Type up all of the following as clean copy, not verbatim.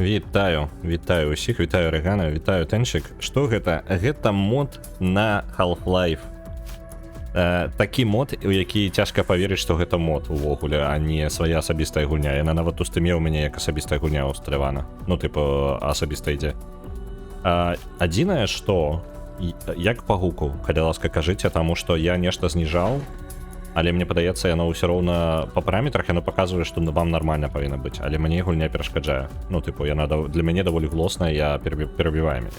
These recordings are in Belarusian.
Вітаю ўсіх, вітаю Рэгана, вітаю Тэнчык. Што гэта? Гэта мод на Half-Life. Такі мод, у які цяжка паверыць, што гэта мод увогуле, а не свая асабістая гульня. Яна нават у стыме ў мяне як асабістая гульня усталявана. Ну, тыпу, асабіста ідзе. Адзінае, што як па гуку, калі ласка кажыце, таму што я нешта зніжаў, але мне падаецца, яно ўсё роўна па параметрах яно паказвае, што вам нармальна павінна быць, але мне гульня перашкаджае. Ну, тыпу, яна для мяне даволі глосная, я перабіваю мяне.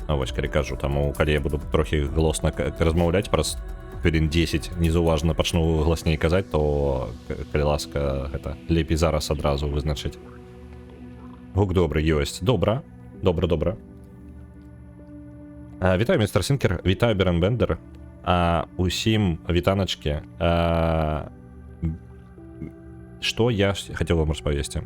Вось, калі кажу, таму, калі я буду трохі глосна размаўляць праз хвілін 10, незаўважна пачну гласней казаць, то, калі ласка, гэта лепей зараз адразу вызначыць. Гук добры ёсць. Добра. Вітаю, містер Сінкер, вітаю, Берен Бендер. Усім вітаначкі. Што я хацеў вам распавесці.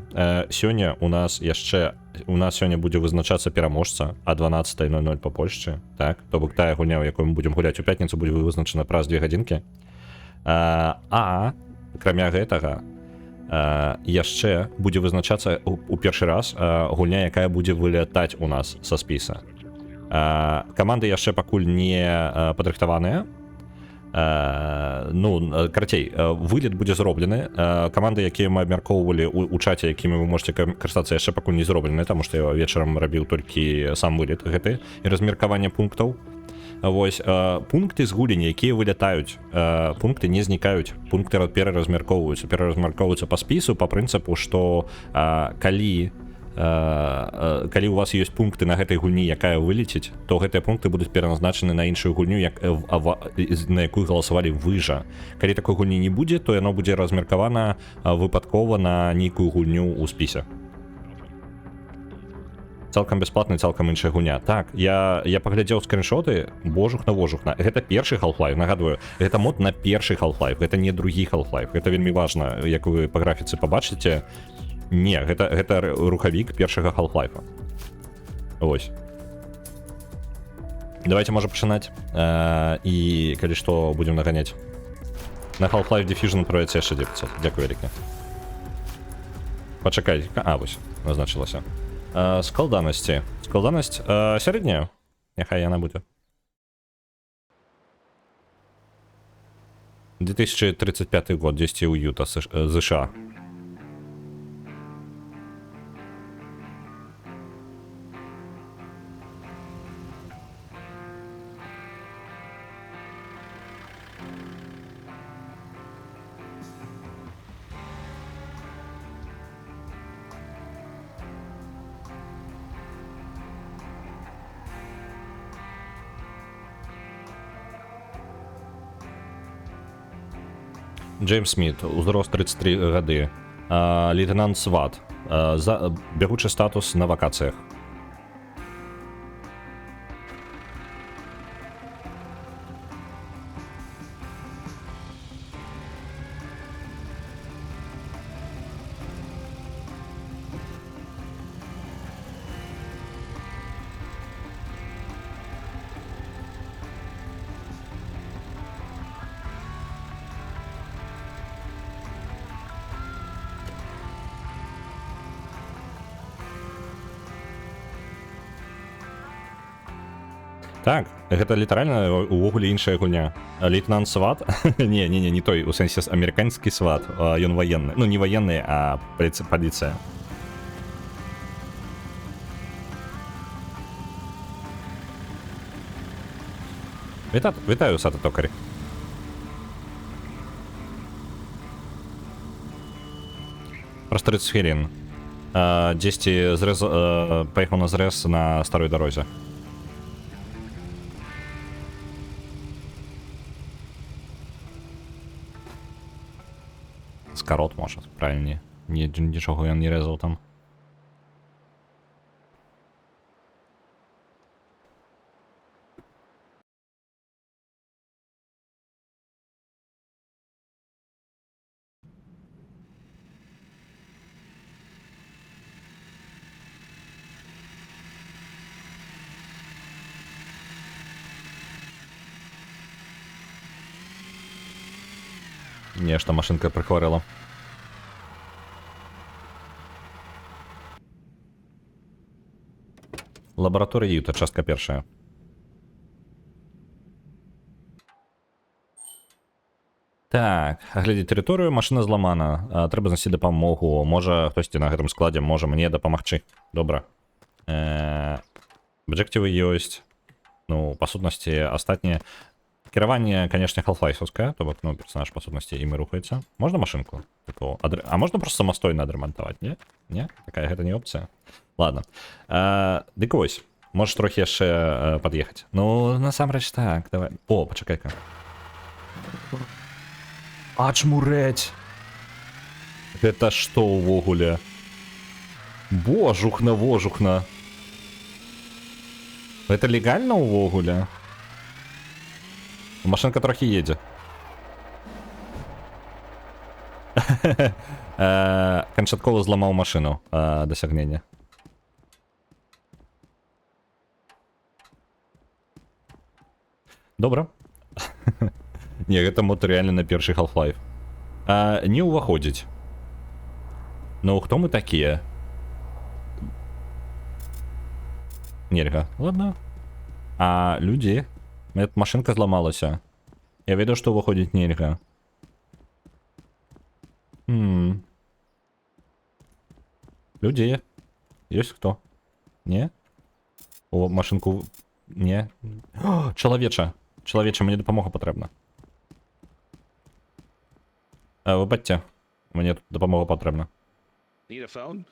Сёння у нас сёння будзе вызначацца пераможца о 12:00 па Польшчы, так? То бок тая гульня, у якой мы будзем гуляць у пятніцу, будзе вызначана праз 2 гадзінкі. Акрамя гэтага, яшчэ будзе вызначацца у першы раз гульня, якая будзе вылятаць у нас са спіса. Каманды яшчэ пакуль не падрыхтаваныя. Карацей, вылет будзе зроблены. Каманды, якія мы абмяркоўвалі у чаце, якімі вы можете карыстацца, яшчэ пакуль не зроблены, таму што я вечарам рабіў толькі сам вылет гэты і размеркаванне пунктаў. Вось, пункты з гулень, якія вылятаюць, пункты не знікаюць, пункты пераразмяркоўваюцца па спісу, па прынцыпу, што калі у вас ёсць пункты на гэтай гульні, якая вылеціць, то гэтыя пункты будуць пераназначаны на іншую гульню, на якую галасавалі вы жа. Калі такой гульні не будзе, то яно будзе размеркавана выпадкова на нейкую гульню ў спісе. Цалкам бясплатна, цалкам іншая гульня. Так, я паглядзеў скріншоты, божухна. Гэта першы Half-Life, нагадваю, гэта мод на першы Half-Life, гэта не другі Half-Life. Гэта вельмі важна, як вы па графіцы пабачыце. Не, гэта рухавік першага Half-Life. Вось. Давайте, можа, пачынаць. І калі што, будзем наганяць. На Half-Life Diffusion праверце яшчэ 900. Дзякую вялікі. Пачакай. Вось, назначылася. Складанасці. Складанасць сярэдняя. Няхай яна будзе. 2035 год, 10 у Юта, США. Джеймс Сміт, узрост 33 гады, лейтенант СВАТ, бягучы статус на вакацыях. Так, гэта літаральна увогуле іншая гульня. Лейтенант СВАТ? Не той, у сэнсе амерыканскі СВАТ, ён ваенны. Ну, не ваенны, а паліцыя. Вітаю, Сата Токарі. Праз 30 хвілін. Дзесьці паехаў на зрэз на старой дарозе. Скарот, можа, правільней. Нічого ён не рэзаў там. Нешта машинка прихворила. Лабараторія Юта, частка першая. Так, аглядзець тэрыторыю, машына зламана. Трэба знайсці дапамогу. Можа, хтосьці на гэтым складзе можа мне дапамагчы. Добра. Аб'ектывы ёсць. Ну, па сутнасці, астатнія. Кіраванне, канешне, халфлайфаўскае, то бок, ну, персонаж, па сутнасці, ім і рухаецца. Можна машынку? Типу, а можна просто самастойна адрамантаваць, не? Не? Такая гэта не опцыя? Ладно. Дык вось, можаш трохі яшчэ пад'ехаць. Ну, насамрэч так, давай. О, пачакай-ка. Ачмурэць! Гэта што ўвогуле? Божухна, вожухна. Это легально ўвогуле? Машинка трохи едзе. Канчаткова зламаў машыну дасягнення. Добра. Не, гэта мод реально на першы Half-Life. Не ўваходзіць. Ну, хто мы такія? Нельга. Ладно. А людзі? Эта машинка зламалася. Я ведаю, што ўваходзіць нельга. Людзі. Ёсць хто? Не? О, машинку... Не? Чалавеча. Чалавеча, мне дапамога патрэбна. Выбачце. Мне тут дапамога патрэбна. Need a phone?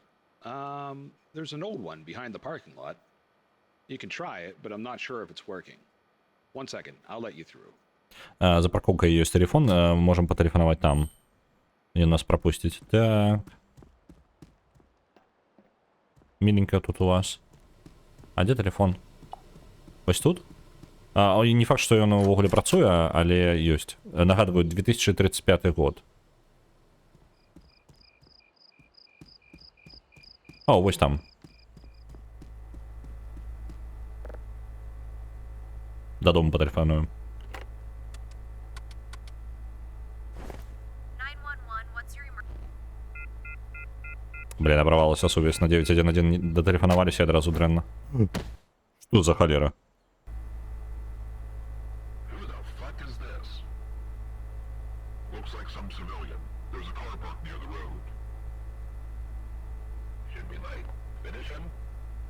There's an old one behind the parking lot. You can try it, but I'm not sure if it's working. One second, I'll let you through. За парковкой есть телефон, можем потелефоновать там. И нас пропустить. Так. Миленько тут у вас. А где телефон? Ось тут? Не факт, что ён увогуле працуе, але ёсць. Нагадываю, 2035 год. О, вось там. Додому потелефонуем. Блин, оборвалась сувязь на 911, дотелефоновались и одразу дренно. Что за холера?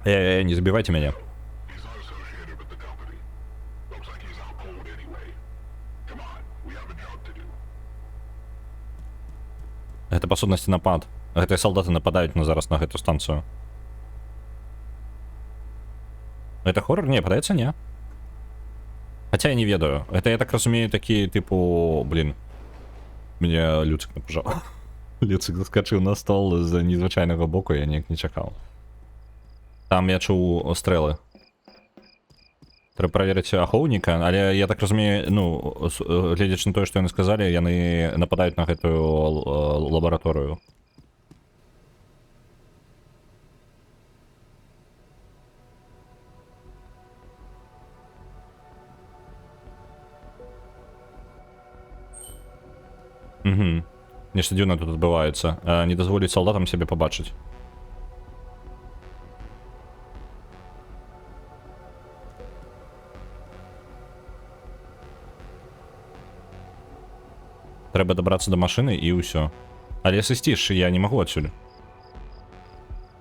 Не забивайте меня. Это по сутнасці напад. Гэтыя салдаты нападаюць на зараз на гэту станцыю. Это хоррор? Не, падаецца, не. Хотя я не ведаю. Это, я так разумею, такі, типу, блин. Мне Люцик напужаў. Люцик заскочыў на стол з незвычайнага боку, я ніяк не чакаў. Там я чуў стрэлы. Трэба праверыць ахоўніка, але я так разумею, ну, гледзячы на тое, што яны сказалі, яны нападаюць на гэтую лабараторыю. Угу. Нешта дзіўна тут адбываецца. Не дазволіць салдатам сябе пабачыць. Трэба дабрацца да машыны і ўсё. Але сысці ж я не магу адсюль.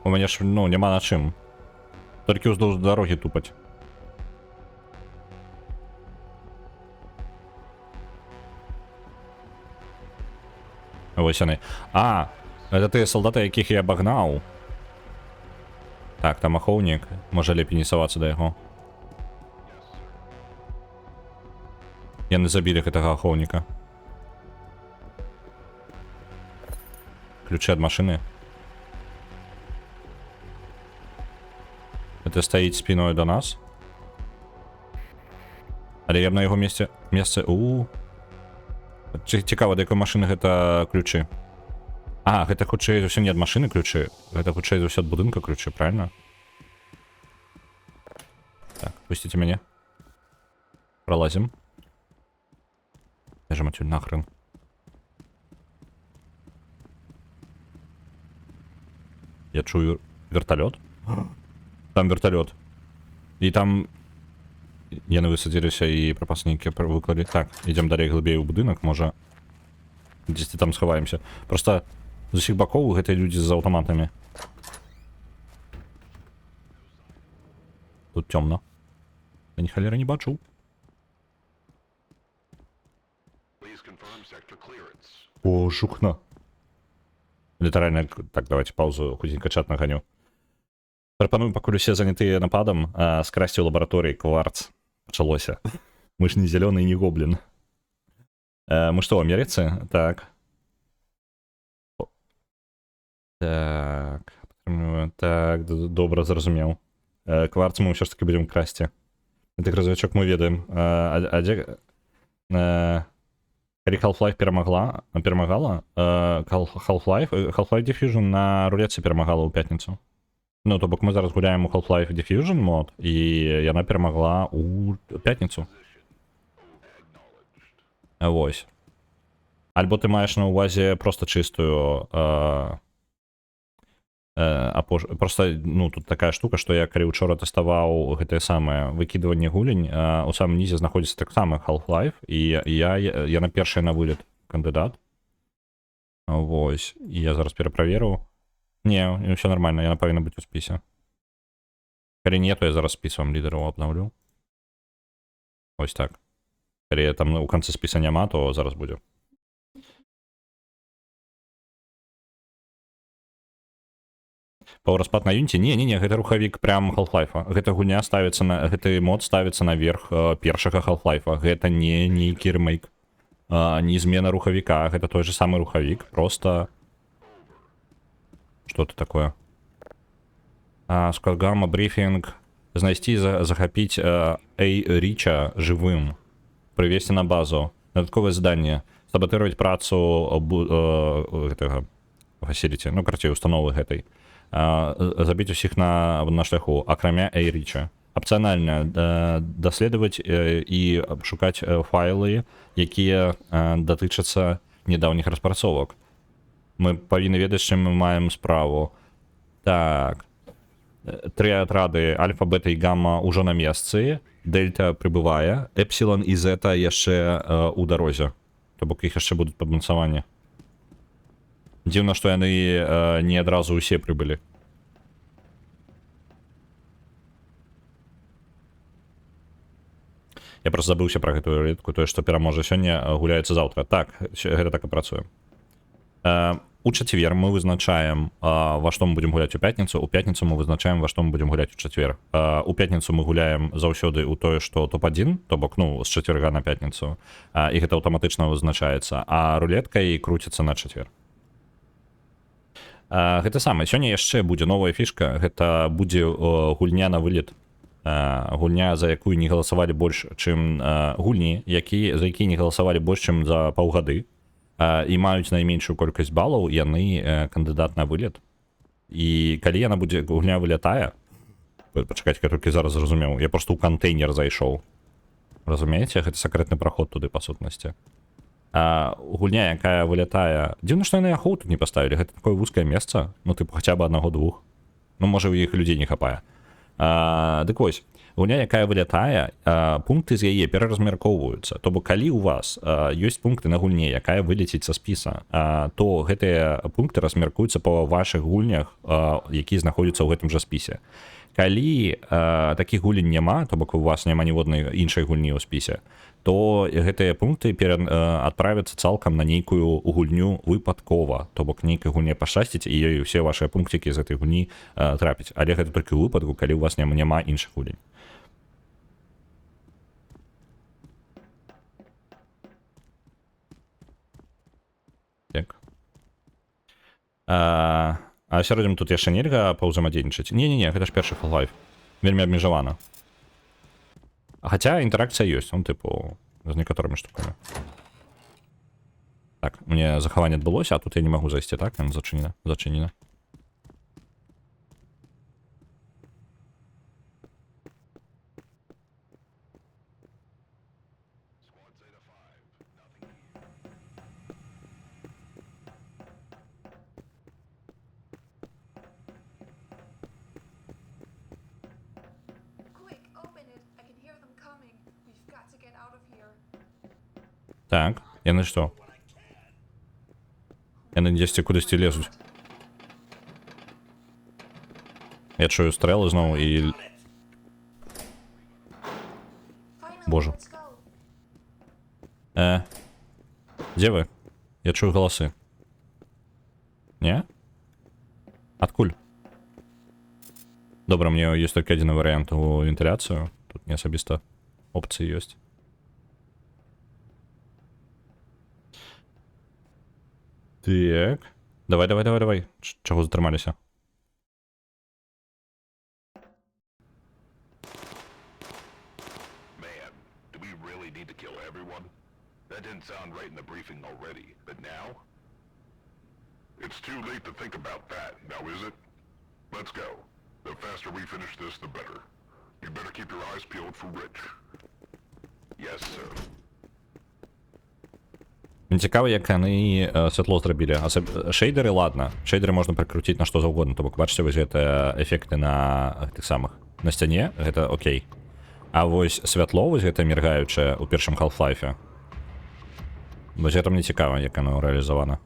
У мяне ж, ну, няма на чым. Толькі ўздоўж дарогі тупаць. Вось яны. Это тыя салдаты, якіх я абагнаў. Так, там ахоўнік. Можа лепей не савацца да яго. Яны забілі гэтага ахоўніка. Ключи от машины. Это стоит спиной до нас. Але я б на его месте... Цікава, до якой машины гэта ключи. Гэта хутчэй за ўсё не ад машины ключи. Гэта хутчэй за ўсё ад будынка ключи, правильно? Так, пустите меня. Пролазим. Бежим отсюда нахрен. Я чую вертолет. Там вертолет. І там яны высадзіліся і прапаснікі выкладалі. Так, ідзем далей глыбей у будынак, можа дзесьці там схаваемся. Просто з усіх бакоў гэтыя людзі з аўтаматамі. Тут цёмна. Я ні халеры не бачу. О, жухна. Літаральна, так, давайте паузу, худзенька чат наганю. Прапаную, пакуль усе занятыя нападам, скрасці ў лабараторыі кварц. Пачалося. Мы ж не зялёны і не гоблін. Мы што, ў Амерыцы? Так. Так. Так, добра, зразумеў. Кварц мы ўсё ж таки будзем красці. Так развячок мы ведаем. А дзе... Калі Half-Life перамагала, Half-Life Diffusion на рулетцы перамагала ў пятніцу. Ну, то бок мы зараз гуляем у Half-Life Diffusion мод, і яна перамагла ў пятніцу. Вось. Альбо ты маеш на ўвазе просто чыстую... Просто, ну, тут такая штука, што я калі учора тэставаў гэтае самае выкідванне гулень, у самым нізе знаходзіцца таксама Half-Life, і я на першай на вылет кандыдат. Вось, і я зараз пераправеру. Не, ўсё нормально, яна павінна быць у спісе. Калі не, то я зараз спісам лідараў абнаўлю. Ось так. Калі там у канцы спіса няма, то зараз будзе. Паўраспад на Unity? Не, гэта рухавік прям Half-Life. Гэта гульня ставіцца на... Гэты мод ставіцца наверх першага Half-Life. Гэта не нейкі ремейк. Не змена рухавіка. Гэта той же самы рухавік. Просто... Что-то такое. Скалгама, брифинг. Знайсці, захапіць Рича жывым. Прывесці на базу. Дадатковае заданне. Саботировать працу гэтага фасіліці. Ну, карацей, установы гэтай. Забіць усіх на шляху, акрамя Рича. Апцыянальна даследаваць і шукаць файлы, якія датычацца нядаўніх распрацовак. Мы павінны ведаць, чым мы маем справу. Так. 3 атрады альфа, бета і гамма ўжо на месцы. Дельта прыбывае. Эпсілон і зета яшчэ у дарозе. То бок іх яшчэ будуць падмацаванні. Дзіўна, што яны не адразу ўсе прыбылі. Я просто забыўся пра гэтую рулетку, тое, што пераможа сёння, гуляецца заўтра. Так, гэта так і працуе. У чацвер мы вызначаем, во што мы будзем гуляць у пятніцу. У пятніцу мы вызначаем, во што мы будзем гуляць у чацвер. У пятніцу мы гуляем заўсёды ў тое, што топ-1, то бок, ну, з чацверга на пятніцу. І гэта аўтаматычна вызначаецца. А рулетка і круціцца на чацвер. Гэта самае. Сёння яшчэ будзе новая фішка. Гэта будзе гульня на вылет. Гульня, за якую не галасавалі больш, чым гульні, за якія не галасавалі больш, чым за паўгады. І маюць найменшую колькасць балаў, яны кандыдат на вылет. І калі яна будзе, гульня вылятае, пачакайце, я толькі зараз зразумеў, я просто ў кантэйнер зайшоў. Разумееце, гэта сакрэтны праход туды, па сутнасці. Гульня, якая вылятае... Дзіўна, што яны ахоў тут не паставілі, гэта такое вузкае месца, ну, тыпу, хаця бы аднаго-двух. Ну, можа, у іх людзей не хапае. Дык вось, гульня, якая вылятае, пункты з яе пераразмяркоўваюцца. То бок, калі ў вас ёсць пункты на гульне, якая вылеціць са спіса, то гэтыя пункты размяркуюцца па вашых гульнях, якія знаходзяцца ў гэтым жа спісе. Калі такіх гулень няма, то бок у вас няма ніводнай іншай гульні ў спісе, то гэтыя пункты адправяцца цалкам на нейкую гульню выпадкова. То бок нейкай гульне пашчасціць, і ёй усе вашыя пункцікі з гэтай гульні трапяць. Але гэта толькі ў выпадку, калі у вас няма іншых гулень. Так. А сярэдзім тут яшчэ нельга паўзамадзейнічаць? Не, гэта ж першы Half-Life. Вельмі абмежавана. Хаця інтэракцыя ёсць, он тыпу з некаторымі штукамі. Так, мне захаванне адбылося, а тут я не магу зайсці, так? Яно зачынена. Так, яны што? Яны дзесьці кудысьці лезуць. Я чую стрэлы зноў і... Боже. Дзе вы? Я чую галасы. Не? Адкуль? Добра, мне ёсць толькі адзін варыянт у вентыляцыю. Тут не асабіста опцыі ёсць. Так. Давай. Чаго затрымаліся? Man, do we really need to kill everyone? That didn't sound right in the briefing already, but now? It's too late to think about that, now is it? Let's go. The faster we finish this, the better. You better keep your eyes peeled for Rich. Yes, sir. Мне цікаво, як яны святло зрабілі. Шейдеры, ладно. Шейдеры можна прыкруціць на што заўгодна. То бок, бачыце, вось гэта эфекты на гэтых самых. На сцяне, гэта окей. А вось святло, вось гэта міргаючае ў першым Half-Life. Вось гэта мне цікава, як яно рэалізавана.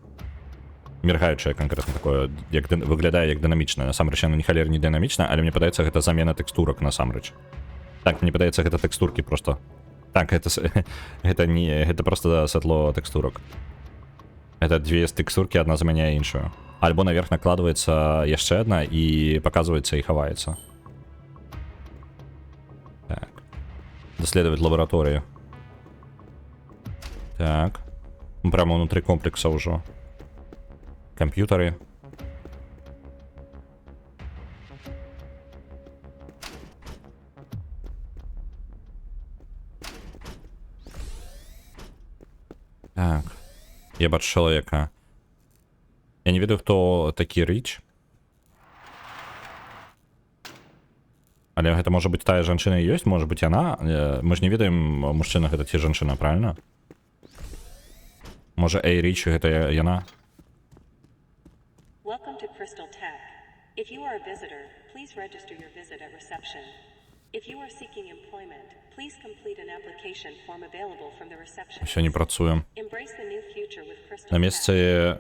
Міргаючае канкрэтна такое, як выглядае як дынамічнае. Насамрэч, яно ні халер не дынамічна, але мне падаецца, гэта замена тэкстурак насамрэч. Так, мне падаецца, гэта тэкстуркі просто. Так, гэта просто святло тэкстурак. Это две тэкстуркі, адна заменяе іншую. Альбо наверх накладваецца яшчэ адна і паказваецца і хаваецца. Так. Даследаваць лабараторыю. Так. Прямо ўнутры комплекса ўжо. Компьютеры. Так. Я бачу чалавека. Я не ведаю, хто такі Річ. Але гэта можа быць тая жанчына і ёсць, можа быць яна. Мы ж не ведаем, мужчына гэта ці жанчына, правильно? Можа, Річ гэта яна? Welcome to Crystal Tech. If you are a visitor, please register your visit at reception. If you are seeking employment, please complete an application form available from the reception. Все не працуе. Embrace the new future with Crystal На месцы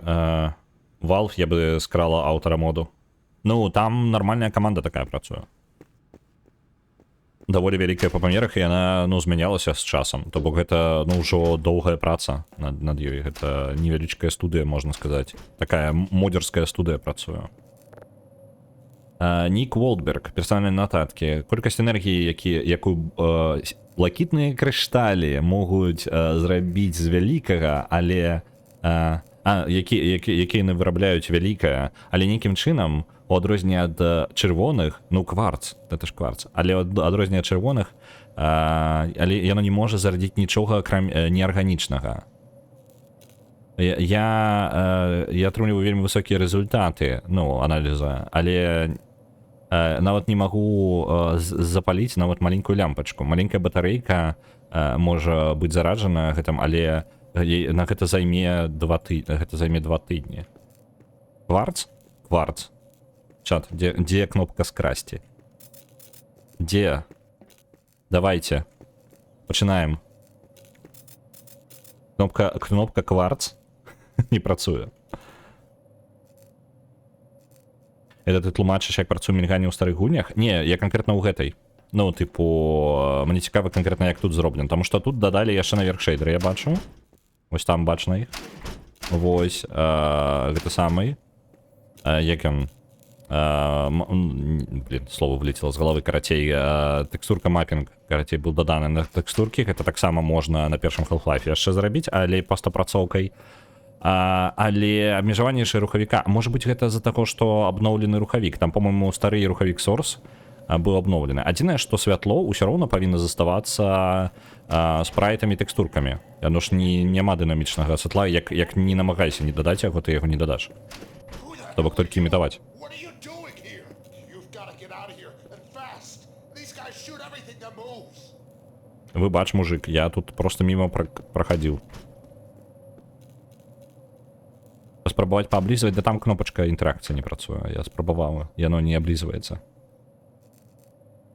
Valve я бы скрала аўтара моду. Ну, там нормальная каманда такая працуе. Даволі вялікая па памерах, і яна, ну, змянялася з часам. То бок гэта, ну, ўжо доўгая праца над ёй. Гэта невялічкая студыя, можна сказаць. Такая модерская студыя працуе. Нік Волдберг, персанальныя нататкі. Колькасць энергіі, якую блакітныя крышталі могуць зрабіць з вялікага, але... які яны вырабляюць вялікае, але нейкім чынам, у адрозненне ад чырвоных, ну, кварц, гэта ж кварц, але у адрозненне ад чырвоных, але яно не можа зарадзіць нічога, акрам неарганічнага. Я атрымліваю вельмі высокія рэзультаты, ну, аналіза, але нават не магу запаліць нават маленькую лямпачку. Маленькая батарэйка можа быць зараджана гэтым, але на гэта займе 2 тыдні. Кварц? Кварц. Чат, дзе кнопка скрасці? Дзе? Давайте. Пачынаем. Кнопка кварц не працуе. Это ты тлумачыш, як працуе мільганне ў старых гульнях? Не, я канкрэтна ў гэтай. Ну, типу, мне цікава канкрэтна, як тут зроблен. Таму што тут дадалі яшчэ наверх шейдеры, я бачу. Вось там бачна іх. Вось, гэта самый. Як ён... Блин, слово вылетело з галавы, карацей. Тэкстурка маппінг, карацей, быў даданы на тэкстуркі. Гэта таксама можна на першым Half-Life яшчэ зрабіць, але пастапрацоўкай. Але абмежаванне яшчэ рухавіка. Можа быць, гэта з-за таго, што абноўлены рухавік. Там, по-моему, стары рухавік Source быў абноўлены. Адзінае, што святло ўсё роўна павінна заставацца спрайтамі, тэкстуркамі. Яно ж няма дынамічнага святла, як не намагайся не дадаць яго, ты яго не дадаш. То бок толькі імітаваць. Вы бач, мужик, я тут просто мимо прахадзіў. Спрабаваць пааблізваць, да там кнопачка інтэракцыі не працуе. Я спрабаваў, яно не аблізваецца.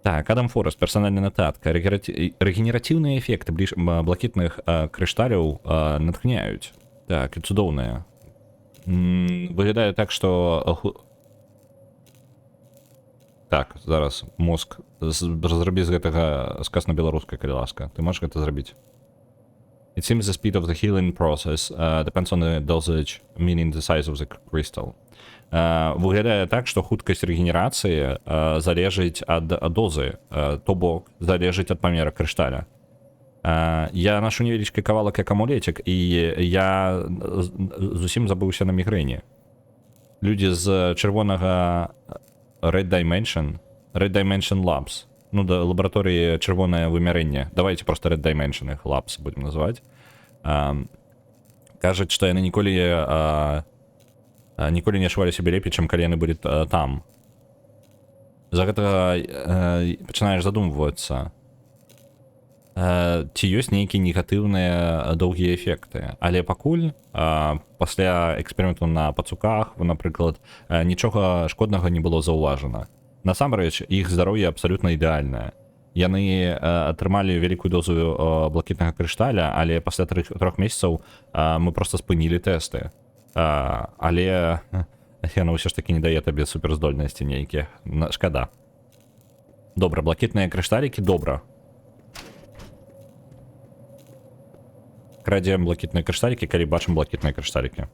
Так, Адам Форест, персональная нотатка. Регенеративные эффекты блакитных крышталів натхняють. Так, і цудоўныя. Выглядае так, што... Так, зараз мозг. Зрабі з гэтага сказ на беларускай, калі ласка. Ты можаш гэта зрабіць? It seems the speed of the healing process depends on the dosage, meaning the size of the crystal. Выглядае так, што хуткасць рэгенерацыі залежыць ад дозы, то бок залежыць ад памера крышталя. Я нашу невялічкі кавалак як амулетик, і я зусім забыўся на мігрэні. Людзі з чырвонага Red Dimension Labs, ну, да лабараторыі чырвонае вымярэнне, давайте просто Red Dimension их Labs будем называть, кажуць, што яны ніколі не адчувалі сябе лепей, чым калі яны былі там. За гэтага пачынаеш задумвацца, ці ёсць нейкія негатыўныя доўгія эфекты, але пакуль пасля эксперыменту на пацуках, напрыклад, нічога шкоднага не было заўважана. Насамрэч, іх здароўе абсалютна ідэальнае. Яны атрымалі вялікую дозу блакітнага крышталя, але пасля 3 месяцаў мы проста спынілі тэсты. Але яна ўсё ж такі не дае табе суперздольнасці нейкія. Шкада. Добра, блакітныя крышталікі, добра. Крадзем блакітныя крышталікі, калі бачым блакітныя крышталікі.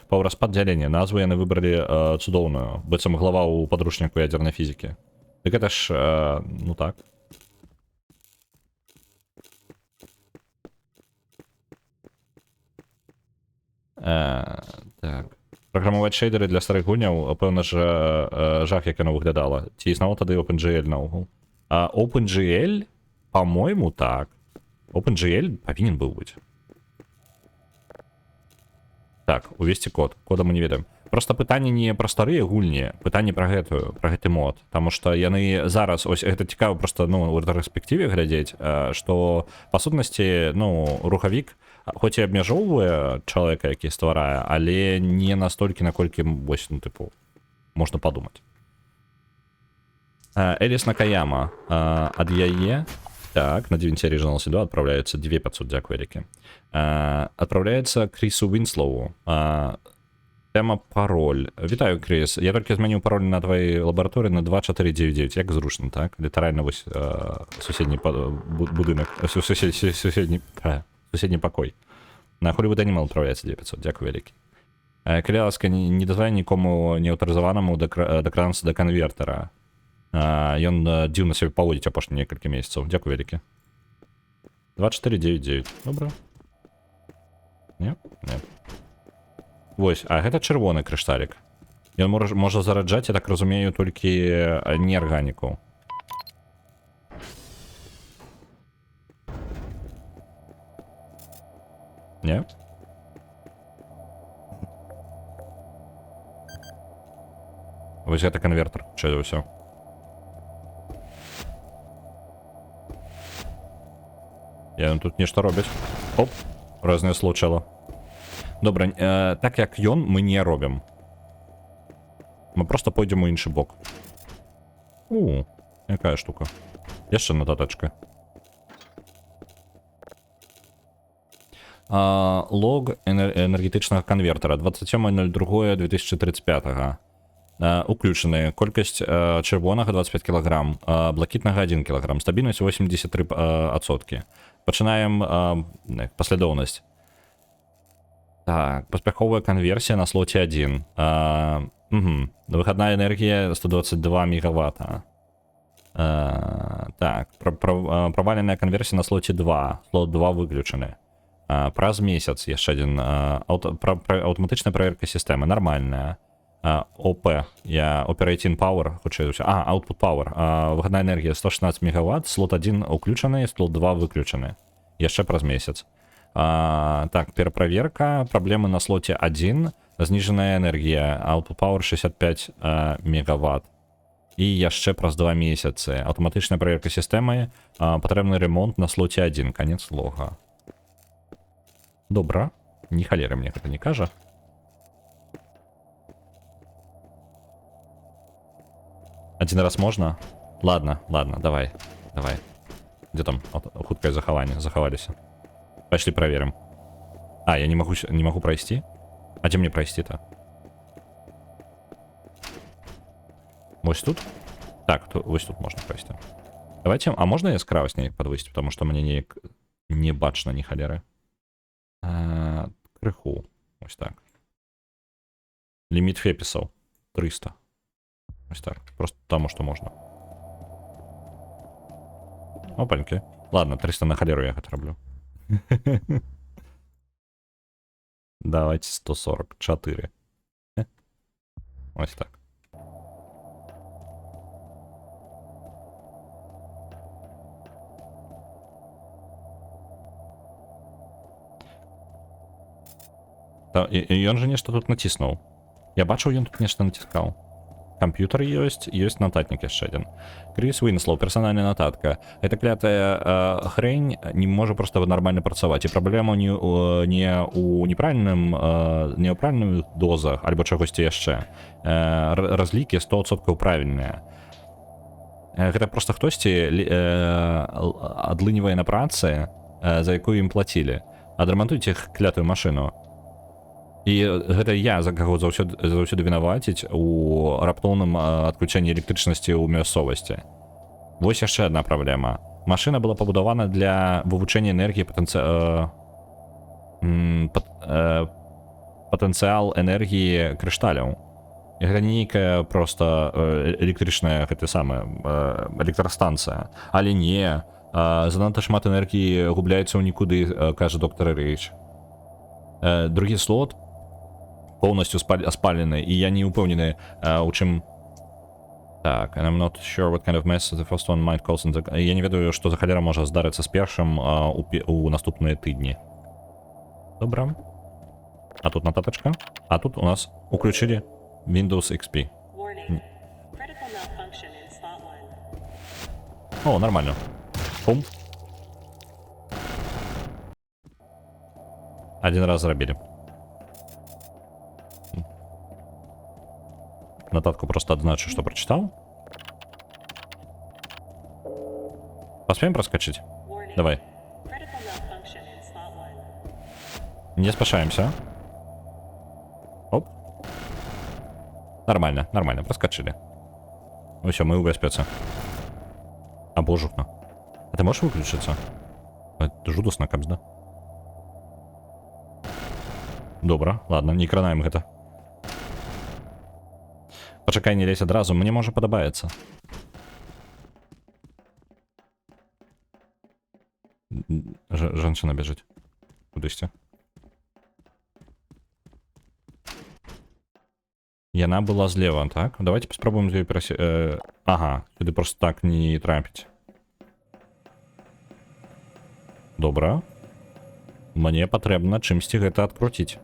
Паўраспад дзялення. Назву яны выбралі цудоўную, быццам глава ў падручніку ядзернай фізікі. Дык гэта ж, ну так. Так. Праграмаваць шейдеры для старых гульняў, пэўна ж жах, як яно выглядала. Ці існаваў тады OpenGL наогул? OpenGL, по-мойму, так. OpenGL павінен быў быць. Так, увесці код. Кода мы не ведаем. Просто пытанне не пра старыя гульні, пытанне пра гэты мод. Таму што яны зараз, ось гэта цікава просто, ну, у рэтраспектыве глядзець, што, па сутнасці, ну, рухавік, хоць і абмяжоўвае чалавека, які стварае, але не настолькі, наколькі, вось, ну, тыпу, можна падумаць. Эліс Накаяма. Ад яе... Так, на 9 Regional C2 отправляется 2500, дякую вялікі. Отправляется Крису Винслоу. Тема пароль. Вітаю, Крис. Я толькі змяніў пароль на твоей лабараторыі на 2499. Як зручна, так? Літаральна вось суседні будынак, суседні пакой. На Hollywood Animal отправляется 9500, дякую вялікі. Калі ласка, не дазваляй нікому неаўтарызаванаму дакрануцца да канвертара. Ён дзіўна сябе паводзіць апошнія некалькі месяцаў. Дзякую вялікі. 2499. Добра. Не? Не. Вось, а гэта чырвоны крышталік. Ён можа зараджаць, я так разумею, толькі неарганіку. Не? Вось гэта канвертар, хутчэй за ўсё. Я тут нешта робяць. Оп, разнесло чало. Добра, так як ён, мы не робім. Мы просто пойдзем у іншы бок. Якая штука. Яшчэ нотатачка. Лог энергетычнага канвертара 27.02.2035. Уключаны. Колькасць чырвонага 25 кг, блакітнага 1 кг, стабільнасць 83%. Пачынаем паслядоўнасць. Так, паспяховая канверсія на слоце 1. Выхадная энергія 122 мегаватта. Так, праваленая канверсія на слоце 2. Слот 2 выключаны. Праз месяц яшчэ адзін. Аўтаматычная праверка сістэмы. Нармальная. ОП, Operating Power, хутчэй за ўсё. Output Power. Выхадная энергія 116 мегаватт, слот 1 уключаны, слот 2 выключаны. Яшчэ праз месяц. Так, пераправерка, праблемы на слоце 1, зніжаная энергія, Output Power 65 мегаватт. І яшчэ праз 2 месяцы. Аўтаматычная праверка сістэмы, патрэбны ремонт на слоце 1, канец лога. Добра, ні халеры мне гэта не кажа. Один раз можно? Ладно, ладно, давай. Давай. Где там? Хуткое захование. Заховались. Пошли проверим. А, я не могу пройти? А где мне пройти-то? Вот тут? Так, вот тут можно пройти. Давайте, а можно я скрау с ней подвысить? Потому что мне не бачно, ни холеры. Крыху. Вот так. Лимит феписов 300. Вот так. Просто потому что можно. Опаньки. Ладно, 300 на холеру я отраблю. Давайте 144. Вот так. І ён же нешта тут націснуў. Я бачыў, ён тут нешта націскаў. Камп'ютар ёсць нататнік яшчэ адзін. Крис Уинслоу, персанальная нататка. Эта клятая хрень не можа просто нормально працаваць. І праблема не ў неправільных дозах, альбо чагосьці яшчэ. Разлікі 100% правільныя. Гэта просто хтосьці адлынівае на працы, за якую ім плацілі. Адрамантуйце іх клятую машыну. І гэта я за каго заўсёды вінаваціць у раптоўным адключэнні электрычнасці ў мясцовасці. Вось яшчэ адна праблема. Машына была пабудавана для вывучэння энергіі патэнцыял энергіі крышталяў. І гэта не нейкая проста электрычная электрастанцыя. Але не, занадта шмат энергіі губляецца ў нікуды, кажа доктор Рейч. Другі слот полностью спалены, і я не упэўнены, у чым... Так, and I'm not sure what kind of mess the first one might cause in the... Я не ведаю, што за халера можа здарыцца з першым у наступныя тыдні. Добра. А тут нататачка. А тут у нас уключили Windows XP. О, нормально. Пум. Один раз зрабілі. Нотатку просто адзначу, что прочитал. Поспеем проскочить? Давай. Не спасаемся. Оп. Нормально, нормально, проскочили. Ну все, мы в бяспецы. А божухна. А ты можешь выключиться? Это жудасна, капс, да? Добра, ладно, не кранаем гэта. Пачакай, не лезь адразу, мне можа падабаецца. Жанчына бежыць. Кудысьці. Яна была злева, так? Давайте паспрабуем з ёй ага, сюды просто так не трапіць. Добра. Мне патрэбна чымсьці гэта адкруціць.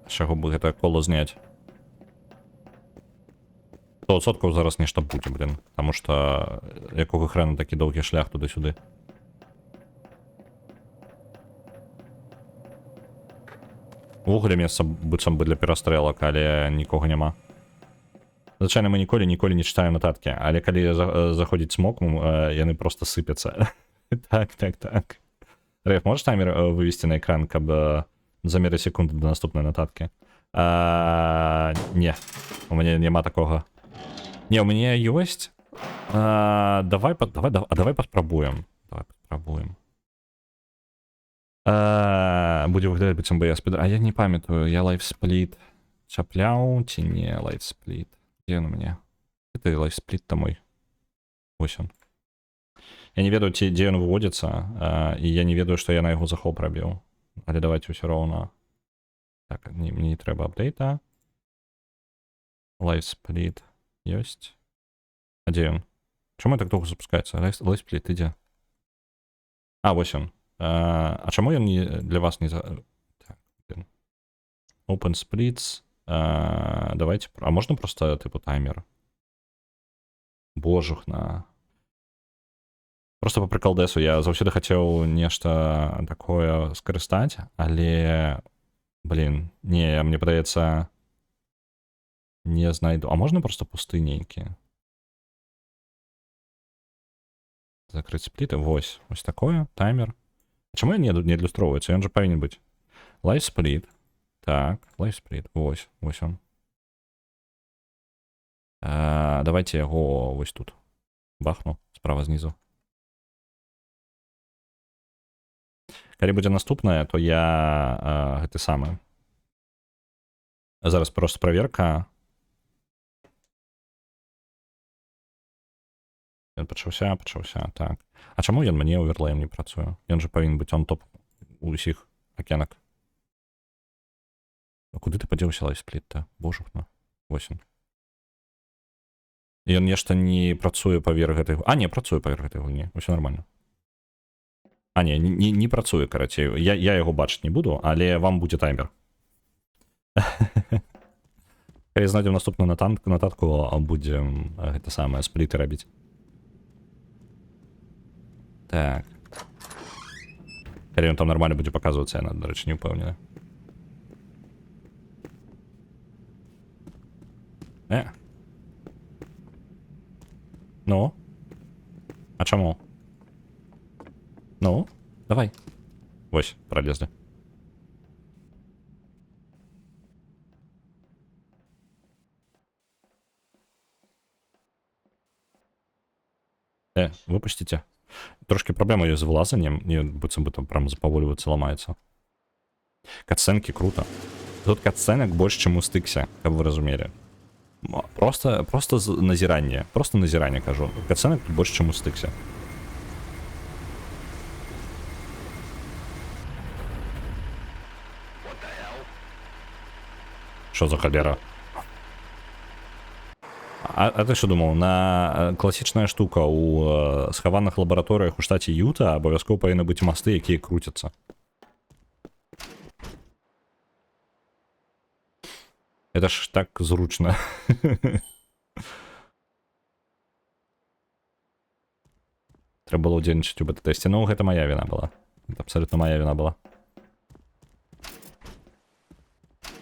З чаго бы гэта кола зняць? 100% зараз нешта будзе, блин. Потому что якога хрена такі доўгі шлях туды-сюды. Увогуле месца быццам бы для перастрэлак, але нікога няма. Звычайна мы ніколі не чытаем нататкі, але калі заходзіць смок, яны просто сыпяцца. Так. Рэйф, можаш таймер вывесці на экран, каб замеры секунды до наступнай нататкі? Не, у мяне няма такога. Не, у меня есть. Давай паспрабуем. Будзе выглядаць, быццам бы я спідран. А я не памятаю, я лайфспліт чапляў ці не лайфспліт? Где он у меня? Это лайфспліт-то мой. Вось он. Я не ведаю, дзе ён выводзіцца, і я не ведаю, што я на яго захоп рабіў. Але давайте ўсё роўна. Так, мне не трэба апдейта. Лайфспліт. Есть. А где он? Чему так долго запускается? Лайфсплит, иди. А, вот он. А чему он для вас не... Так, Open Splits. Давайте... А можно просто, типа, таймер? Божухна. Просто по приколдесу. Я заўсёды хотел нешта такое скарыстаць, але... Блин, не, мне падаецца... Не знайду. А можна просто пустынненькі? Закрыть спліты. Вось. Ось такое. Таймер. Чаму не адлюстроўваецца? Ён жа павінен быць. Live split. Так, live split. Вось. Вось он. Давайте яго вось тут. Бахну. Справа знизу. Калі будзе наступнае, то я гэты самы. Зараз просто праверка. Ён пачаўся, так. А чаму ён мне оверлеем не працуе? Ён жа павінен быць он топ у ўсіх акенак. А куды ты падзеўся лайфспліт-то? Божухна. Вось он. Ён нешта не працуе паверх гэтай... А, не, працуе паверх гэтай гульні. Усё нормально. А, не працуе, карацей. Я яго бачыць не буду, але вам будзе таймер. Калі знайдзем наступную нататку, будзем гэта самае спліты рабіць. Так. Калі ён там нормально будзе паказвацца, яна, дарэчы, не ўпэўнена. Ну? А чаму? Ну? Давай. Вось, пролезли. Выпустите. Трошки проблема ёсць з вылазаннем, і быццам бы там прям запавольваецца, ламаецца. Катсценкі круто. Тут катсценак больш, чым у стыксе, каб вы разумелі. Просто назіранне. Просто назіранне, кажу. Катсценак тут больш, чым у стыксе. Що за халера? А ты що думав, на класічная штука у схаваных лабараторыях у штаце Юта абавязкова павінны быць масты, якія круцяцца. Это ж так зручно. Трэба было ўдзельнічаць у бета-тэсце. Ну, гэта моя віна была. Это абсолютно моя віна была.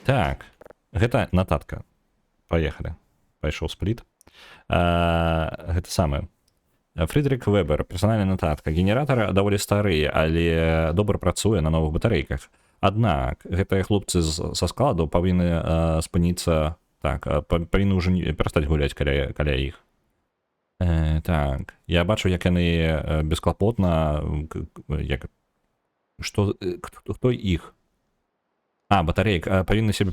Так. Гэта нататка. Поехали. Пайшоў спліт. Гэта самае. Фрыдрік Вебер, персанальная нататка. Генератары даволі старыя, але добра працуе на новых батарэйках. Аднак, гэтыя хлопцы са складу павінны спыніцца... Так, павінны ўжо перастаць гуляць каля іх. Так, я бачу, як яны бесклапотна... Хто іх? А, батарэйк. Павінны сябе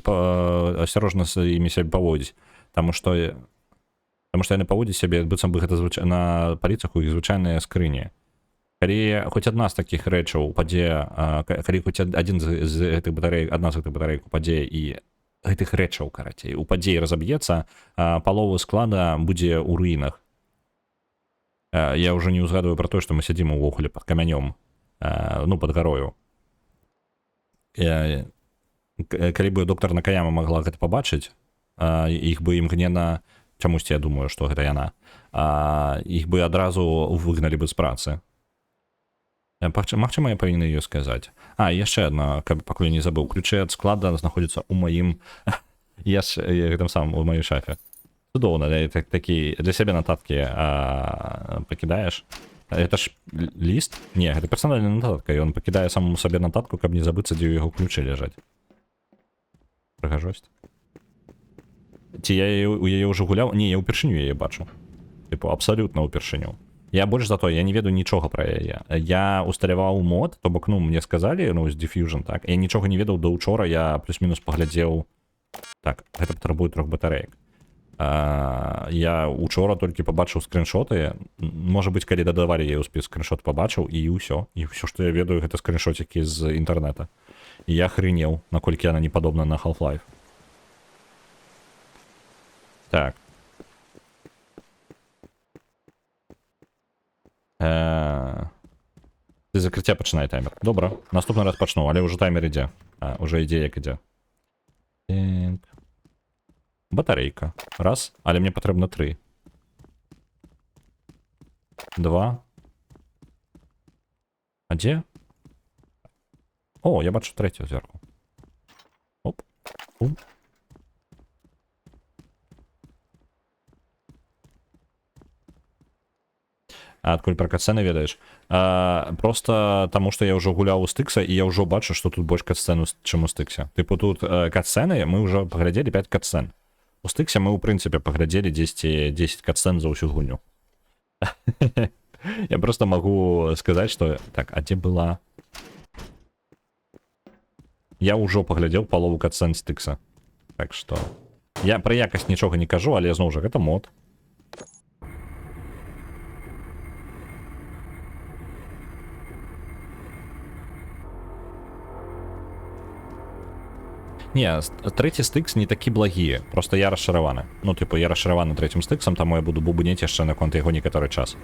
асцярожна з імі сябе паводзіць. Таму што яны паводзяць сябе, быццам бы гэта на паліцах у іх звычайныя скрыні. Калі хоць адна з такіх рэчаў упадзе, калі хоць адзін з гэтых батарэйк, адна з гэтых батарэйк упадзе і гэтых рэчаў, карацей, упадзе і разаб'ецца, палову склада будзе ў руінах. Я ўжо не ўзгадваю пра тое, што мы сядзім увогуле пад камянём, ну, пад гарою. Калі бы доктар Накаяма магла гэта пабачыць, іх бы імгненна, чамусьці я думаю, што гэта яна, іх бы адразу выгналі бы з працы. Магчыма, я павінен ее сказаць. А, яшчэ адна, каб пакуль не забыў. Ключы ад склада знаходзяцца ў маім... гэтым самым, у маёй шафе. Цудоўна, такі для сябе нататкі пакідаеш. Это ж ліст? Не, гэта персанальная нататка, і ён пакідае самому сабе нататку, каб не забыцца, дзе ў яго ключы ляжаць. Прыгажосць. Ці я у яе ўжо гуляў? Не, я ўпершыню яе бачу. Типу, абсалютна ўпершыню. Я больш за то, я не ведаю нічога пра яе. Я усталяваў мод, то бок, ну, мне сказалі, ну, з Diffusion, так. Я нічога не ведаў да ўчора, я плюс-мінус паглядзеў... Так, гэта патрабуе 3 батарэек. Я учора толькі пабачыў скриншоты. Можа быць, калі дадавалі я ў спіс скриншот пабачыў, і ўсё. І ўсё, што я ведаю, гэта скриншотікі з інтэрнэта. І я хрынеў, наколькі яна не падобна на Half-Life. Так. Ты закрыцця пачынай таймер. Добра, наступны раз пачну, але ўжо таймер ідзе. Уже ідзе як ідзе. Батарэйка. Раз, але мне патрэбна 3. 2. А дзе? О, я бачу 3 зверху. Оп. Бум. А адкуль пра катсцены ведаеш? Просто таму што я ўжо гуляў у стыкса, і я ўжо бачу, што тут больш катсцэну, чым у стыксе. Тыпу тут катсцэны, мы ўжо паглядзелі 5 катсцэн. У стыксе мы, ў прынцыпе, паглядзелі 10 катсцэн за ўсю гульню. Я просто магу сказаць, што... Так, а дзе была? Я ўжо паглядзеў палову катсцэн стыкса. Так што... Я пра якасць нічога не кажу, але зноў жа, гэта мод. Не, трэці стыкс не такі благі, просто я расчараваны. Ну, типу, я расчараваны трэцім стыксам, таму я буду бубнець яшчэ наконт яго некаторы час.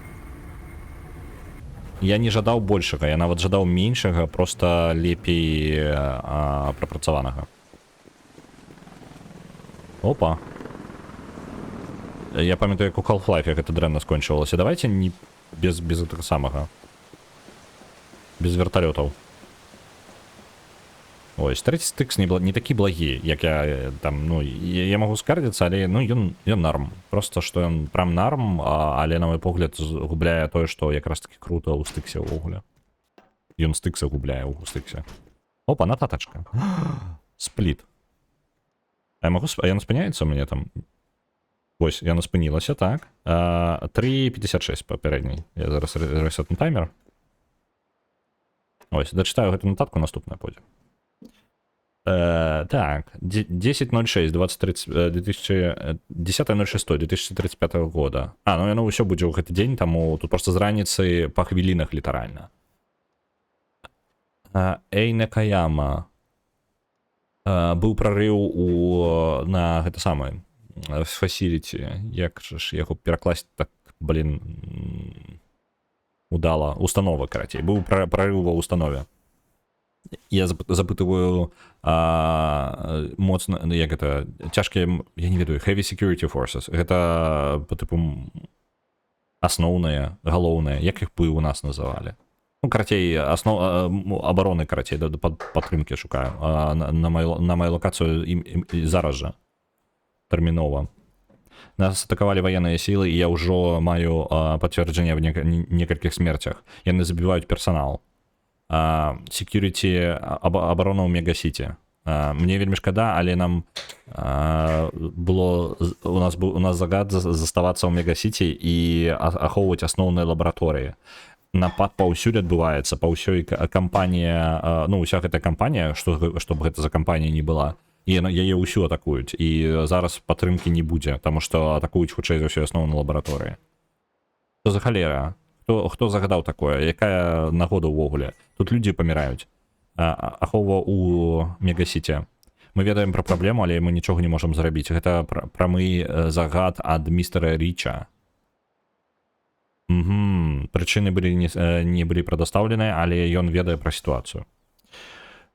Я не жадаў большага, я нават жадаў меншага, просто лепей прапрацаванага. Опа. Я памятаю, як у Half-Life гэта дрэнна скончывалася. Давайте не без гэтага самага. Без верталётаў. Ой, трэці стыкс не такі благі, як я там, ну, я магу скардзіцца, але, ну, ён нарм. Просто, што ён прям нарм, але, на мой погляд, губляе тое, што якраз таки круто ў стыксе ўвогуле. Ён стыкса губляе ў стыксе. Опа, нататачка. Спліт. А яна спыняецца ў мяне там? Вось, яна спынілася, так. 3.56 папярэдняй. Я зараз рэсетну таймер. Ось, дачытаю гэту нататку, наступная пойдзе. Так, 10.06, 10.06, 2035 года. Ну яно ўсё будзе ў гэты дзень, таму тут просто з раніцы па хвілінах літаральна. Эйне Каяма. Быў прарыў на гэта самае фасіліці. Як ж яго перакласць так, блин, удала. Установа, карацей. Быў прарыў ва установе. Я запытываю моцна, як гэта, цяжкія, я не ведаю, heavy security forces. Гэта, по типу, асноўныя, галоўныя, як іх бы у нас называлі. Ну, карацей, абароны, карацей, падтрымкі шукаю. На маю локацыю зараз жа, тэрмінова. Нас атакавалі ваенныя сілы, і я ўжо маю пацверджанне в некалькіх смерцях. Яны забіваюць персанал. Security абарона ў Мегасіті. Мне вельмі шкада, але нам было у нас загад заставацца ў Мегасіті і ахоўваць асноўныя лабараторыі. Напад паўсюль адбываецца, па ўсёй кампанія, ну, уся гэтая кампанія, што б гэта за кампанія не была, і яе ўсю атакуюць, і зараз падтрымкі не будзе, таму што атакуюць хутчэй за ўсё асноўныя лабараторыі. Што за халера? Хто загадаў такое? Якая нагода ўвогуле? Тут людзі паміраюць. Ахова ў Мегасіці. Мы ведаем пра праблему, але мы нічога не можам зрабіць. Гэта прамы загад ад містера Річа. Прычыны не былі прадастаўлены, але ён ведае пра сітуацыю.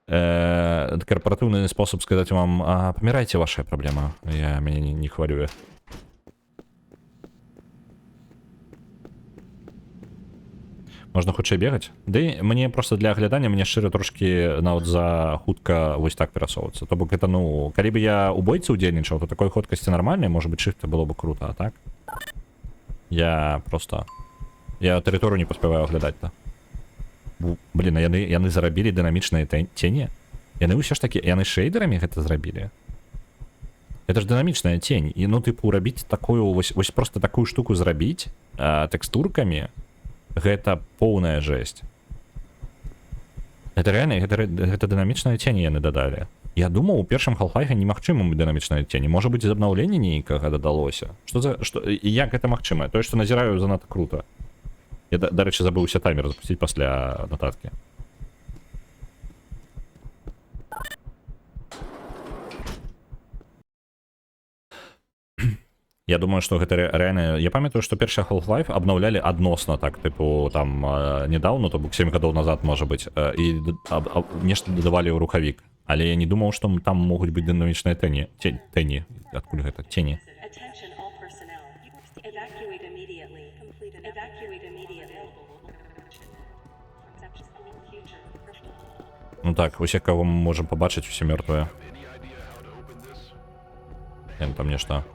Карпаратыўны спосаб сказаць вам: памірайце, вашая праблема. Мяне не хвалюе. Можна хутчэй бегаць? Ды мне просто для аглядання мне шчыра трошкі нават за хутка вось так перасоўвацца. То бок гэта, ну, калі бы я у бойцы удзельнічаў, то такой хуткасці нармальнай, можа быць, шыфта было бы круто, а так? Я тэрыторыю не паспяваю аглядаць-то. Блін, а яны зарабілі дынамічныя цені? Яны ўсё ж такі, яны шэйдерамі гэта зрабілі? Это ж дынамічная тень. І, ну, тыпу, рабіць такую, вось просто такую штуку зрабіць тэкстуркамі, гэта поўная жэсць. Гэта рэальна, гэта дынамічная цені яны дадалі. Я думаў, у першым Half-Life немагчыма дынамічная цені. Можа быць, абнаўленне нейкага дадалося. І як гэта магчыма? Тое, што назіраю, занадта круто. Я, дарэчы, забыўся таймер запусціць пасля нататкі. Я думаю, што гэта рэальна... Я памятаю, што першы Half-Life абнаўлялі адносна так, тыпу, там, недаўно, то бок 7 гадоў назад, можа быць, і нешта дадавалі ў рухавік. Але я не думаў, што там могуць быць дынамічныя тэні. Адкуль гэта? Цені. Ну так, усе, каго мы можам пабачыць, усе мёртвыя. Там нешта...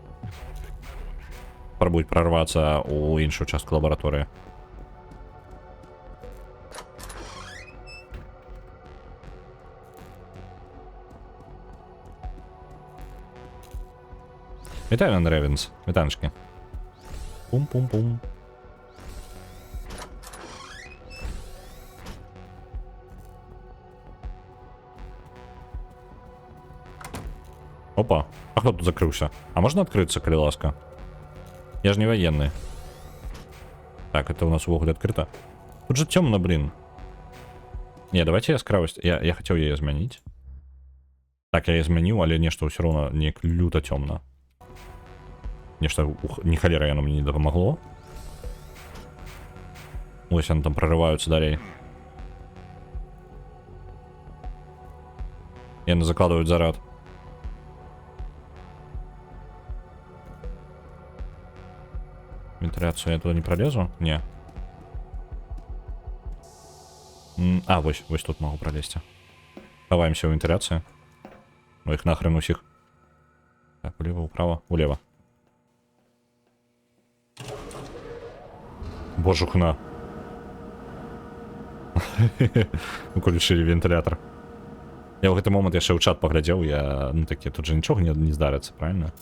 Пробуюць прорвацца ў іншую частку лабараторыі. Вітаю, Ан Ревенс. Вітаночки. Пум-пум-пум. Опа. А кто тут закрылся? А можно открыться, коли ласка? Я же не военный. Так, это у нас в угле открыто. Тут же темно, блин. Не, давайте я скравость. Я хотел ее изменить. Так, я изменил, але нечто все равно не люто темно. Нечто, ни холера оно мне не допомогло. Ось они там прорываются далее. И они закладывают заряд. Вентиляцию я туда не пролезу? Не. А, вот тут могу пролезть. Ховаемся в вентиляции. Ну их нахрен усих. Так, влево, вправо, влево. Божухна. Уключили вентилятор. Я в этот момент яшчэ ў чат паглядзеў, я, ну такі, тут же нічога не здарыцца, правильно?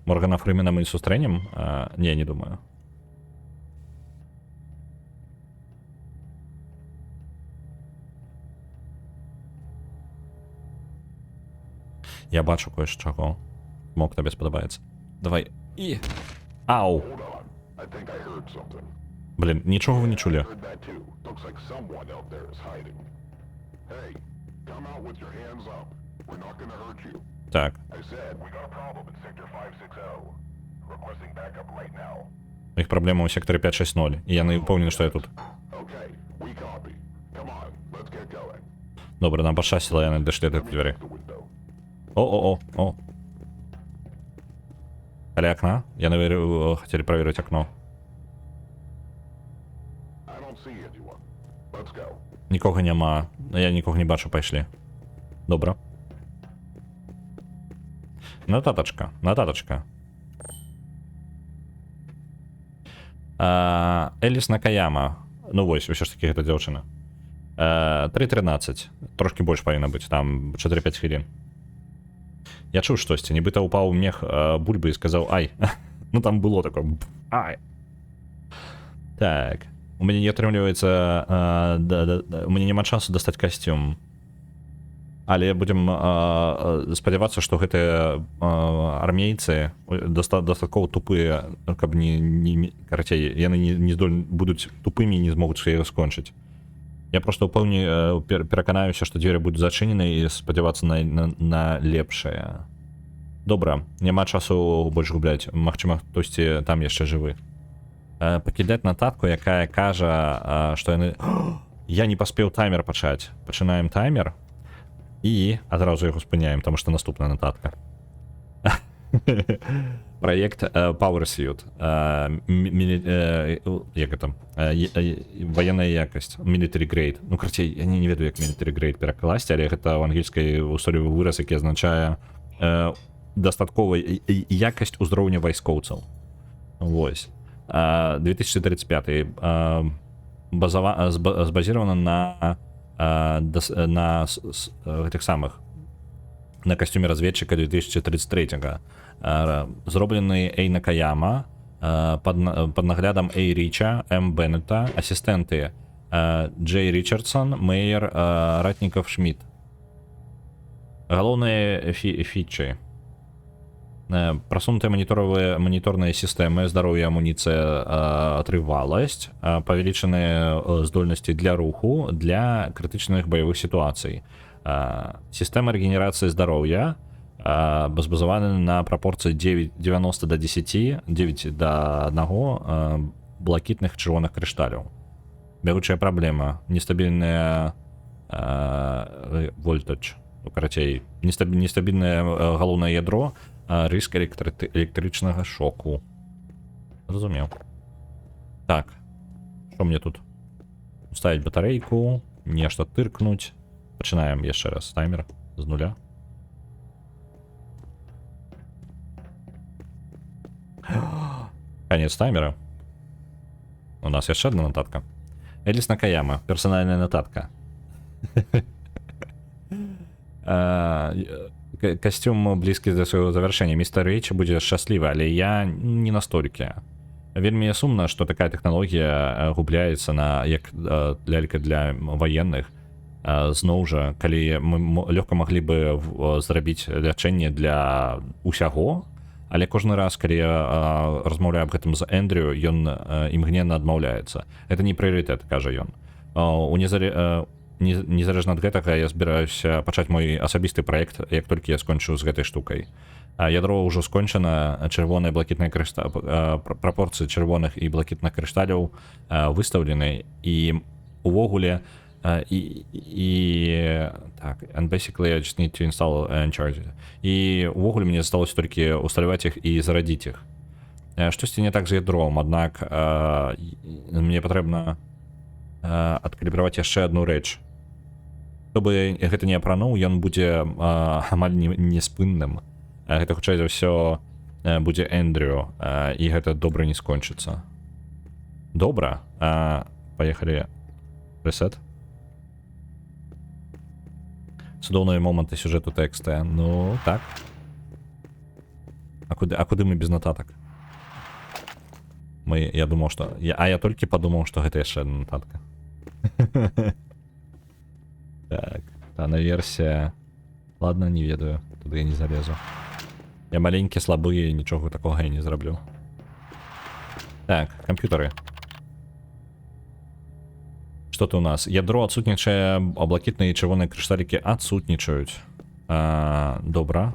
Моргана Фримена мы сустрэнем? Не думаю. Я бачу кое-чаго. Мог табе спадабаецца. Давай. І... Ау! Hold on. I think I heard something. Блин, нічого ви не чулі. Heard that too. Looks like someone out there is hiding. Hey, come out with your hands up. We're not gonna hurt you. Так. I said we got a problem in sector 560. Requesting backup right now. У них проблема у секторі 560, і я не впевнений, що я тут. Okay, we copy. Come on, let's get going. Добре, нам пощастило, я не дійшли до двері. The window. О. Или окна? Я, наверное, хотели проверить окно. I don't see anyone. Let's go. Нікого нема. Я нікого не бачу, пішли. Добре. Нотаточка. Еліс Накаяма. Ну ось, все ж таки, гэта дзяўчына. 3:13. Трошки больш павінна быць, там 4-5 хвілін. Я чуў штосьці, нібыта упаў мех бульбы і сказаў ай. Ну там было такое ай. Так. У мяне не атрымліваецца... У мяне няма часу дастаць касцюм. Але будзем спадзявацца, што гэтыя армейцы дастаткова тупыя, каб карацей, яны не здольны будуць тупымі і не змогуць яго скончыць. Я просто пераканаюся, што дзверы будуць зачынены і спадзявацца на лепшае. Добра, няма часу больш губляць. Магчыма, хтосьці там яшчэ жывы. Пакідаць нататку, якая кажа, што яны... Я не паспеў таймер пачаць. Пачынаем таймер і адразу яго спыняем, таму што наступная нататка. Проект PowerSuit. Як гэта? Военная якасць. Military Grade. Ну, карацей, я не ведаю, як Military Grade перакласці, але гэта ў ангельскай устойлівы выраз, які азначае дастатковая якасць узроўня вайскоўцаў. Вось. 2035 збазіравана на гэтых самых на касцюме разведчыка 2033-го. Зроблены Эй Накаяма под наглядам Эй Рича, М. Беннета, асістэнты Джей Ричардсон, Мейер, Ратніков, Шмидт. Галоўныя фічы. Просунутые мониторные системы, здоровье, амуниция, отрывалость, повеличенные здольности для руху, для критичных боевых ситуаций. Система регенерации здоровья базована на пропорции 90 до 10, 9 до 1 блакитных червоных кришталів. Бягучая проблема. Нестабильная вольтаж. Карацей, нестабильное галоўнае ядро, риск электричного шоку. Зрозумів. Так. Що мне тут? Ставить батарейку, нечто тыркнуть. Починаем еще раз таймер с нуля. Конец таймера. У нас еще одна нотатка. Элис Накаяма. Персональная нотатка. касцюм блізкі да свайго завяршэння. Містер Рейч будзе шчаслівы, але я не настолькі. Вельмі сумна, што такая тэхналогія губляецца на як лялька для ваенных. Зноў жа, калі мы лёгка маглі бы зрабіць лячэнне для ўсяго, але кожны раз, калі я размаўляю аб гэтым з Эндрю, ён імгненна адмаўляецца. Гэта не прыярытэт, кажа ён. Незалежна ад гэтага я збіраюся пачаць мой асабісты праект, як толькі я скончу з гэтай штукай. Ядро ўжо скончана, чырвоныя блакітныя прапорцыі чырвоных і блакітных крышталяў выстаўлены, і увогуле так, and basically I just need to install and charge it. І увогуле мне засталося толькі усталяваць іх і зарадзіць іх. Штосьці не так з ядром, аднак мне патрэбна адкалібраваць яшчэ адну рэч. Чтобы гэта не апрануў, ён будзе амаль неспынным. Гэта хутчэй за ўсё будзе Эндрю, і гэта добра не скончыцца. Добра. Паехалі. Ресет. Цудоўныя моманты сюжэту тэкста. Ну, так. А куды мы без нотатак? Я думаў, што... Я толькі падумаў, што гэта яшчэ адна нотатка. Так, та версія. Ладно, не ведаю. Туды я не залезу. Я маленькі, слабы, і нічога такога я не зраблю. Так, камп'ютары. Што тут у нас? Ядро адсутнічае, а блакітныя і чырвоныя крышталікі адсутнічаюць. Добра.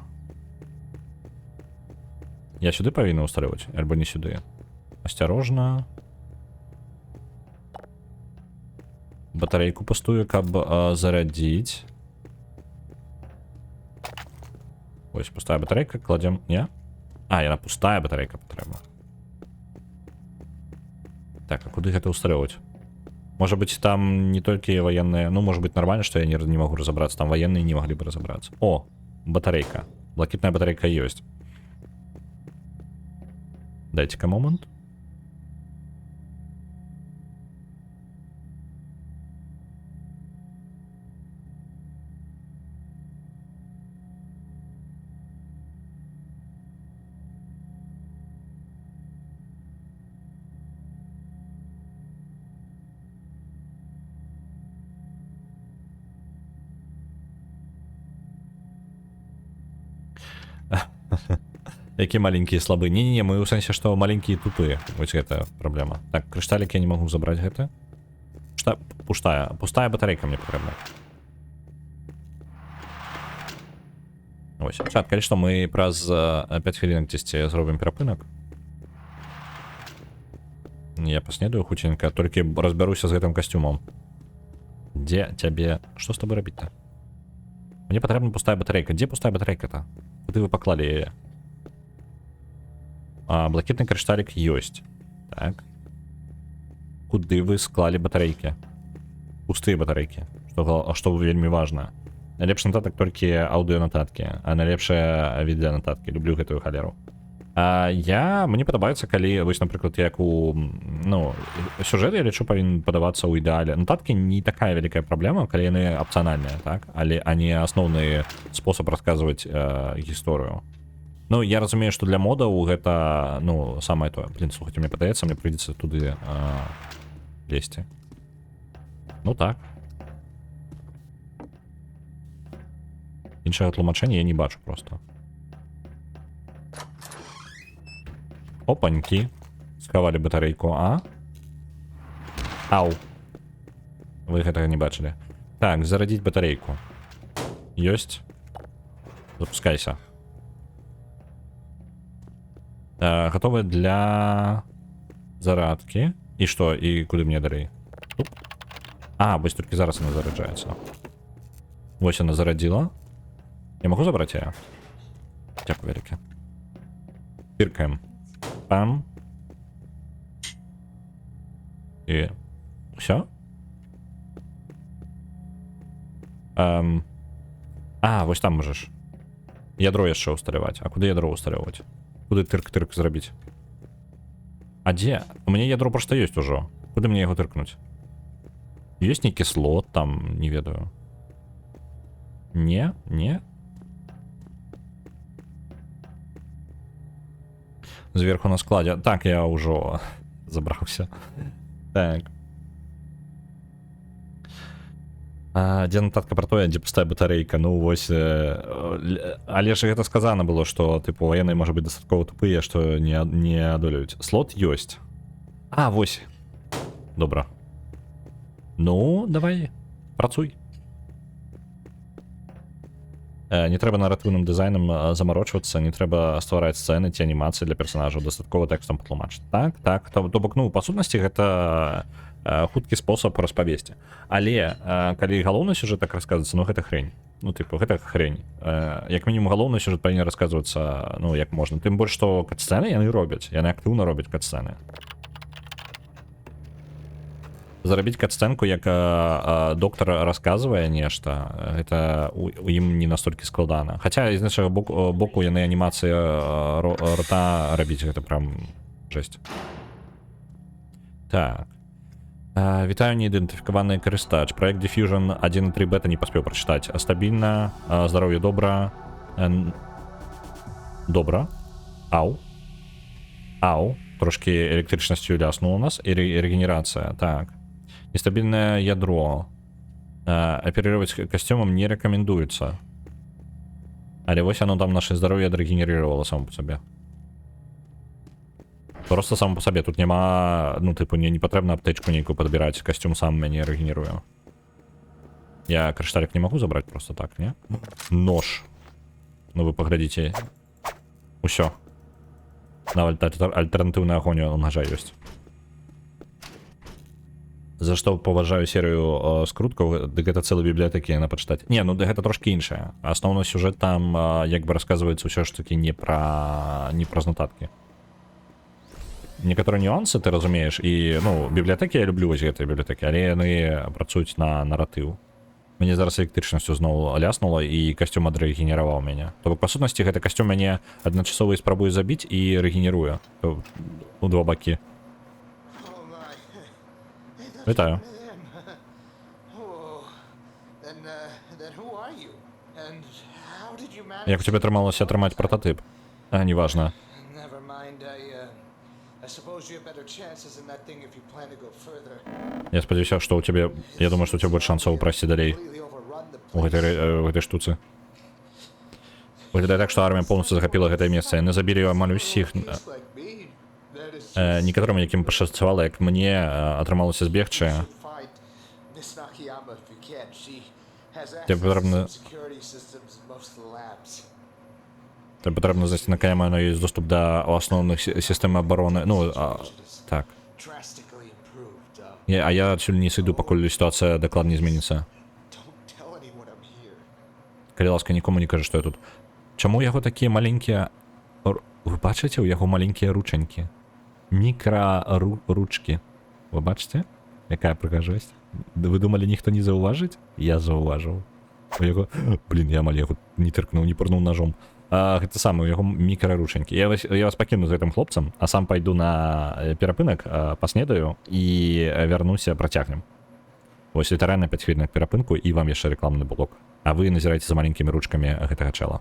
Я сюды павінен усталяваць? Альбо не сюды? Асцярожна. Батарейку пустую, каб зарадзіць. Ось, пустая батарейка, кладзем... Не? Яна пустая батарейка патрэбна. Так, а куды гэта усталяваць? Можа быць, там не толькі ваенныя... Ну, можа быць, нармальна, што я не магу разабрацца. Там ваенныя не маглі бы разабрацца. О, батарейка. Блакітная батарейка ёсць. Дайце-ка момент. Які маленькія слабы. Не-не-не, мы ў сэнсе, што маленькія тупыя. Вось гэта праблема. Так, крышталік я не магу забраць гэта. Пустая батарейка мне патрэбна. Ось, чат, калі што, мы праз 5 хвілінак дзесьці зробім перапынак. Я паснедаю хуценька, толькі разбяруся з гэтым касцюмом. Дзе цябе... Што з табой рабіць-то? Мне патрэбна пустая батарейка. Дзе пустая батарейка-то? Куды вы паклалі яе? Блакітны крышталік ёсць. Так. Куды вы склалі батарейкі? Пустыя батарейкі. Што вельмі важна. Найлепш нотатак толькі аўдыёнататкі, а найлепшая відэанататкі. Люблю гэтую халеру. Мне падабаецца, калі, вось, напрыклад, як у... Ну, сюжэт, я лічу, павінен падавацца ў ідэале. Нотаткі не такая вялікая праблема, калі яны апцыянальныя, так? Але а не асноўны спосаб расказваць гісторыю. Ну, я разумею, што для модаў гэта, ну, самае тое. Блин, слухайте, мне падаецца, мне прыйдзецца туды лезці. Ну, так. Іншага тлумачэння я не бачу просто. Опанькі. Схавалі батарейку, Ау. Вы гэтага не бачылі. Так, зарадзіць батарейку. Ёсць. Запускайся. Готовы для зарадкі. І што? І куды мне далей? Вось толькі зараз она зараджаецца. Вось она зарадзіла. Я могу забраць яе? Дзякуй вялікі. Піркаем. Пам. І... Усё? Вось там можаш. Ядро яшчэ усталяваць. А куды ядро усталяваць? Куды тырк-тырк зрабіць? А дзе? У мяне ядро проста ёсць ужо. Куды мне яго тыркнуць? Ёсць нейкі слот там, не ведаю. Не? Зверху на складе. Так, я уже забрался. Так. Дзе нататка про тое, дзе пустая батарэйка. Ну вось але ж гэта сказана было, што тыпу ваенныя можа быць дастаткова тупыя, што не адолююць. Слот ёсць. Вось. Добра. Ну давай працуй. Не трэба наратыўным дызайнам замарочвацца, не трэба ствараць сцэны ці анімацыі для персонажаў, дастаткова тэкстам патлумачыць. Так, то бок, ну па сутнасці гэта хуткі спосаб распавесці. Але калі галоўны сюжэт так расказваецца, ну гэта хрень. Ну тыпу гэта хрень. Як мінімум галоўны сюжэт павінен расказвацца, ну як можна. Тым больш што кат-сцэны яны робяць, яны актыўна робяць кат-сцэны. Зарабіць кат-сцэнку, як доктар расказвае нешта, гэта у ім не настолькі складана. Хаця з нашага боку яны анімацыя рота рабіць, гэта прям жесть. Так. Вітаю, неідэнтыфікаваны карыстач. Проект Diffusion 1.3 бета не паспеў прачытаць. Стабільна, здароўе добра. Добра. Ау. Трошки электрычнасцю ляснула у нас. І регенерацыя. Так. Нестабільнае ядро. Аперировать костюмом не рекомендуется. Але вось оно там наше здароўе адрэгенерировало само по сабе. Просто само по сабе. Тут няма, ну типу, не патрэбна аптечку нейкую падбіраць. Костюм сам мяне регенеруе. Я крышталік не могу забрать просто так, не? Нож. Ну вы паглядзіце. Усё. Нават альтэрнатыўны агонь у ножа ёсць. За што паважаю серыю скруткаў, дык гэта цэлы бібліятэкі яна пачытаць. Не, ну гэта трошкі іншае. Асноўны сюжэт там як бы расказваецца ўсё ж такі не праз нататкі. Некаторыя нюансы ты разумееш, і ну бібліятэкі я люблю вось гэтыя бібліятэкі, але яны працуюць на наратыў. Мне зараз электрычнасцю зноў ляснула і касцюм адрэгенераваў мяне. То бок па сутнасці гэты касцюм мяне адначасова і спрабуе забіць і рэгенеруе у два бакі. Вітаю. Як у тебе атрымалася атрымаць прататып? Неважна. Я спадзяюся, што у тебе... Я думаю, што у тебя больш шансаў прайсці далей у гэтай штуцы. Выглядае так, што армія полностью захапіла гэтае месца. Яны забілі амаль усіх. Некаторым, якім пашчасцявала, як мне атрымалася збегчы. Тебе патрэбна зайсці на Каяма, но ёсць доступ да асноўных сістэм абароны. Ну, так. А я адсюль не сыду, пакуль сітуацыя дакладна зменіцца. Калі ласка, нікому не кажа, што я тут. Чаму у яго такія маленькія... Вы бачыце, у яго маленькія ручанькі? Мікраручкі. Вы бачыце? Якая прыгажосць? Вы думалі, ніхто не заўважыць? Я заўважыў. У яго... Блін, я амаль яго не тыркнуў, не пырнуў ножом. Гэта самае, у яго мікраручанькі. Я вас пакіну з гэтым хлопцам, а сам пайду на перапынак, паснедаю і вярнуся, працягнем. Вось літаральна 5 хвілінак перапынку і вам яшчэ рэкламны блок. А вы назіраеце за маленькімі ручкамі гэтага чэла.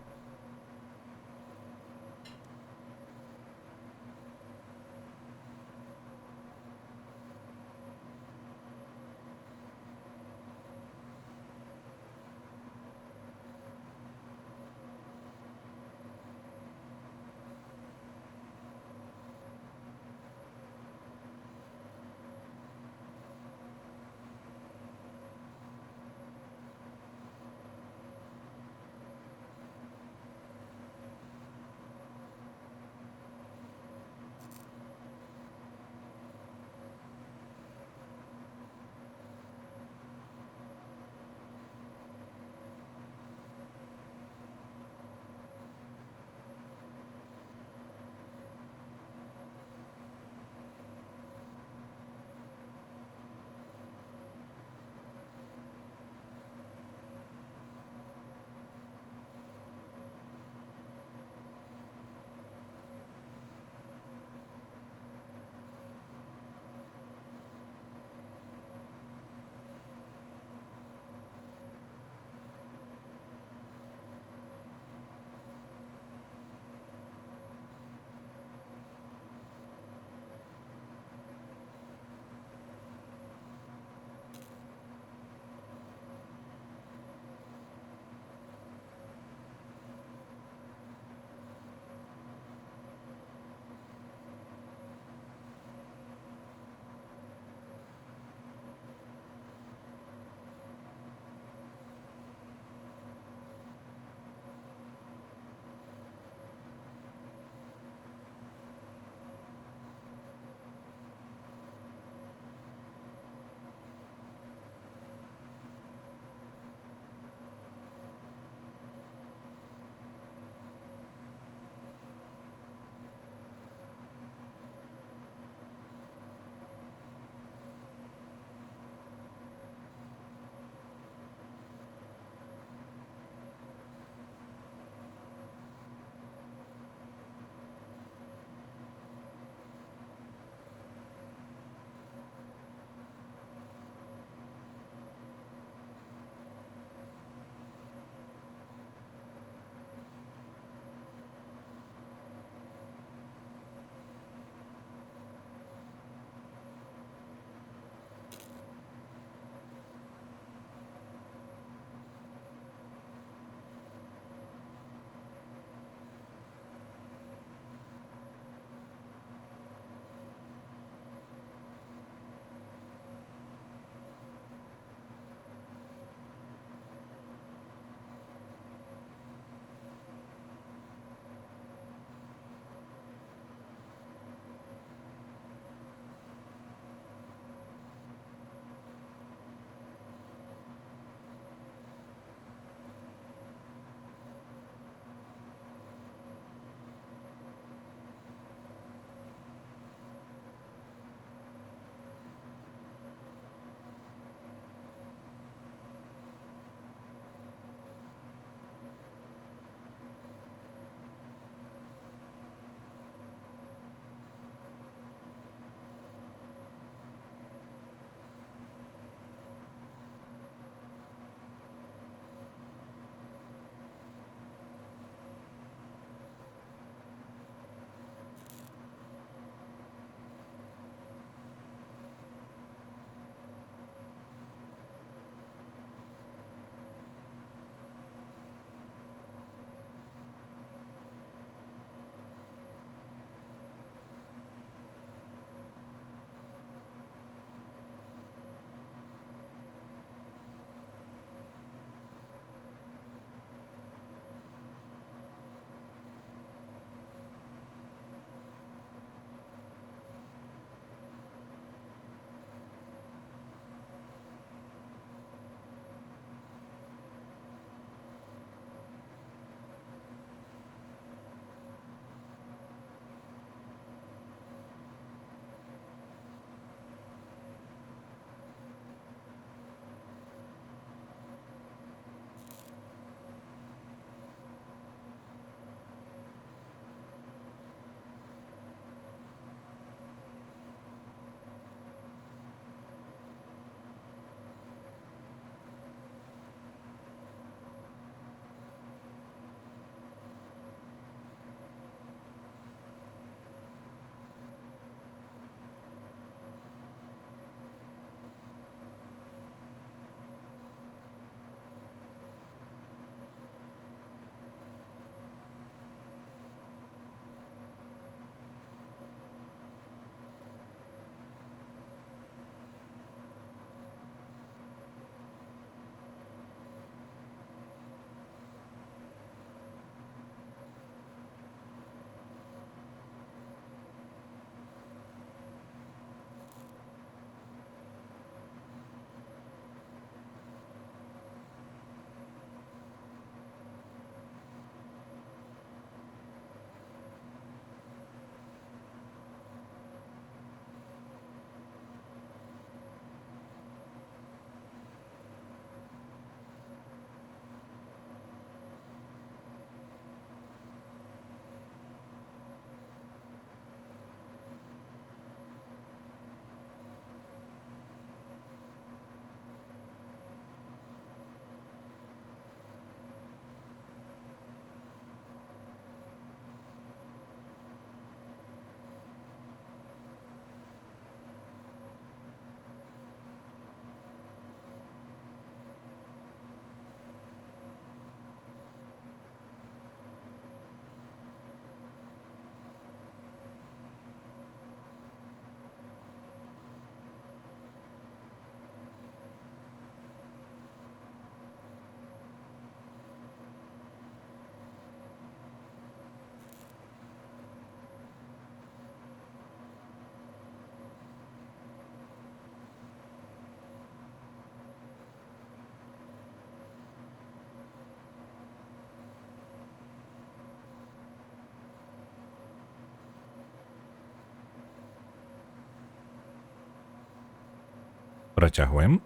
Працягваем.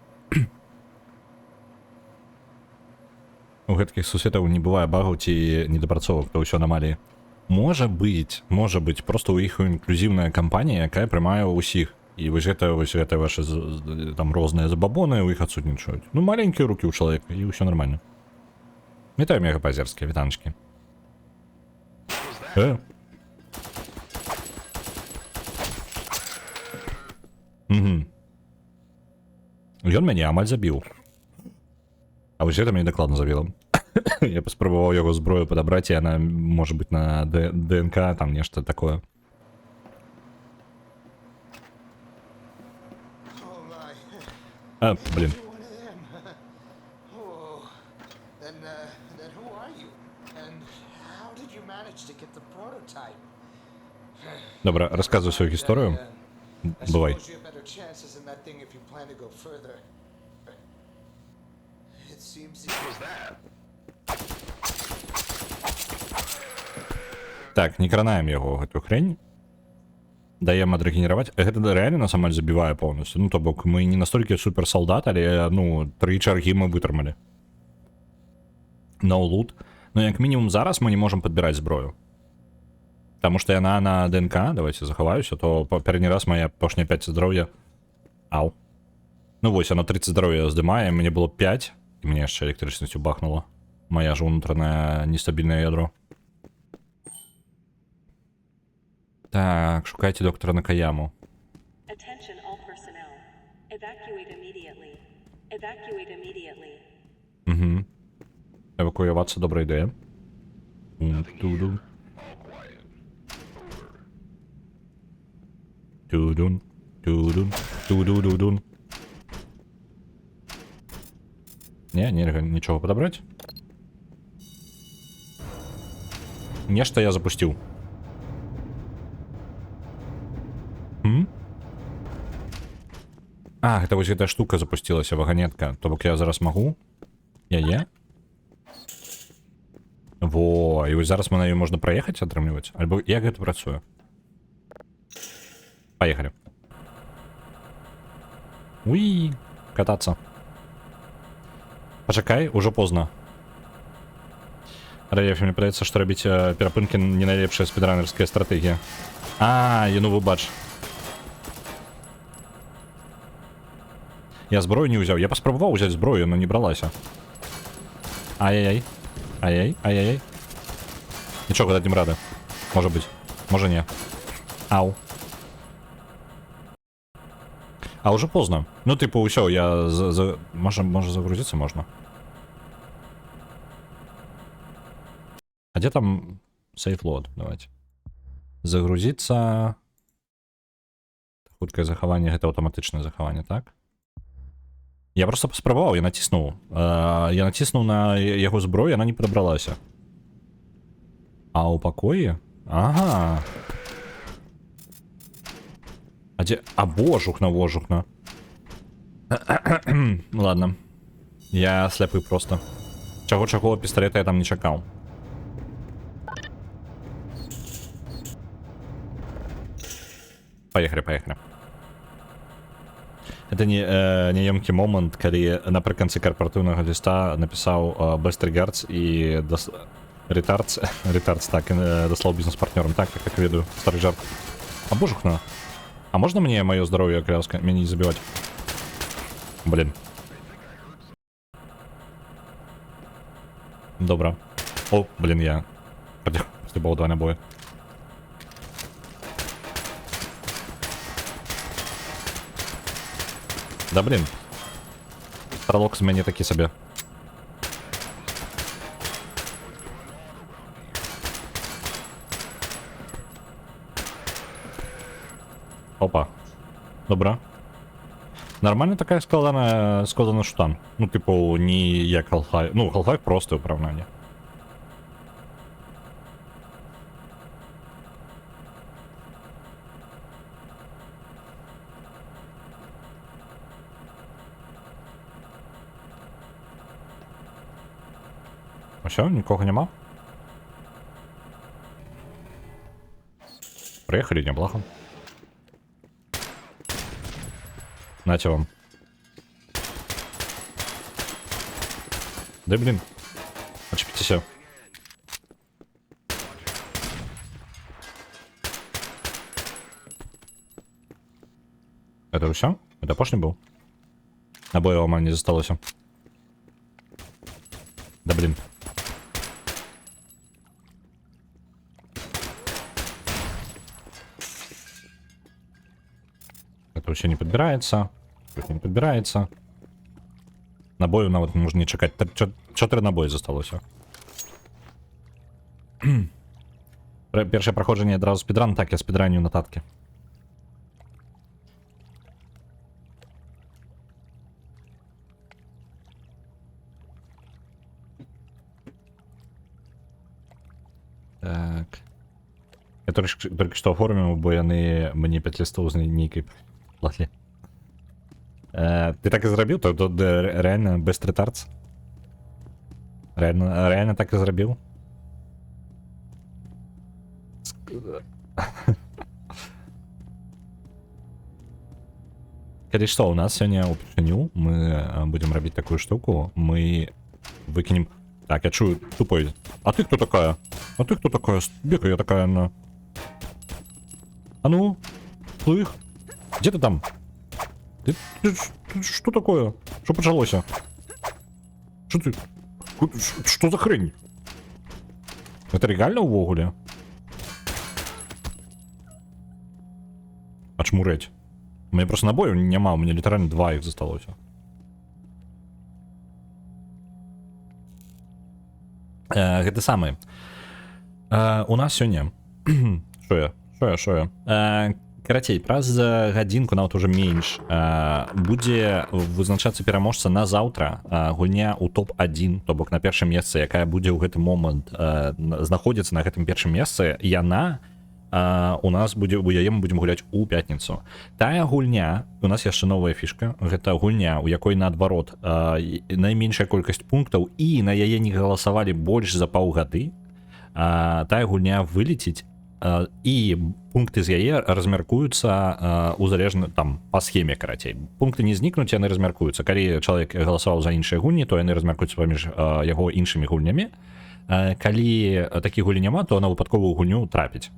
У гэткіх сусветаў не бывае багаў ці недапрацовак, то ўсё анамаліі. Можа быць, просто ў іх інклюзіўная кампанія, якая прымае ўсіх. І вось гэта ваши там розныя забабоны ў іх адсутнічаюць. Ну, маленькія рукі ў чалавека, і ўсё нормально. Вітаю, мегапазерскія, вітанчкі. Ён мяне амаль забіў. А вось гэта мяне дакладна забіла. Я паспрабаваў яго зброю падабраць, і яна можа быць на ДНК, там нешта такое. Блин. Добра, рассказывай свою гісторыю. Бывай. Так, не кранаем яго гэту хрень. Даем адрэгенераваць. Гэта рэальна нас амаль забівае поўнасцю. Ну, то бок, мы не настолькі суперсалдат, але, ну, 3 чаргі мы вытрымалі. No loot. Но як мінімум зараз мы не можам падбіраць зброю. Таму што яна на ДНК, давайте захаваюся, то папярэдні раз мая апошняя 5 здароўя. Ау. Ну вось, яна 30 здароўя здымае, мне было 5, і мне яшчэ электрычнасцю бахнула. Моя ж унутранае нестабільнае ядро. Так, шукайце доктора Накаяму. Attention all personnel. Evacuate immediately. Evacuate immediately. Угу. Евакуюватися добра ідея. Тудун. Тудун. Тудун. Тудудудун. Не, нічого подобрать. Нешта я запустил. А, гэта вось гэтая штука запусцілася, ваганетка. То бок я зараз магу. Яе. Во, і вось зараз мы на ёй можна праехаць, атрымліваць. Альбо як гэта працуе? Поехали. Уи, кататься. Пачакай, ужо поздно. Раеф, мне падаецца, што рабіць перапынкі не найлепшая спідранерская стратэгія. А, ну выбач. Я зброю не ўзяў. Я паспрабаваў узяць зброю, но не бралася. Ай-яй-яй. Ай-яй, ай-яй-яй. Нічога, дадзім рады. Можа быць. Можа не. Ау. А уже поздно. Ну, типа, ўсё, я Можа загрузиться можно. А где там сейфлот? Давайте. Загрузиться. Хуткае захаванне, гэта аўтаматычнае захаванне, так? Я просто паспрабаваў, я націснуў. Я націснуў на яго зброю, яна не падабралася. А ў пакоі? Ага. А дзе? А вожухна. Ладно. Я сляпы просто. Чаго пісталета я там не чакаў. Поехали. Это не емкі момант, калі напрыканцы карпаратыўнага ліста напісаў Best Regards і Retards, так, даслаў бізнес-партнёрам. Так, ведаю, стары жарт. А божухна. А можно мне мое здоровье кряска? Меня не забивать. Блин. Добро. О, блин, я стебал 2 набоя. Да блин. Пролог с меня таки себе. Опа. Добра. Нормально такая складана штан. Ну, типу, не як Half-Life. Ну, Half-Life просто управління. Все, нікого нема? Приехали, неплохо. Нате вам. Да блин. Отчепитесь. Это все? Это пошли был? Набоя у не засталось. Да блин. Это вообще не подбирается. Тут не подбирается. Набою нават можна не чекать. 4 набої засталося. Перше проходження одразу спідран, так я спідраню нотатки. Так. Я тільки що оформив, бо яны мені 5 листов з нейкой платили. Ти так і зробив? То реально без ретардс? Реально так і зробив? Калі што, у нас сёння ўпершыню мы будем рабіць такую штуку, мы выкинем... Так, я чую тупой. А ты кто такая? А ты кто такая? Бегаю я такая на... А ну, слых? Где ты там? Ты что такое? Что почалося? Что ты? Что за хрень? Это реально увогуле? Очмуреть. У меня просто набоев нема, у меня литерально 2 их засталося. Гэта самае. У нас сёння... Шо я? Карацей, праз гадзінку, нават уже менш, будзе вызначацца пераможца на заўтра гульня ў топ-1, то бок на першым месцы, якая будзе ў гэты момант знаходзіцца на гэтым першым месцы, яна у нас будзе, у яе мы будзем гуляць у пятніцу. Тая гульня, у нас яшчэ новая фішка, гэта гульня, у якой наадварот найменшая колькасць пунктаў і на яе не галасавалі больш за паўгады, тая гульня вылеціць, і пункты з яе размяркуюцца узалежна там па схеме, карацей. Пункты не знікнуць, яны размяркуюцца. Калі чалавек галасаваў за іншыя гульні, то яны размяркуюцца паміж яго іншымі гульнямі. Калі такі гульні няма, то на выпадковую гульню трапіць.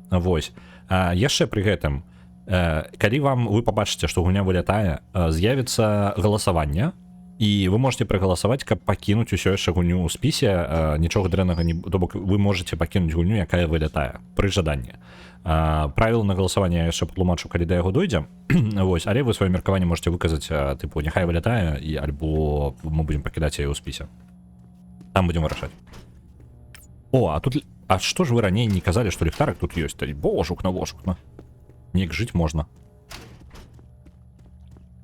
Вось. Яшчэ пры гэтым, калі вы пабачыце, што гульня вылятае, з'явіцца галасаванне, і вы можете прагаласаваць, каб пакінуць усё яшчэ гульню ў спісе, нічога дрэннага не... То бок вы можете пакінуць гульню, якая вылятае, пры жаданні. Правіл на галасаванне я яшчэ патлумачу, калі да яго дойдзе. Вось, але вы сваё меркаванне можете выказаць, тыпу, няхай вылятае, і альбо мы будзем пакідаць яе ў спісе. Там будзем вырашаць. О, а тут... А што ж вы раней не казалі, што ліхтарык тут ёсць? Божукна. Неяк жыць можна.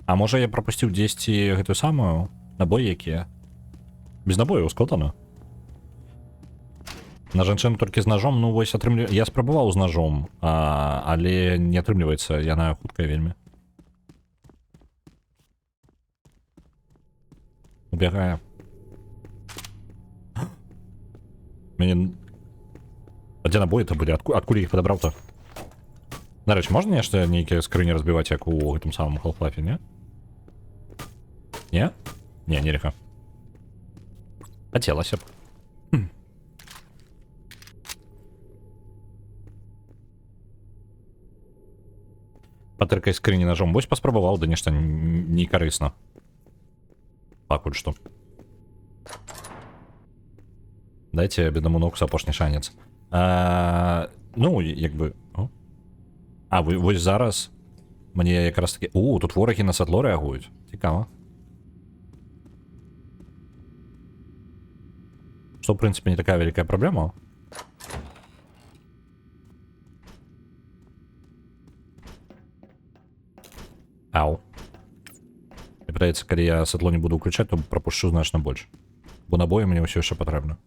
А можа я прапусціў дзесьці гэтую самую набой, якія? Без набою складана. На жанчыну толькі з ножом, ну вось я спрабаваў з ножом, але не атрымліваецца, яна хуткая вельмі. Убягае. Мяне... А дзе набоі-то былі? Адкуль іх падабраў-то? Нарэч, можна нешта нейкія скрыні разбіваць, як у гэтым самым Half-Life, не? Не? Не, нельга. Хацелася б. Патыркай скрыні ножом. Вось паспрабаваў, да нешта некарысна. Пакуль што. Дайце беднаму Ноксу апошні шанец. Ну, як бы... А, вось зараз мне якраз таки... Тут ворагі на святло рэагуюць. Цікава. Што, ў прынцыпе, не такая вялікая праблема. Ау. Мне падаецца, калі я святло не буду ўключаць, то прапушчу значна больш. Бо набоі мне ўсё яшчэ патрэбна.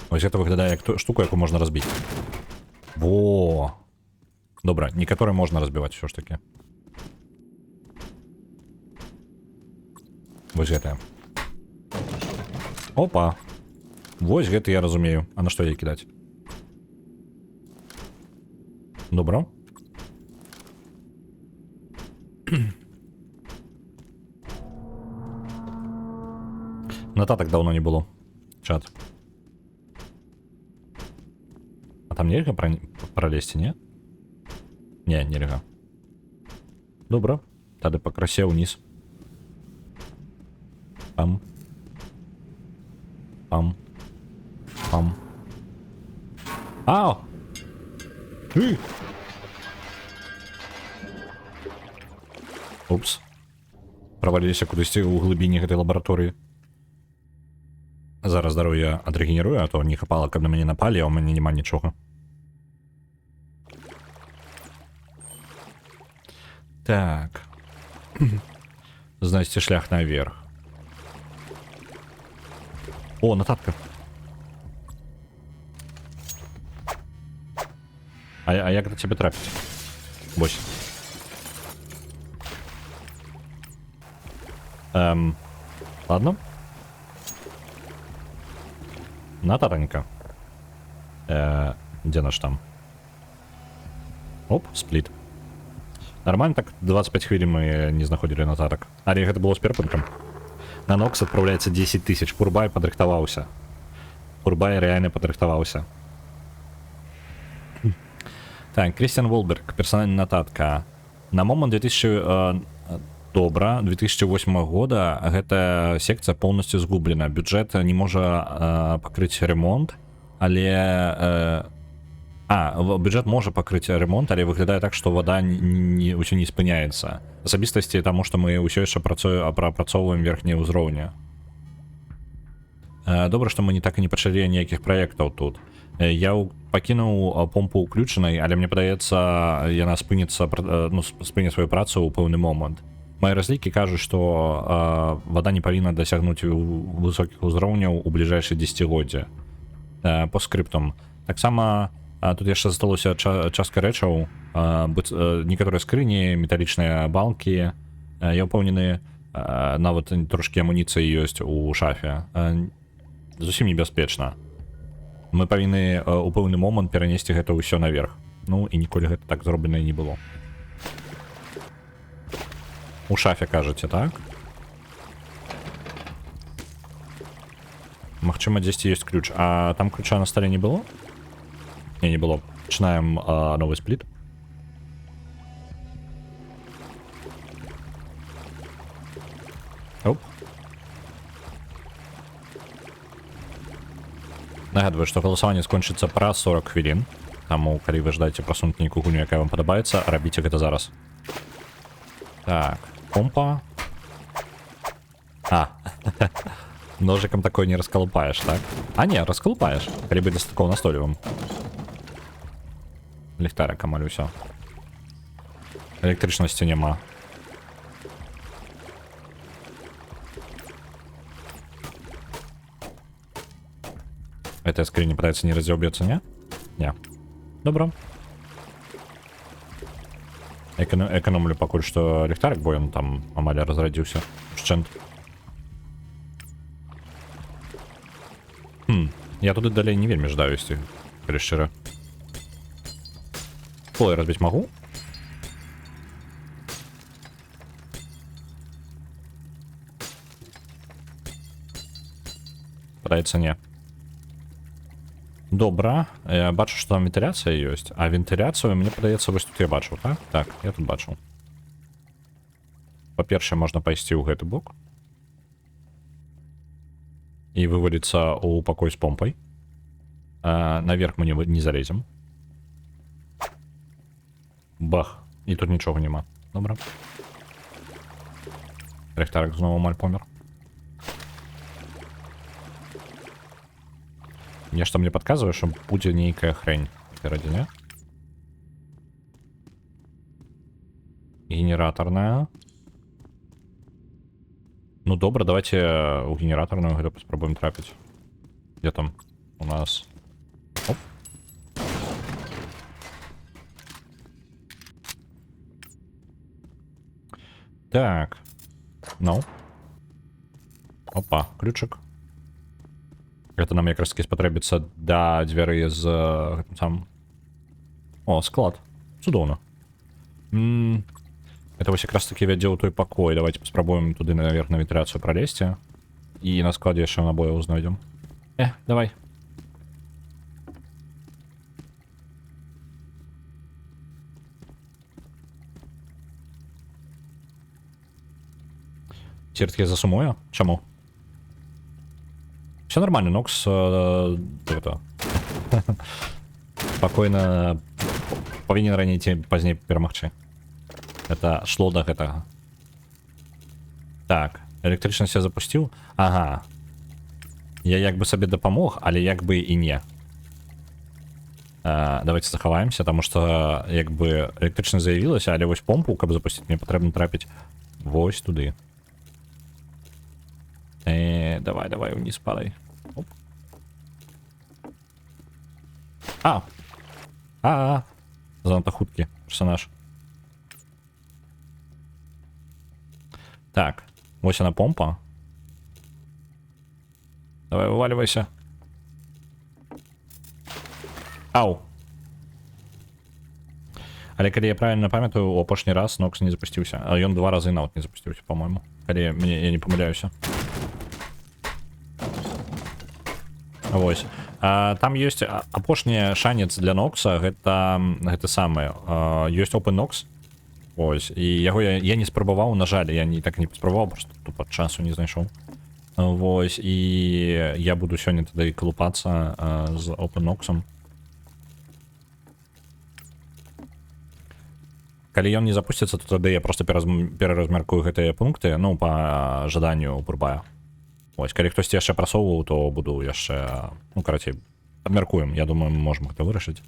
Ось гэта выглядае як штука, якую можна разбіць. Во! Добра, некаторыя можна разбіваць усё ж такі. Вось гэтая. Опа! Вось гэты я разумею. А на што яе кідаць? Добра. Нотаток давно не было. Чат. А там нельзя пролезть, не? Не, нельзя. Добро. Тогда по красе вниз. Пам. Пам. Пам. Ау! Упс. Проваліліся кудысьці ў глыбіні гэтай лабараторыі. Зараз здароўе адрэгенерую, а то не хапала, каб на мяне напалі, а ў мяне няма нічога. Так. Знайсці шлях наверх. О, нотатка. А як до тебе трапіць? Вось. Ладно. Нотатонька. Где наш там? Оп, сплит. Нормально так 25 хвілін мы не знаходзілі нотатак. Але гэта было з перапынкам. На Нокс адпраўляецца 10 000. Пурбай падрыхтаваўся. Пурбай реально падрыхтаваўся. Так, Крістіан Волберг, персональная нотатка. На момент 2008 года гэта секцыя полностью згублена. Бюджет не можа пакрыць ремонт, але... бюджет можа пакрыць ремонт, але выглядае так, што вода ўсё не спыняецца. Асабістасці таму, што мы ўсё яшчэ прапрацоўваем верхнія ўзроўні. Добра, што мы не так і не пачалі ніякіх праектаў тут. Я пакінуў помпу ўключанай, але мне падаецца, яна спыніць сваю працу ў пэўны момант. Мае разлікі кажуць, што вода не павінна дасягнуць высокіх узроўняў у бліжэйшае дзесяцігоддзе. По скрыптам. Таксама тут яшчэ засталося частка рэчаў, некаторыя скрыні, металічныя балкі. Я ўпэўнены, нават трошкі амуніцыі ёсць у шафе. Зусім небяспечна. Мы павінны ў пэўны момант перанесці гэта ўсё наверх. Ну і ніколі гэта так зроблена і не было. У шафе кажаце, так? Магчыма, дзесьці ёсць ключ. А там ключа на столе не было? Не было. Пачынаем новый сплит. Оп. Нагадваю, што галасаванне скончыцца праз 40 хвілін. Таму, калі вы жадаеце прасунуць нейкую гульню, якая вам падабаецца, рабіце гэта зараз. Так, помпа. Ножиком такой не расколупаешь, так? А не, расколупаешь. Калі бы дастаткова настойлівым. Ліхтарика малюся. Электрычнасці няма. Эта скринь пытается не разъебаться, не? Не. Добро. Экономлю пакуль что ліхтарик, бо ён там амаль разрадзіўся. Шчэнт. Я туды далей не вельмі ждаю, если калі шчыра. Поле разбить могу? Падаецца не. Добра, я бачу, што там вентыляцыя ёсць, а вентыляцыю, мне падаецца, вось тут я бачу, так? Так, я тут бачу. Па-першае, можна пайсці ў гэты бок і вываліцца ў пакой з помпай. Наверх мы не залезем. Бах, і тут нічога няма. Добра. Ліхтарик зноў амаль помер. Нешта мне падказвае, што будзе нейкая хрень перадзе, не? Генераторная. Ну добра, давайте у генераторную гэта паспрабуем трапіць. Где там у нас? Оп. Так. Ну. Опа, ключик. Гэта нам якраз таки спатрэбіцца да дзвярэй з там. О, склад. Цудоўна. Это вось якраз таки вядзе ў той пакой. Давайте паспрабуем туды наверх на вентыляцыю пролезці. і на складе яшчэ набояў знойдзем. Давай. Цірткі засумую? Чаму? Все нормально, Нокс это спокойно павінен раней ці пазней перамагчы. Это шло до гэтага. Так, электрычнасць я запусціў. Ага. Я як бы сабе дапамог, але як бы і не. Давайте захаваемся, потому что як бы электрычнасць заявілася, але вось помпу, каб запусціць, мне патрэбна трапіць вось туды. Давай, вниз падай. Оп. Занадто хуткі персонаж. Так, вось она помпа. Давай, вываливайся. Ау. Але калі я правильно памятаю, у апошні раз Нокс не запусціўся. А ён 2 разы нават не запусціўся, по-моему. Калі я не помыляюся. Вось. Там ёсць апошні шанец для Нокса, гэта самае. Ёсць OpenNox. Ось, і яго я не спрабаваў, на жаль, я так не спрабаваў, просто тупо часу не знайшоў. Вось, і я буду сёння тады калупацца з OpenNox'ом. Калі ён не запусціцца, то тады я просто пераразмяркую гэтыя пункты, ну, па жаданню Бурбая. Ось, калі хтосьці яшчэ прасоўваў, то буду яшчэ, ну, карацей, абмяркуем. Я думаю, мы можем гэта вырашыць.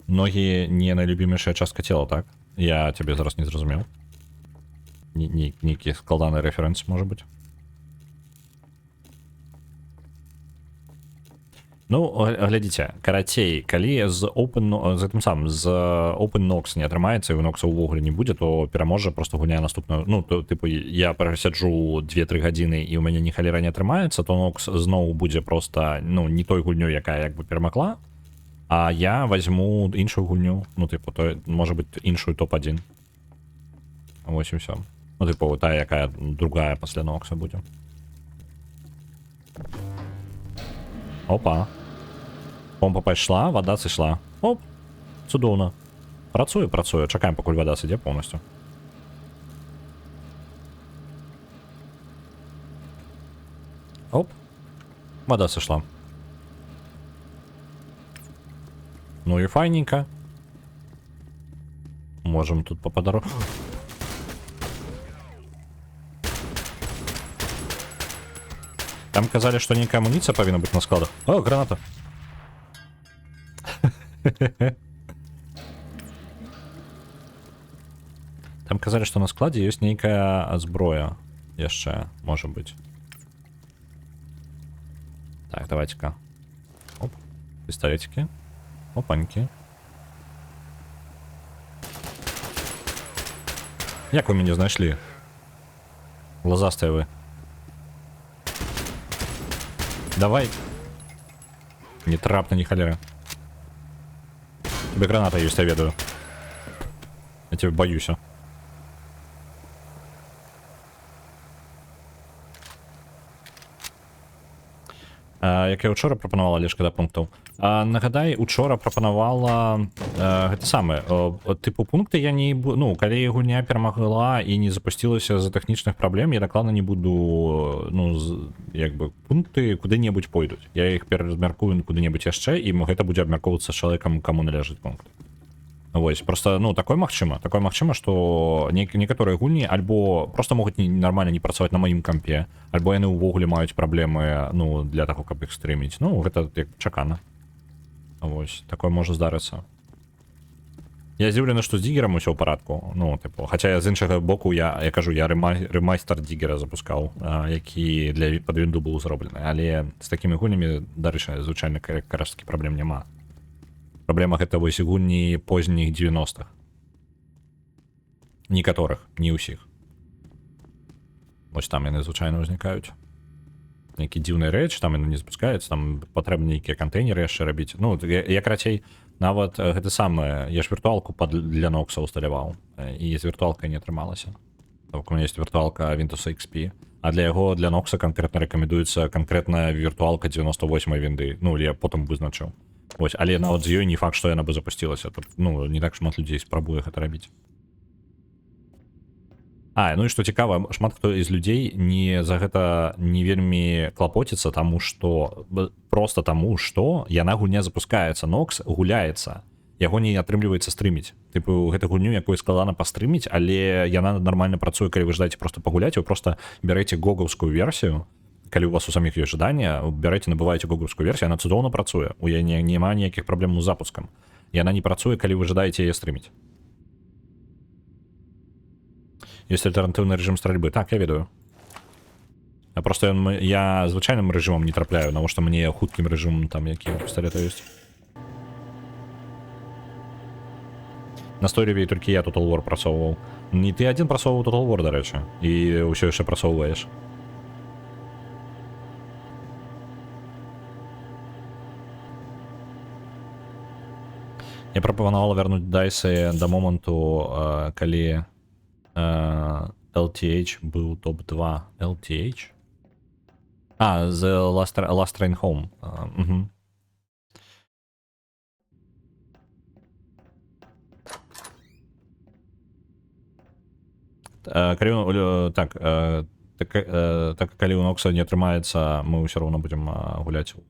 Ногі не найлюбімейшая частка цела, так? Я цябе зараз не зразумеў. Нейкі складаны рэферэнс, можа быць. Ну, глядзіце, карацей, калі з OpenNox не атрымаецца, і у Нокса ўвогуле не будзе, то пераможа просто гуляе наступную. Ну, то, типу, я прасяджу 2-3 гадзіны, і ў мяне ні халера не атрымаецца, то Нокс зноў будзе просто, ну, не той гульнёй, якая як бы перамагла, а я возьму іншую гульню, ну, типу, то, можа быць, іншую топ-1. Вось і ўсё. Ну, типу, тая, якая другая пасля Нокса будзе. Опа. Помпа пайшла, вода сышла. Оп, цудоўна. Працуе. Чакаем, пакуль вода сыдзе поўнасцю. Оп. Вода сышла. Ну і файненько. Можем тут попадару. Там казали, что некая амуниция повинна быть на складах. О, граната. Там казали, что на складе есть некая зброя. Яшчэ, может быть. Так, давайте-ка. Оп. Пистолетики. Опаньки. Як вы меня знайшли? Глазастые вы. Давай. Не трапно, ни холера. Тебе граната есть, я ведаю. Я тебя боюсь. Як я учора прапанавала лишь да пунктаў. Нагадай, учора прапанавала гэта самае. Тыпу пункты я не... Ну, калі гульня перамагла і не запусцілася з-за тэхнічных праблем, я дакладна не буду, ну, як бы, пункты куды-небудзь пойдуць. Я іх пераразмяркую куды-небудзь яшчэ, і гэта будзе абмяркоўвацца з чалавекам, каму належыць пункт. Вось, просто, ну, такое магчыма, што некаторыя гульні альбо просто могуць нормально не працаваць на маім кампе, альбо яны ўвогуле маюць праблемы, ну, для таго, каб іх стрыміць. Ну, гэта як чакана. Вось, такое можа здарыцца. Я здзіўлены, што з дігерам усё ў парадку. Ну, тыпу, хаця я з іншага боку, я кажу, я рэмайстер дігера запускаў, які пад вінду быў зроблены, але з такімі гульнямі, дарэчы, звычайна карашкі праблем няма. Праблема гэта вось гульні позніх 90-х. Некаторых, не ўсіх. Вось там яны звычайна ўзнікаюць. Нейкі дзіўны рэч, там яны не запускаюцца, там патрэбна нейкія кантэйнеры яшчэ рабіць. Ну, я карацей, Нават гэта самае, я ж віртуалку для Нокса усталяваў, і з віртуалкай не атрымалася. У меня есть виртуалка Windows XP, а для яго, для Нокса конкретно рекомендуецца конкретная виртуалка 98 вінды. Ну, я потым вызначыў. Вось, але нават з ёй не факт, што яна бы запусцілася. Тут, ну, не так шмат людзей спрабуе гэта рабіць. Ну і што цікава, шмат хто з людзей не за гэта не вельмі клапоціцца, просто таму, што яна гульня запускаецца, Нокс гуляецца. Яго не атрымліваецца стрыміць. Тыпу, гэта гульню, якую складана пастрыміць, але яна нармальна працуе, калі вы жадаеце просто пагуляць, вы просто бярэце гогаўскую версію, калі у вас у саміх ёсць жаданне, бярэце, набываеце гогаўскую версію, яна цудоўна працуе. У яе няма ніякіх праблем з запускам. Яна не працуе, калі вы жадаеце яе стрыміць. Ёсць альтэрнатыўны рэжым стральбы. Так, я ведаю. Просто я звычайным рэжымам не трапляю, навошта мне хуткім рэжымам там, які у пісталета ёсць. На сторіві толькі я Total War прасоўваў. Не ты адзін прасоўваў Total War, дарэчы, і ўсё яшчэ прасоўваеш. Я прапанавала вярнуць дайсы да моманту, калі LTH быў топ-2. LTH? The Last Train Home. Так, калі у Нокса не атрымаецца, мы ўсё роўна будзем гуляць у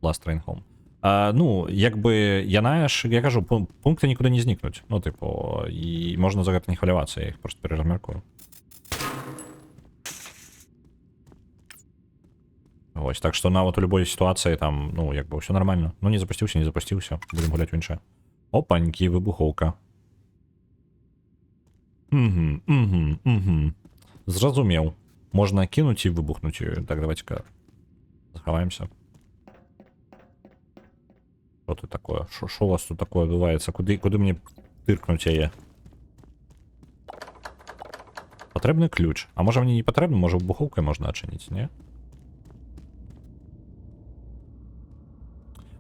Last Train Home. Ну, як бы яна ж, я кажу, пункты нікуды не знікнуць. Ну, тыпу, і можна за гэта не хвалявацца, я іх просто пераразмяркую. Вось, так што нават у любой сітуацыі там, ну, як бы ўсё нармальна. Ну, не запусціўся, будзем гуляць у іншае. Опанькі, выбухоўка. Зразумеў. Можна кінуць і выбухнуць ёю. Так, давайте-ка захаваемся. Что тут такое? Что у вас тут такое адбываецца? Куды мне тыркнуць яе? Патрэбны ключ. А можа мне не патрэбны? Можа выбухоўкай можна адчыніць, не?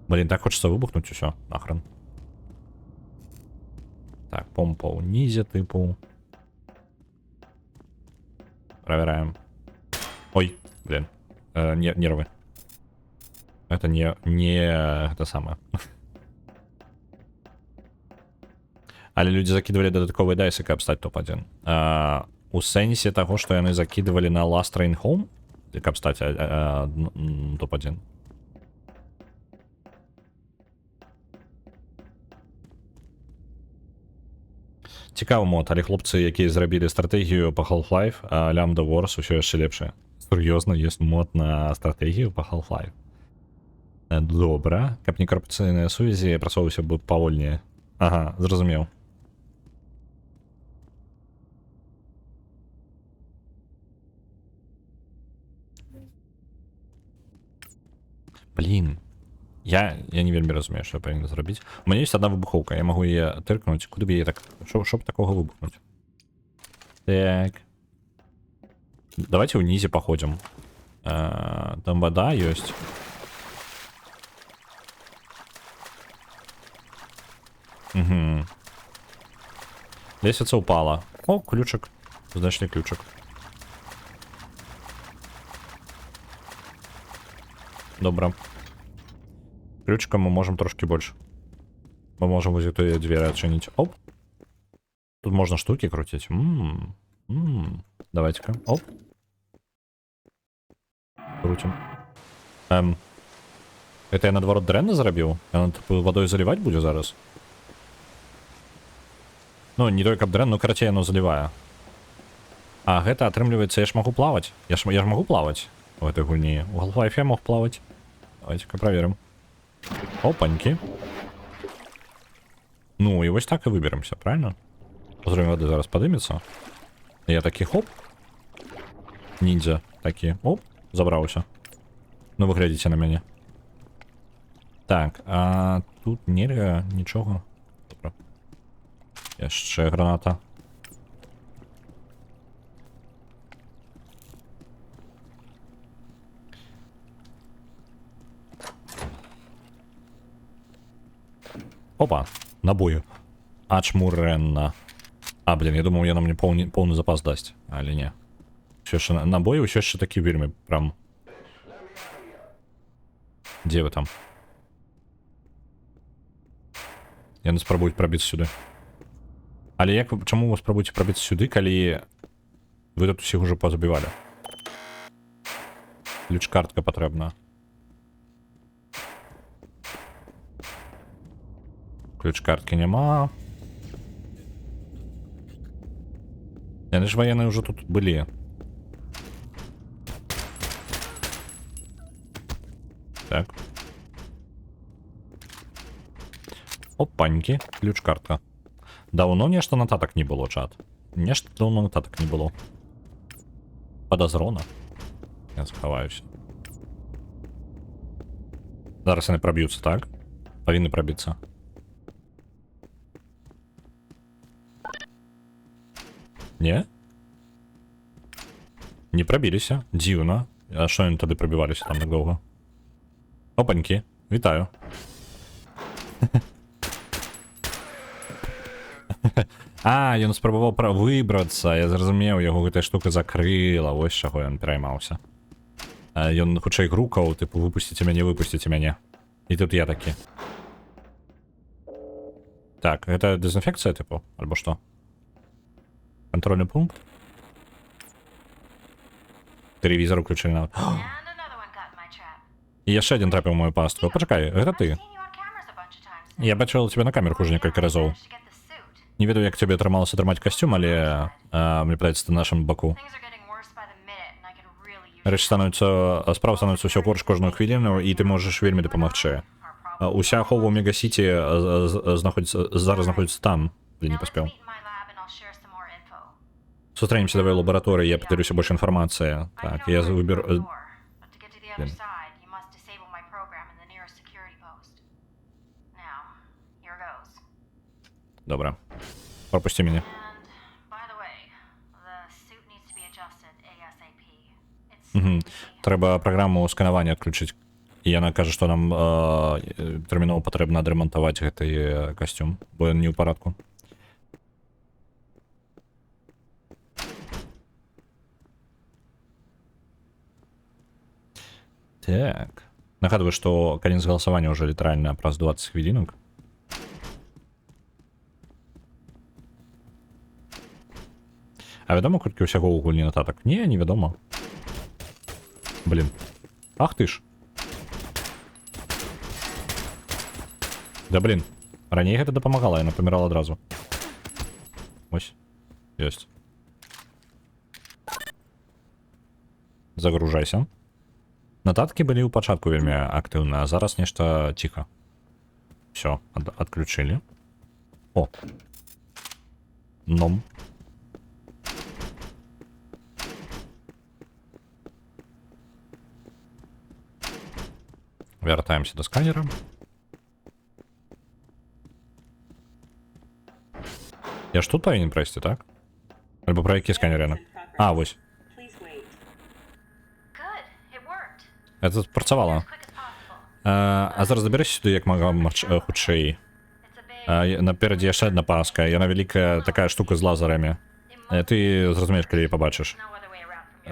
Блин, так хочется выбухнуть усё. Нахрен. Так, помпа унізе, типу. Проверяем. Ой, блин. Нервы. Это не это самое. Але люди закидывали додатковые дайсы, каб стать топ-1. У сенсе того, что яны закидывали на Last Train Home, каб стать топ-1. Цікавы мод, але хлопцы, якія зрабілі стратэгію па Half-Life, Lambda Wars, усё яшчэ лепшае. Сур'ёзна, ёсць мод на стратэгію па Half-Life. Добра, каб не карпацыйныя сувязі, працоўваўся бы павольнее. Ага, зразумеў. Блин. Я не вельмі разумею, што я павінен зрабіць. У мяне ёсць одна выбухоўка, я магу яе тыркнуць. Куды б яе так... Щоб такога выбухнуць? Так. Давайте ўнізе паходзім. Там вода ёсць. Угу. Лесвіца упала. О, ключик. Знайшлі ключик. Добра. Ключиком мы можем трошки больше. Мы можем вот эту дверь отчинить. Оп. Тут можно штуки крутить. Давайте-ка. Оп. Крутим. Это я наоборот дрэнна зарабіў? Яна водой заливать будет зараз? Ну, не только дрэн, но карацей оно заливае. А гэта атрымліваецца, я ж могу плавать. Я ж могу плавать в этой гульні. У Half-Life я мог плавать. Давайте-ка проверим. Опаньки. Ну, и вот так и выберемся, правильно? Уровень воды зараз подымется. Я таки хоп. Ниндзя такие. Оп, забрался. Ну, вы глядите на меня. Так, а тут нельга ничего. Добро. Jeszcze граната. Опа, набою. Ачмуренна. А, блін, я думав, я нам не повний запас дасть. Але не. Все ще набої, все ще такі вельми прям. Де ви там? Я не спробую пробитися сюди. Але як, чому ви спробуєте пробитися сюди, коли ви тут всіх уже позабивали? Ключ-картка потрібна. Ключ-картки нема. Они же военные уже тут были. Так. Опаньки. Ключ-картка. Давно нечто нотаток не было, чат. Нечто давно нотаток не было. Подозрона. Я сховаюсь. Зараз они пробьются, так? Повинны пробиться. Не? Не пробилися. Дивно. А що вони тоді пробивалися там надовго? Опаньки. Вітаю. А, ён спробував вибратися. Я зрозумів, його эта штука закрила. Ось чого він переймався. Ён хутчэй грукав, типу, випустите мене. І тут я таки. Так, это дезінфекція, типу? Або що? Контрольный пункт. Телевизор включили на. І ще один трапив в мою пастку. Почекай, гэта ти. Я бачив тебе на камеру уже несколько разов. Не ведаю, як тебе атрымалася атрымаць костюм, але мне падаецца на нашым баку. Рэч становіцца, справа становіцца ўсё горш кожную хвіліну, і ты можаш вельмі дапамагчы. Уся ахова ў Мегасіці зараз знаходзіцца там, ты не паспеў. Сустраемся давай в лаборатории, я поделюсь больше информации. Так, я выберу... Добре. Пропусти меня. Угу. Треба программу сканування відключити. І вона каже, що нам терміново потрібно адремонтувати цей костюм, бо він не у порядку. Так. Нагадываю, что конец голосования уже литерально праз 20 хвилинок. А відомо, колькі усяго ў гульні нотаток? Не, невядома. Блин. Ах ты ж. Да блин. Раней гэта дапамагала, яна памірала адразу. Ось. Ёсць. Загружайся. Нотатки были у пачатку вельмі актыўна, а зараз нешта ціха. Все, отключили. О. Ном. Вяртаемся до сканера. Я ж тут павінен прайсці, так? Альбо про які сканеры яна? А, вось. Это працавала. А зараз заберешся сюди, як мага хутчэй. Наперадзе яшчэ адна паска. Яна вялікая такая штука з лазарамі. Ты зразумееш, калі яе пабачыш.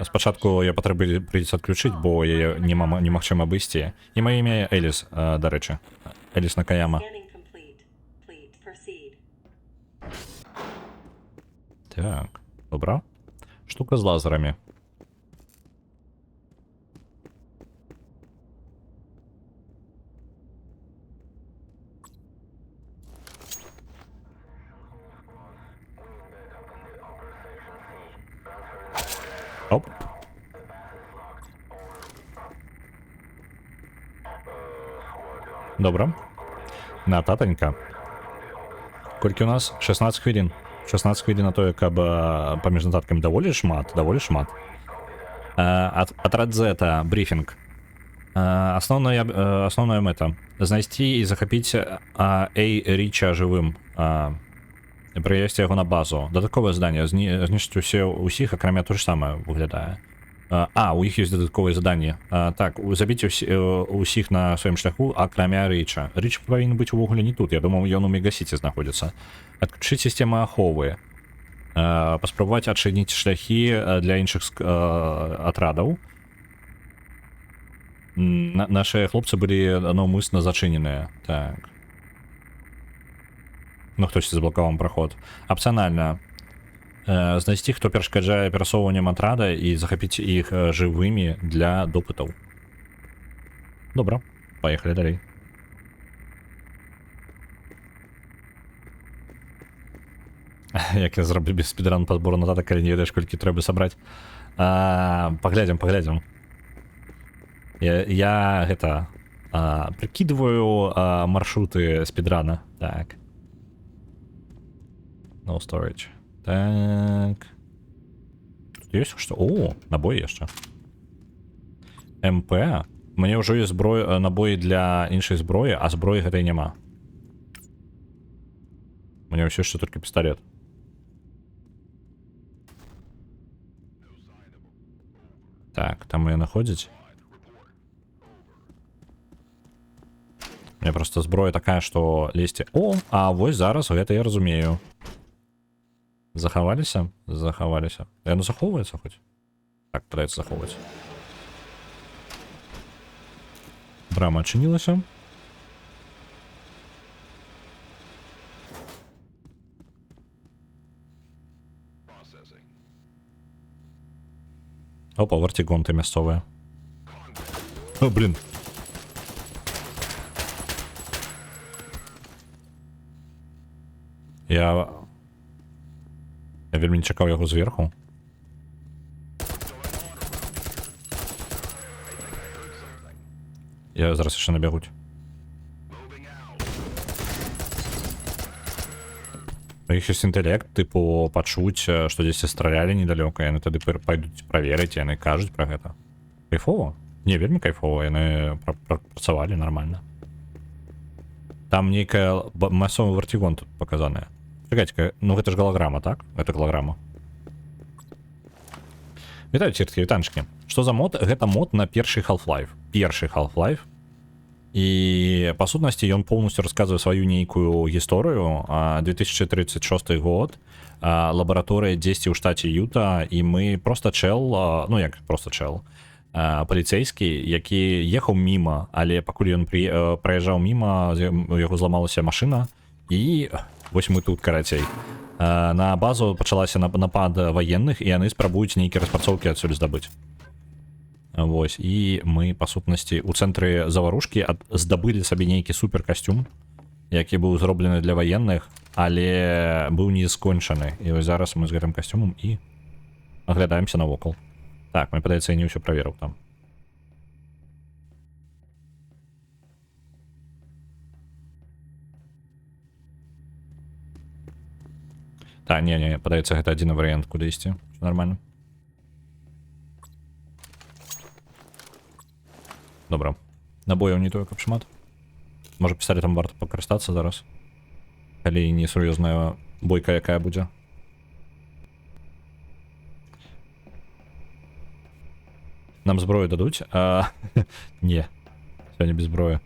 Спачатку я прыйдзецца адключыць, бо яе немагчыма абысці. І маё імя Эліс, дарэчы. Эліс Накаяма. Так, добра. Штука з лазарамі. Оп. Добре. Нататонька. Колькі у нас? 16 хвилин. 16 хвилин на то, каб паміж нотатками даволі шмат. Отряд Z, брифинг. Основная мета. Знайсці і захапіць Річа живым. Прывесці яго на базу. Дадатковае здание. Знішчыць усіх, акрамя то ж самае выглядае. У іх ёсць дадатковыя заданні. Так, забіце усіх на сваім шляху, акрамя Річа. Річ павінен быць увогуле не тут. Я думаў, ён у Мегасіці знаходзіцца. Адключыць сістэмы аховы. Паспрабаваць адчыніць шляхі для іншых атрадаў. Наши хлопцы былі наўмысна зачыненыя. Так. Ну, хтось заблокаваў праход. Апцыянальна. Знайсці, хто перашкаджае перасоўваннем атрада і захапіць іх жывымі для допытаў. Добра, паехалі далей. Як я зраблю без спідран па збору нататак, калі не ведаеш, колькі трэба сабраць. Паглядзім. Я гэта прыкідваю маршруты спідрана. Так. No storage. Так. Тут ёсць што? О, набой яшчэ. МП. Мне ўжо ёсць набоі для іншай зброі, а зброі гэтай няма. Мне ўсё яшчэ толькі пісталет. Так, там яна ходзіць. Мне просто зброя такая, што лезці... О, а вось зараз гэта я разумею. Захаваліся? Захаваліся. Яно захоўваецца хоць? Так, пытаецца захоўваць. Брама адчынілася. Опа, вартигонты мясцовыя. О, блин. Я вельмі не чакаў яго зверху. Я зараз яшчэ набягуць. У іх ёсць інтэлект, тыпу, пачуць, што дзесьці стралялі недалёка, яны тады пойдуць праверыць, яны кажуць пра гэта. Кайфова? Не, вельмі кайфова, яны працавалі нармальна. Там нейкая масовы вартигон тут показаная. Чакайце, ну гэта ж галаграма, так? Гэта галаграма. Вітаю, цірткі, вітанчыкі. Што за мод? Гэта мод на першы Half-Life. Першы Half-Life. І, па сутнасці, ён поўнасцю расказвае сваю нейкую гісторыю. 2036 год. Лабараторыя дзесьці ў штаце Юта. І мы проста чэл, ну як проста чэл, паліцейскі, які ехаў міма, але пакуль ён праязджаў міма, у яго зламалася машына. І вось мы тут, карацей. На базу пачалася напад ваенных, і яны спрабуюць нейкія распрацоўкі адсюль здабыць. Вось, і мы, па сутнасці, у цэнтры заварушкі здабылі сабе нейкі суперкасцюм, які быў зроблены для ваенных, але быў не скончаны. І вось зараз мы з гэтым касцюмам і аглядаемся навокал. Так, мне падаецца, я не ўсё праверыў там. Так, не, падаецца, гэта адзіны варыянт, куды ісці. Нормально. Добра. Набояў не тое, каб шмат. Можа, пісталетам варта пакарыстацца зараз. Калі не сур'ёзная бойка якая будзе. Нам зброю дадуць? Не. Сёння без зброі.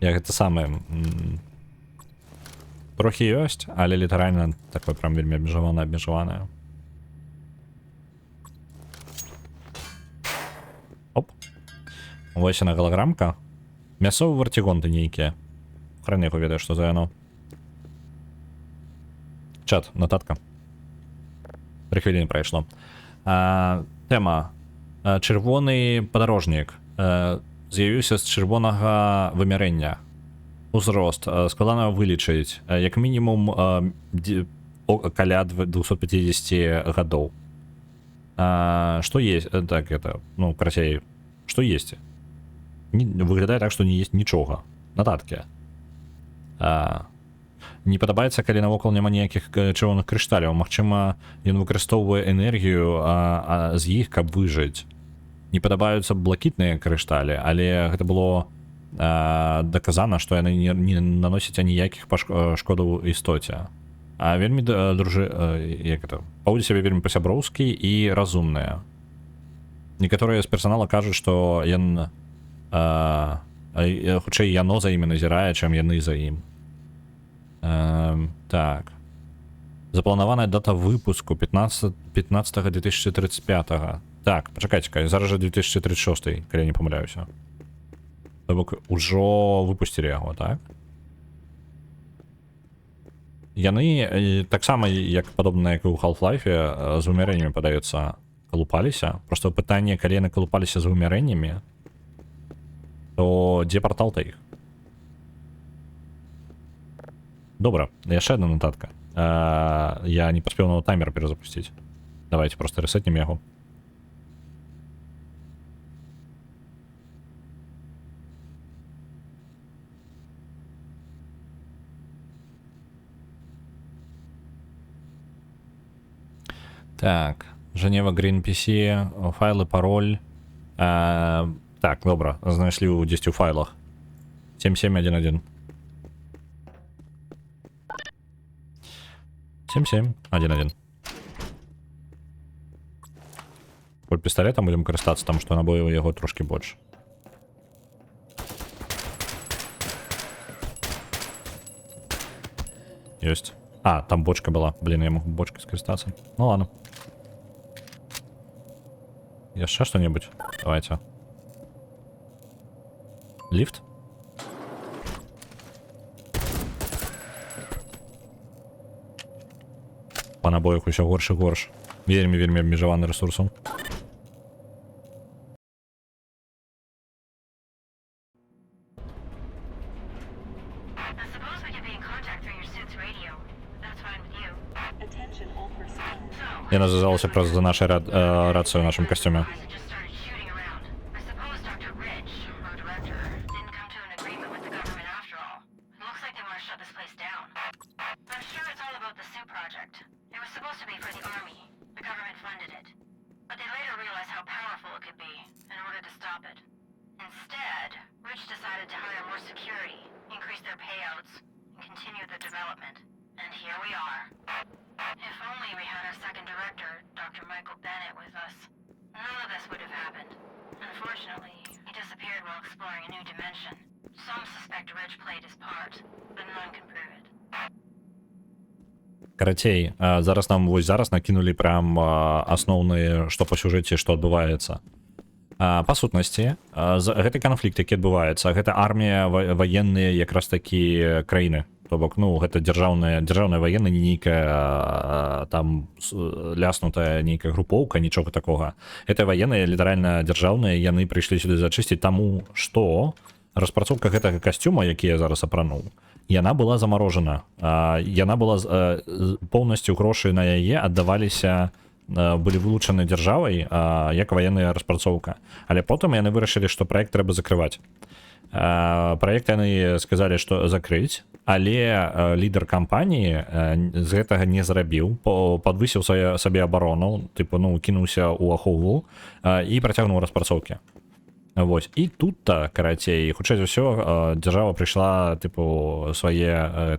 Я гэта самае... Трохі ёсць, але літаральна такое прям вельмі абмежаванае. Оп. Вось яна галаграмка. Мясовы вартигонты нейкія. Хран яго ведае, што за яно. Чат, нататка. 3 хвіліны прайшло. Тэма. Чырвоны падарожнік. З'явіўся з чырвонага вымярэння. Узрост. Складана вылічыць. Як мінімум каля 250 гадоў. Што есть? Так, это, ну, карацей, што есть? Выглядае так, што не есть нічога. Нататкі. Не падабаецца, калі навокал няма ніякіх чырвоных крышталяў. Магчыма, ён выкарыстоўвае энергію з іх, каб выжыць. Не падабаюцца блакітныя крышталі, але гэта было даказана, што яны не наносяць аніякіх шкодаў істоце. Вельмі паводзіць сябе вельмі па-сяброўскі і разумныя. Некаторыя з персанала кажуць, што хутчэй яно за імі назірае, чым яны за ім. Так. Запланаваная дата выпуску 15-2035. Так, пачакайце, зараз же 2036, калі я не памыляюся. То бок ужо выпусцілі яго, так? Яны таксама, як падобна, як і ў Half-Life, з вымярэннямі, падаецца, калупаліся. Просто пытанне, калі яны калупаліся з вымярэннямі, то дзе партал-то іх? Добра, яшчэ одна нотатка. Я не паспеў на таймер перезапусціць. Давайте просто ресетнем яго. Так, Женева Green PC, файлы, пароль. Так, добра, знайшлі ў 10 файлах. 7711. 7711. Коль пісталетам будем карыстацца, там што набояў яго трошки больш. Ёсць. А, там бочка была. Блин, я могу бочкой скористаться. Ну ладно. Яшчэ что-нибудь? Давайте. Лифт? По набоях усё горш і горш. Вельмі абмежаваны ресурсом. Я навязалася просто за нашей рацию в нашем костюме. Карацей, зараз нам вось зараз накінулі прям асноўныя, што па сюжэце, што адбываецца. Па сутнасці, гэты канфлікт, які адбываецца, гэта армія ваенныя якраз такі краіны. То бок, ну, гэта дзяржаўная ваенна, не нейкая там ляснутая нейкая групоўка, нічога такога. Гэта ваенныя, літаральна дзяржаўныя, яны прыйшлі сюды зачысціць, таму што распрацоўка гэтага касцюма, які я зараз апрануў, яна была замарожана. Яна была поўнасцю грошы на яе аддаваліся, былі вылучаны дзяржавай як ваенная распрацоўка. Але потым яны вырашылі, што праект трэба закрываць. Праект яны сказалі, што закрыць, але лідар кампаніі з гэтага не зрабіў, падвысіў сабе абарону, тыпу, ну, кінуўся ў ахову і працягнуў распрацоўкі. Вось. І тут-то, карацей, хутчэй за ўсё, дзяржава прыйшла, тыпу, свае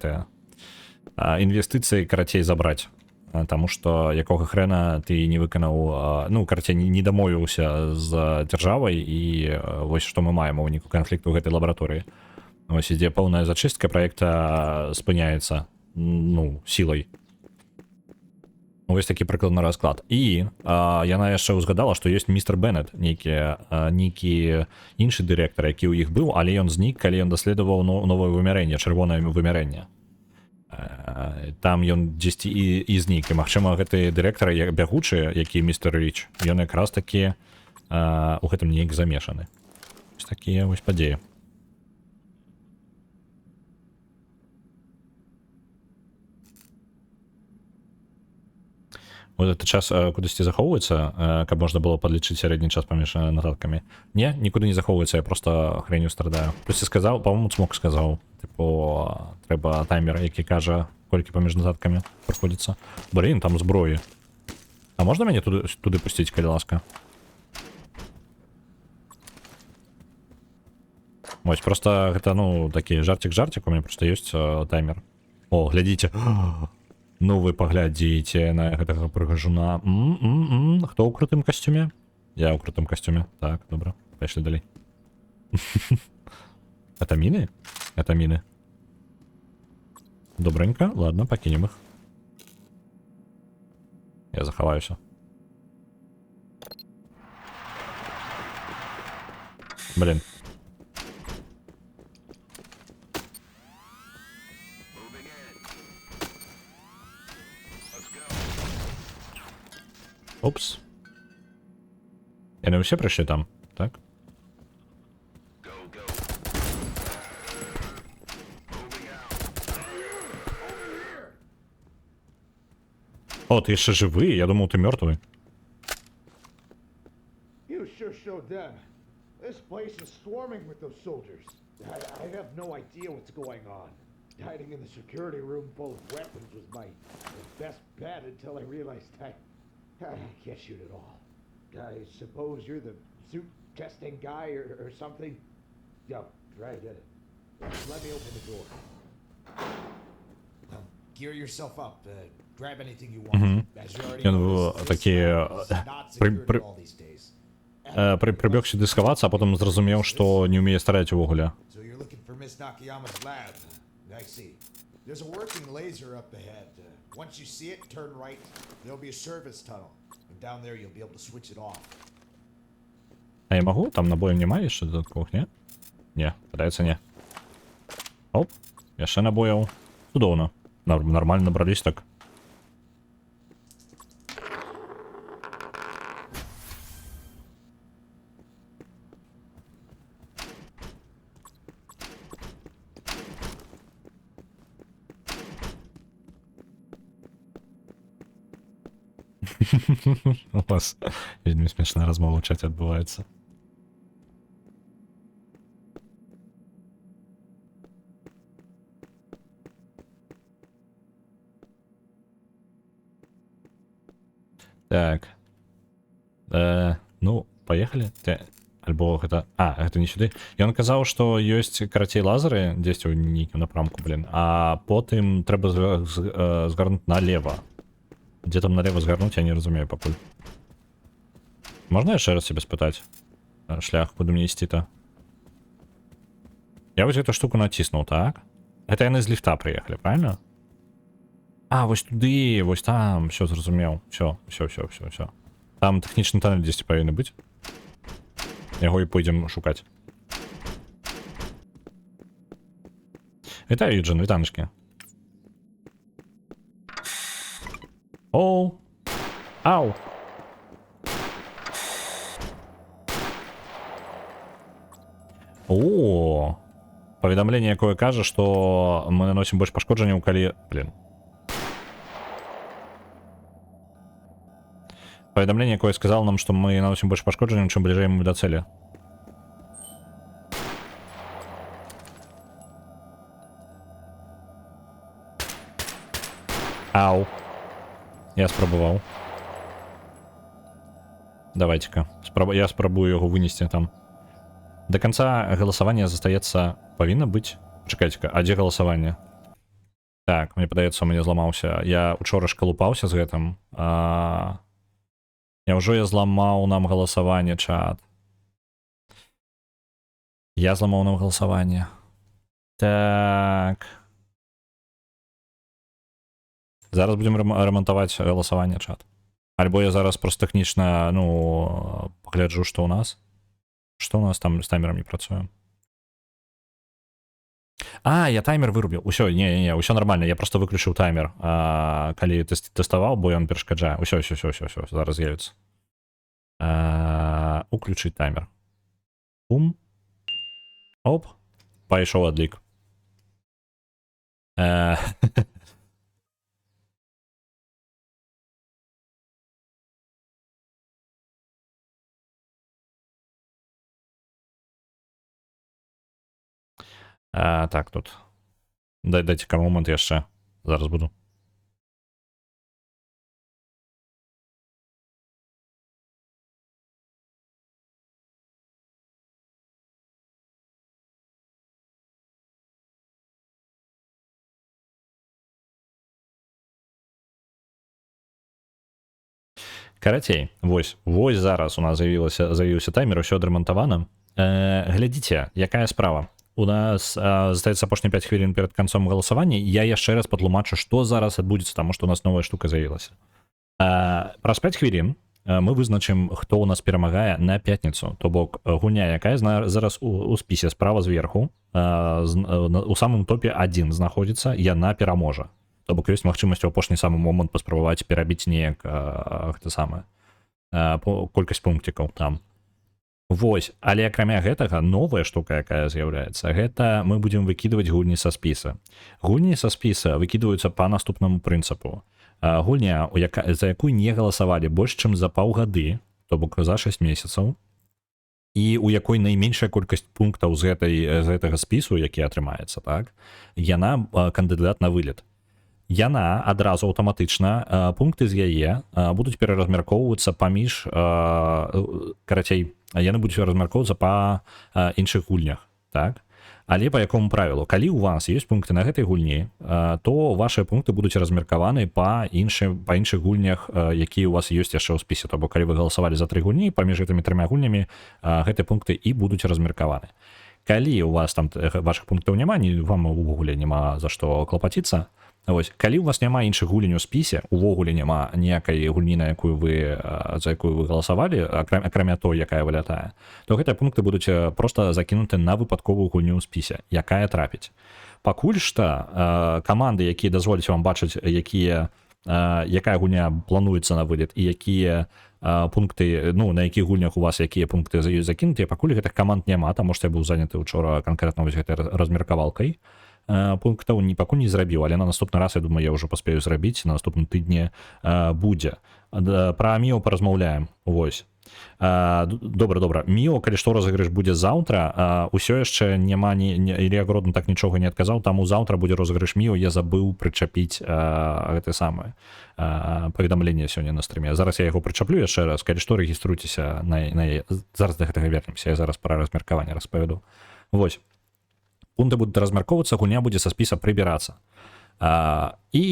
інвестыцыі, карацей, забраць. Таму што якога хрэна ты не выканаў, ну, карацей, не дамовіўся з дзяржавай, і вось што мы маем у выніку канфлікту ў гэтай лабараторыі. Вось ідзе поўная зачыстка праекта, спыняецца, ну, сілай. Вось такі прыкладны расклад. І яна яшчэ ўзгадала, што ёсць містер Беннет, нейкі іншы дырэктар, які ў іх быў, але ён знік, калі ён даследаваў новае вымярэнне, чырвонае вымярэнне. Там ён дзесьці і знік. І, магчыма, гэты дырэктар бягучы, які містер Річ, ён якраз такі у гэтым неяк замешаны. Вось такія вось падзеі. Вот этот час кудысьці захоўваецца, каб можна было падлічыць сярэдні час паміж нататкамі. Не, нікуды не захоўваецца, я просто хренью страдаю. Хтосьці сказаў, па-моему, Цмок сказаў, типу, трэба таймер, які кажа, колькі паміж нататкамі праходзіцца. Блин, там зброі. А можна мяне туды пусціць, калі ласка? Вось, просто гэта, ну, такі жарцік-жарцік, у мяне просто ёсць таймер. О, глядзіце. Ну вы паглядзіце на гэтага прыгажуна. Хто ў крутым касцюме? Я у крутом костюме. Так, добро. Пошли далее. Это мины? Это мины. Добренько. Ладно, покинем их. Я заховаюсь. Блин. Упс. И они все пришли там, так? О, ты еще живый? Я думал, ты мертвый. You sure showed them. This place is swarming with those soldiers. I have no idea what's going on. Hiding in the security room full of weapons was my best bet until I realized I can't shoot at all. I suppose you're the suit testing guy or something? Yeah, right, get it. Let me open the door. Well, gear yourself up. Grab anything you want. As you already noticed, Такие this is not secure all these days. прибег сюди сховатися, а потім зрозумів, що не вміє стріляти в угля. So you're looking for Miss Nakayama's lab. I see. There's a working laser up ahead. Once you see it, turn right. There'll be a service tunnel. And down there you'll be able to switch it off. А я можу? Там набоїв немає ще додаткових, ні? Ні, подається ні. Оп, я ще набоїв. Чудовно. Нормально набрались так. У вас вельми смішна розмова в чаті відбувається. Так. Ну, поехали. Альбо гэта... А, гэта не сюды. Ён казаў, што ёсць карацей лазеры дзесьці ў нейкім напрамку, блин. А потым трэба згарнуць налево. Где там налево згарнуць, я не разумею пакуль. Можна яшчэ раз себе спытаць? Шлях, куды мне ісці-то? Я вось эту штуку націснуў, так? Гэта яны з ліфта прыехалі, правильно? А, вось туды, вось там, все зразумеў. Все. Там тэхнічны тоннель дзесьці павінны быць. Яго і пойдзем шукаць. Вітаю, Юджин, вітаночки. Оу. Ау. О, паведамленне, якое кажа, што мы наносім больш пашкоджанняў, калі... Блин. Паведамленне, якое сказало нам, што мы наносім больш пашкоджанняў, чым бліжэй мы да цэлі. Ау. Я спрабаваў. Давайте-ка. Я спрабую яго вынесці там. До конца голосования застаецца... Павінна быць? Чакайце-ка, а дзе голосаванне? Так, мне падаецца, у мяне зламаўся. Я учора шкалупаўся з гэтым. Няўжо я зламаў нам голосаванне, чат? Я зламаў нам голосаванне. Так. Зараз будем ремонтаваць голосаванне, чат. Альбо я зараз просто тэхнічна, ну, пагляджу, што ў нас. Што ў нас там з таймером не працуе? А, я таймер вырубіў. Усё, не, ўсё нормально. Я просто выключыў таймер, калі тэставаў, бо ён перашкаджае. Усё, зараз з'явіцца. Уключыць таймер. Бум. Оп. Пайшоў адлік. Так, тут. Дайце-ка момент яшчэ. Зараз буду. Карацей, вось зараз у нас з'явіўся таймер, усё адрамантавана. Глядзіце, якая справа. У нас застаецца апошнія 5 хвілін перад канцом галасавання. Я яшчэ раз патлумачу, што зараз адбудзецца, таму што у нас новая штука з'явілася. Праз 5 хвілін мы вызначым, хто ў нас перамагае на пятніцу. То бок гульня, якая зараз у спісе справа зверху, у самым топе 1 знаходзіцца, яна пераможа. То бок ёсць магчымасць у апошні самы момант паспрабаваць перабіць неяк колькасць пунктикаў там. Вось, але акрамя гэтага новая штука, якая з'яўляецца, гэта мы будзем выкідваць гульні са спіса. Гульні са спіса выкідваюцца па наступнаму прынцыпу. Гульня, за якую не галасавалі больш, чым за паўгады, то бок за 6 месяцаў, і у якой найменшая колькасць пунктаў з гэтага спісу, які атрымаецца, так, яна кандыдат на вылет. Яна адразу аўтаматычна, пункты з яе будуць пераразмяркоўвацца паміж, карацей, яны будуць размяркоўвацца па іншых гульнях, так? Але па якому правілу? Калі ў вас ёсць пункты на гэтай гульні, то вашыя пункты будуць размеркаваны па іншых гульнях, якія ў вас ёсць яшчэ ў спісе. То бок, калі вы галасавалі за 3 гульні, паміж гэтымі 3 гульнямі гэтыя пункты і будуць размеркаваны. Калі у вас там вашых пунктаў няма, вам увогуле няма за што клапаціцца. Вось, калі у вас няма іншых гульняў у спісе, увогуле няма ніякай гульні, за якую вы галасавалі, акрамя той, якая вылятае, то гэтыя пункты будуць проста закінуты на выпадковую гульню ў спісе, якая трапіць. Пакуль што каманды, якія дазволяць вам бачыць, якая гульня плануецца на вылет і якія пункты, ну, на якіх гульнях у вас якія пункты закінутыя, пакуль гэтых каманд няма, таму што я быў заняты ўчора канкрэтна вось гэтай размеркавалкай пунктаў, пакуль не зрабіў, але на наступны раз, я думаю, я ўжо паспею зрабіць, на наступным тыдні будзе. Пра Міо паразмаўляем. Вось. Добра. Міо, калі што, розыгрыш будзе заўтра, усё яшчэ няма, Ілля Гродны так нічога не адказаў, таму заўтра будзе розыгрыш Міо, я забыў прычапіць гэтае самае паведамленне сёння на стрыме. Зараз я яго прычаплю яшчэ раз, калі што, рэгіструйцеся зараз да гэтага вернемся, я зараз пра размеркаванне распавяду. Вось. Пункты будуць размяркоўвацца, гульня будзе са спіса прыбірацца. І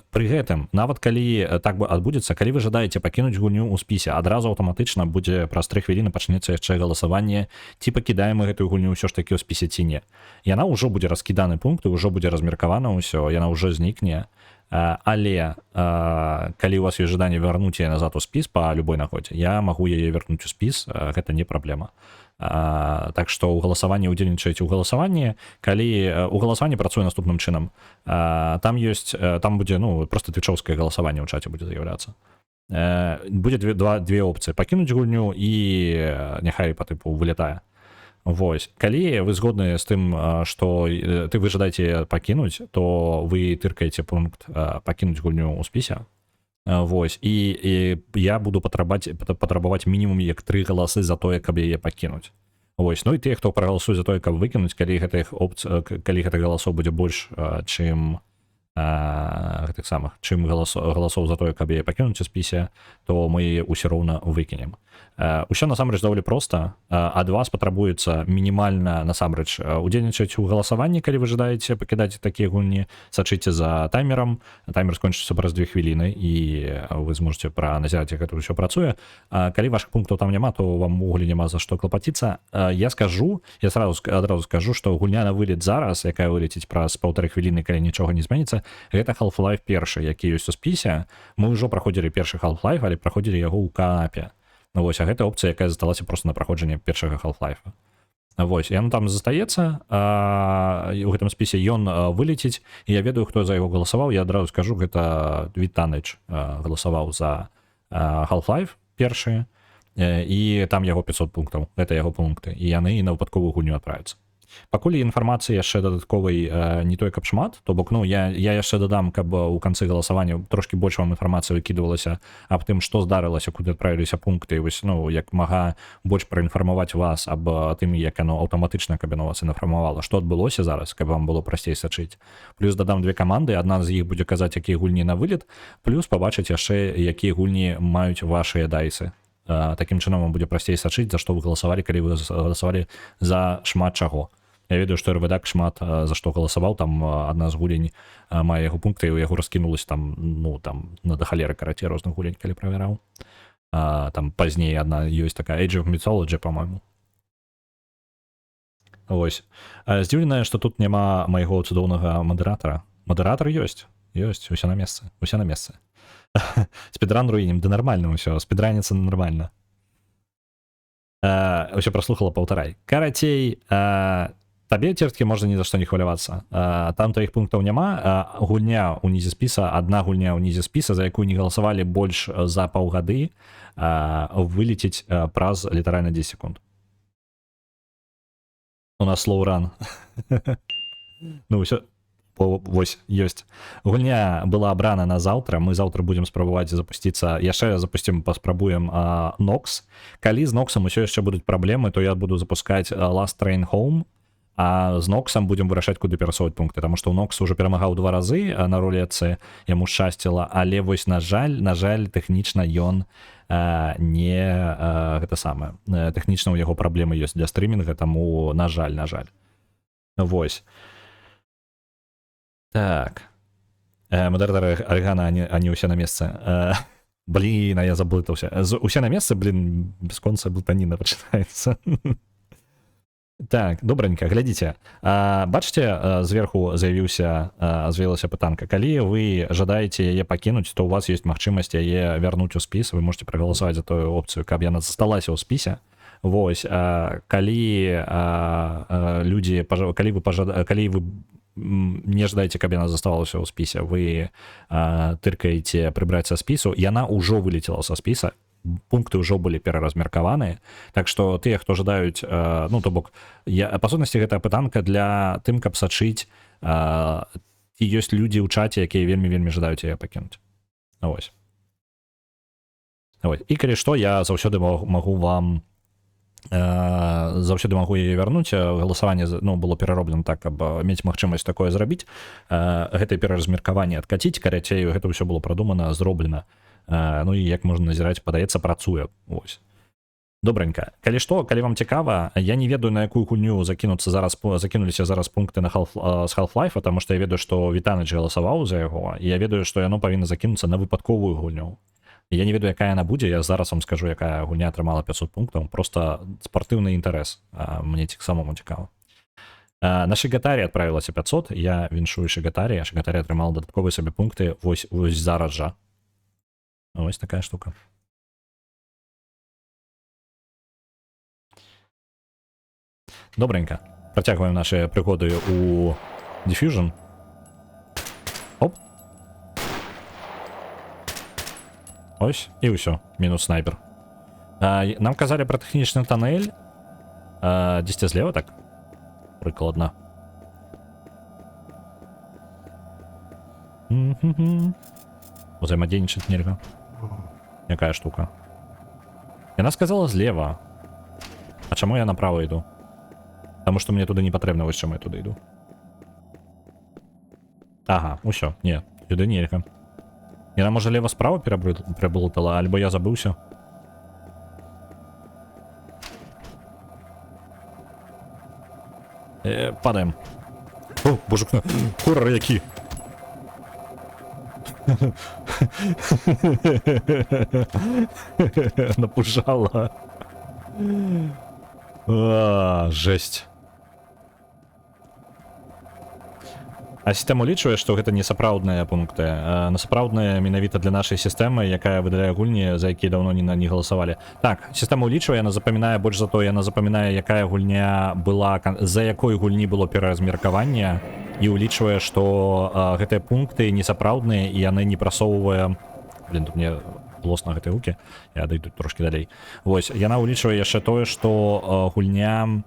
пры гэтым, нават калі так адбудзецца, калі вы жадаеце пакінуць гульню ў спісе, адразу аўтаматычна будзе праз 3 хвіліны пачнецца яшчэ галасаванне, ці пакідаем мы гэтую гульню ўсё ж такі ў спісе ці не. Яна ўжо будзе раскіданы пункты, ўжо будзе размеркавана ўсё, яна ўжо знікне. Але калі у вас ёсць жаданне вярнуць яе назад у спіс па любой нагодзе, я магу яе вярнуць у спіс, гэта не праблема. Так што ў галасаванні удзельнічаеце ў галасаванні, калі у галасаванні працуе наступным чынам, там будзе, ну, проста твічоўскае галасаванне ў чаце будзе з'яўляцца. Будзе две опцыі: пакінуць гульню і няхай па тыпу вылятае. Вось, калі вы згодны з тым, што вы жадаеце пакінуць, то вы тыркаеце пункт пакінуць гульню ў спісе. Вось, і я буду патрабаваць мінімум як 3 галасы за тое, каб яе пакінуць. Вось, ну і тыя, хто прагаласуе за тое, каб выкінуць, калі гэтых галасоў будзе больш, чым гэтых самых, чым галасоў за тое, каб яе пакінуць у спісе, то мы яе ўсё роўна выкінем. Усё насамрэч даволі проста. Ад вас патрабуецца мінімальна, насамрэч, удзельнічаць у галасаванні, калі вы жадаеце пакідаць такія гульні, сачыце за таймерам, таймер скончыцца праз 2 хвіліны, і вы зможаце праназіраць, як гэта ўсё працуе. Калі вашых пунктаў там няма, то вам увогуле няма за што клапаціцца. Я адразу скажу, што гульня на вылет зараз, якая вылеціць праз 1,5 хвіліны, калі нічога не зменіцца, гэта Half-Life першы, які ёсць у спісе. Мы ўжо праходзілі першы Half-Life, але праходзілі яго ў каапе. Вось, а гэта опцыя, якая засталася проста на праходжанне першага Half-Life. Вось, яно там застаецца, у гэтым спісе ён вылеціць, і я ведаю, хто за яго галасаваў. Я адразу скажу, гэта Вітаныч галасаваў за Half-Life першы, і там яго 500 пунктаў, гэта яго пункты, і яны на выпадковую гульню адправяцца. Пакуль інфармацыі яшчэ дадатковай не той, каб шмат, то бок, ну, я яшчэ дадам, каб у канцы галасавання трошкі больш вам інфармацыі выкідвалася аб тым, што здарылася, куды адправіліся пункты, вось, ну, як мага больш праінфармаваць вас аб тым, як яно аўтаматычна, каб яно вас інфармавала, што адбылося зараз, каб вам было прасцей сачыць. Плюс дадам 2 каманды, адна з іх будзе казаць, якія гульні на вылет, плюс пабачыць яшчэ, якія гульні маюць вашыя дайсы. Такім чынам вам будзе прасцей сачыць, за што вы галасавалі, калі вы галасавалі за шмат чаго. Я ведаю, што РВДАК шмат за што галасаваў, там адна з гулень мае яго пункты, і у яго раскінулася там, ну, там, на да халеры, карацей, розных гулень, калі правяраў. Там пазней одна ёсць такая Age of Mythology, по-моему. Вось. Здзіўленае, што тут няма майго цудоўнага мадэратара. Мадэратар ёсць, усё на месцы, усё на месцы. Спідран руінім, да нармальна ўсё, спідраніцца нармальна. Усё праслухала, паўтарай. Карацей, табе, церцкі, можна ні за што не хвалявацца. Там тваіх пунктаў няма. Гульня ўнізе спіса, адна гульня ўнізе спіса, за якую не галасавалі больш за паўгады, вылеціць праз літаральна 10 секунд. У нас слоуран. Ну, ўсё. Вось, ёсць. Гульня была абрана на заўтра. Мы заўтра будзем спрабаваць запусціцца. Яшчэ паспрабуем Nox. Калі з Nox'ам усё яшчэ будуць праблемы, то я буду запускаць Last Train Home, а з Nox'ам будзем вырашаць, куды перасоўваць пункты, таму што ў Nox уже перамагаў 2 разы на рулетцы, яму шчасціла, але вось на жаль, тэхнічна ён не гэта самае. Тэхнічна ў яго праблемы ёсць для стрымінга, таму на жаль. Вось. Так. Модератор Аргана, они усе на месцы. Блин, а я заблытаўся. Усе на месцы, блин, без конца блытаніна пачынаецца. Так, добранька, глядзіце. Бачыце, зверху з'явілася пытанка. Калі вы жадаеце яе пакінуць, то у вас ёсць магчымасць яе вярнуць у спіс. Вы можете прагаласаваць за тую опцыю, каб яна засталася ў спісе. Вось, калі вы не жадаеце, каб яна заставалася ў спісе, вы тыркаеце прыбраць са спісу, яна ўжо вылецела са спіса, пункты ўжо былі пераразмеркаваныя, так што тыя, хто жадаюць, ну, то бок, па сутнасці гэта пытанка для тым, каб сачыць, ці ёсць людзі ў чаце, якія вельмі жадаюць яе пакінуць. Вось. І калі што, я заўсёды магу вам яе вярнуць. Галасаванне было перароблена так, каб мець магчымасць такое зрабіць, гэтае пераразмеркаванне адкаціць, карацей, гэта ўсё было прадумана, зроблена, ну і як можна назіраць, падаецца, працуе. Вось. Добранька. Калі што, калі вам цікава, я не ведаю, на якую гульню закінуліся зараз пункты з Half-Life, таму што я ведаю, што Вітаныч галасаваў за яго, і я ведаю, што яно павінна закінуцца на выпадковую гульню. Я не ведаю, якая яна будзе, я зараз вам скажу, якая гульня атрымала 500 пунктаў, просто спартыўны інтарэс, мне самому цікава. На Шигатарі адправілася 500, я віншую Шигатарі, а Шигатарі атрымала дадатковыя сабе пункты вось зараз жа. Вось такая штука. Добренька. Працягваем нашы прыгоды у Diffusion. Оп. Ось, і ўсё, мінус снайпер. Нам казалі пра тэхнічны тоннель. Дзесьці злева, так? Прыкладна. Узаемадзейнічаць нельга. Якая штука? Яна сказала злева. А чаму я направо іду? Таму што мне туды не патрэбна, вось чаму я туды іду. Ага, усё, не, туды нельга. Яна, можа, лева-справа пераблутала, альбо я забыўся. Падаем. О, боже, хоррор які. Напужала. Жесть. А сістэма улічвае, што гэта не сапраўдныя пункты, на сапраўдныя менавіта для нашай сістэмы, якая выдае гульні, за якія даўно не галасавалі. Так, сістэма улічвае, яна запамінае, больш за то, яна запамінае, якая гульня была, за якой гульні было пераразмеркаванне, і улічвае, што гэтыя пункты несапраўдныя, і яны не прасоўвае... Блин, тут мне лос на гэтай гукі, я дайду трошки далей. Вось, яна улічвае яшчэ тое, што гульня...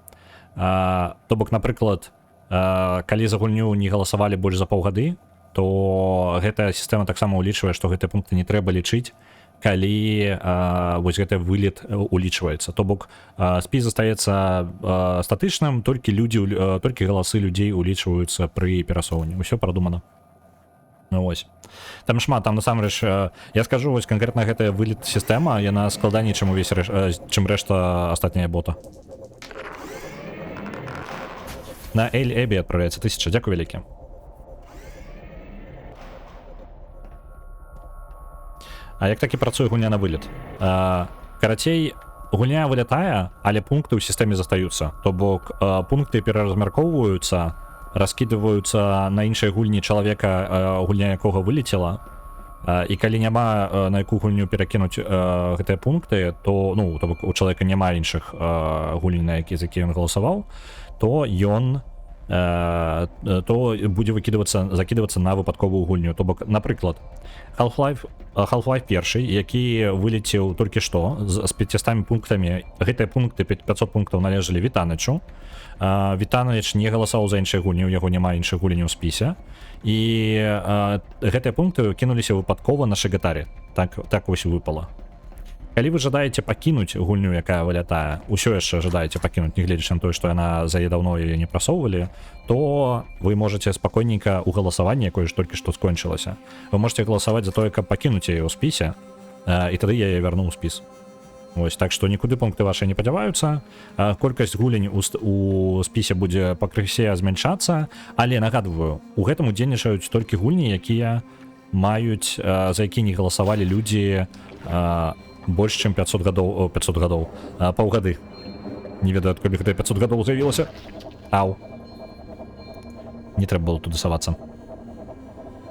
То бок, напрыклад, калі за гульню не галасавалі больш за паўгады, то гэтая сістэма таксама улічвае, што гэтыя пункты не трэба лічыць, калі вось гэты вылет улічваецца. То бок спіс застаецца статычным, толькі галасы людзей улічваюцца пры перасоўванні. Усё прадумана. Ну вось. Там шмат, там насамрэч, я скажу, вось канкрэтна гэтая вылет сістэма, яна складаней, чым рэшта астатняя бота. На Эль Эбі адправляецца 1000, дзякую вялікі. як такі працуе гульня на вылет? Карацей, гульня вылятае, але пункты ў сістэме застаюцца. То бок пункты пераразмяркоўваюцца, раскідваюцца на іншай гульні чалавека, гульня якога вылецела. І калі няма на якую гульню перакінуць гэтыя пункты, то, ну, то бок у чалавека няма іншых гульні, на які, за які ён галасаваў, то ён то будзе закідвацца на выпадковую гульню. То бок, напрыклад, Half-Life 1, які вылецеў толькі што з 500 пунктамі, гэтыя пункты 500 пунктаў належалі Вітаначу. Вітанач не галасаваў за іншыя гульні, у яго няма іншых гульняў у спісе. І гэтыя пункты кінуліся выпадкова на Шыгатарі. Так вось выпала. Калі вы жадаеце пакінуць гульню, якая вылятае, усё яшчэ жадаеце пакінуць, нягледзячы на тое, што яна за даўно яе не прасоўвалі, то вы можаце спакойненька ў галасаванні, якое ж толькі што скончылася, вы можете галасаваць за тое, каб пакінуць яе ў спісе, і тады я яе вярну ў спіс. Вось, так што нікуды пункты вашыя не падзяваюцца, колькасць гулень у спісе будзе пакрысе змяншацца, але нагадваю, у гэтым удзельнічаюць толькі гульні, якія маюць, за які не галасавалі людзі больш чым 500 гадоў, паўгады. Не ведаю, адкуль гэтыя 500 гадоў з'явілася. Ау. Не трэба было туды савацца.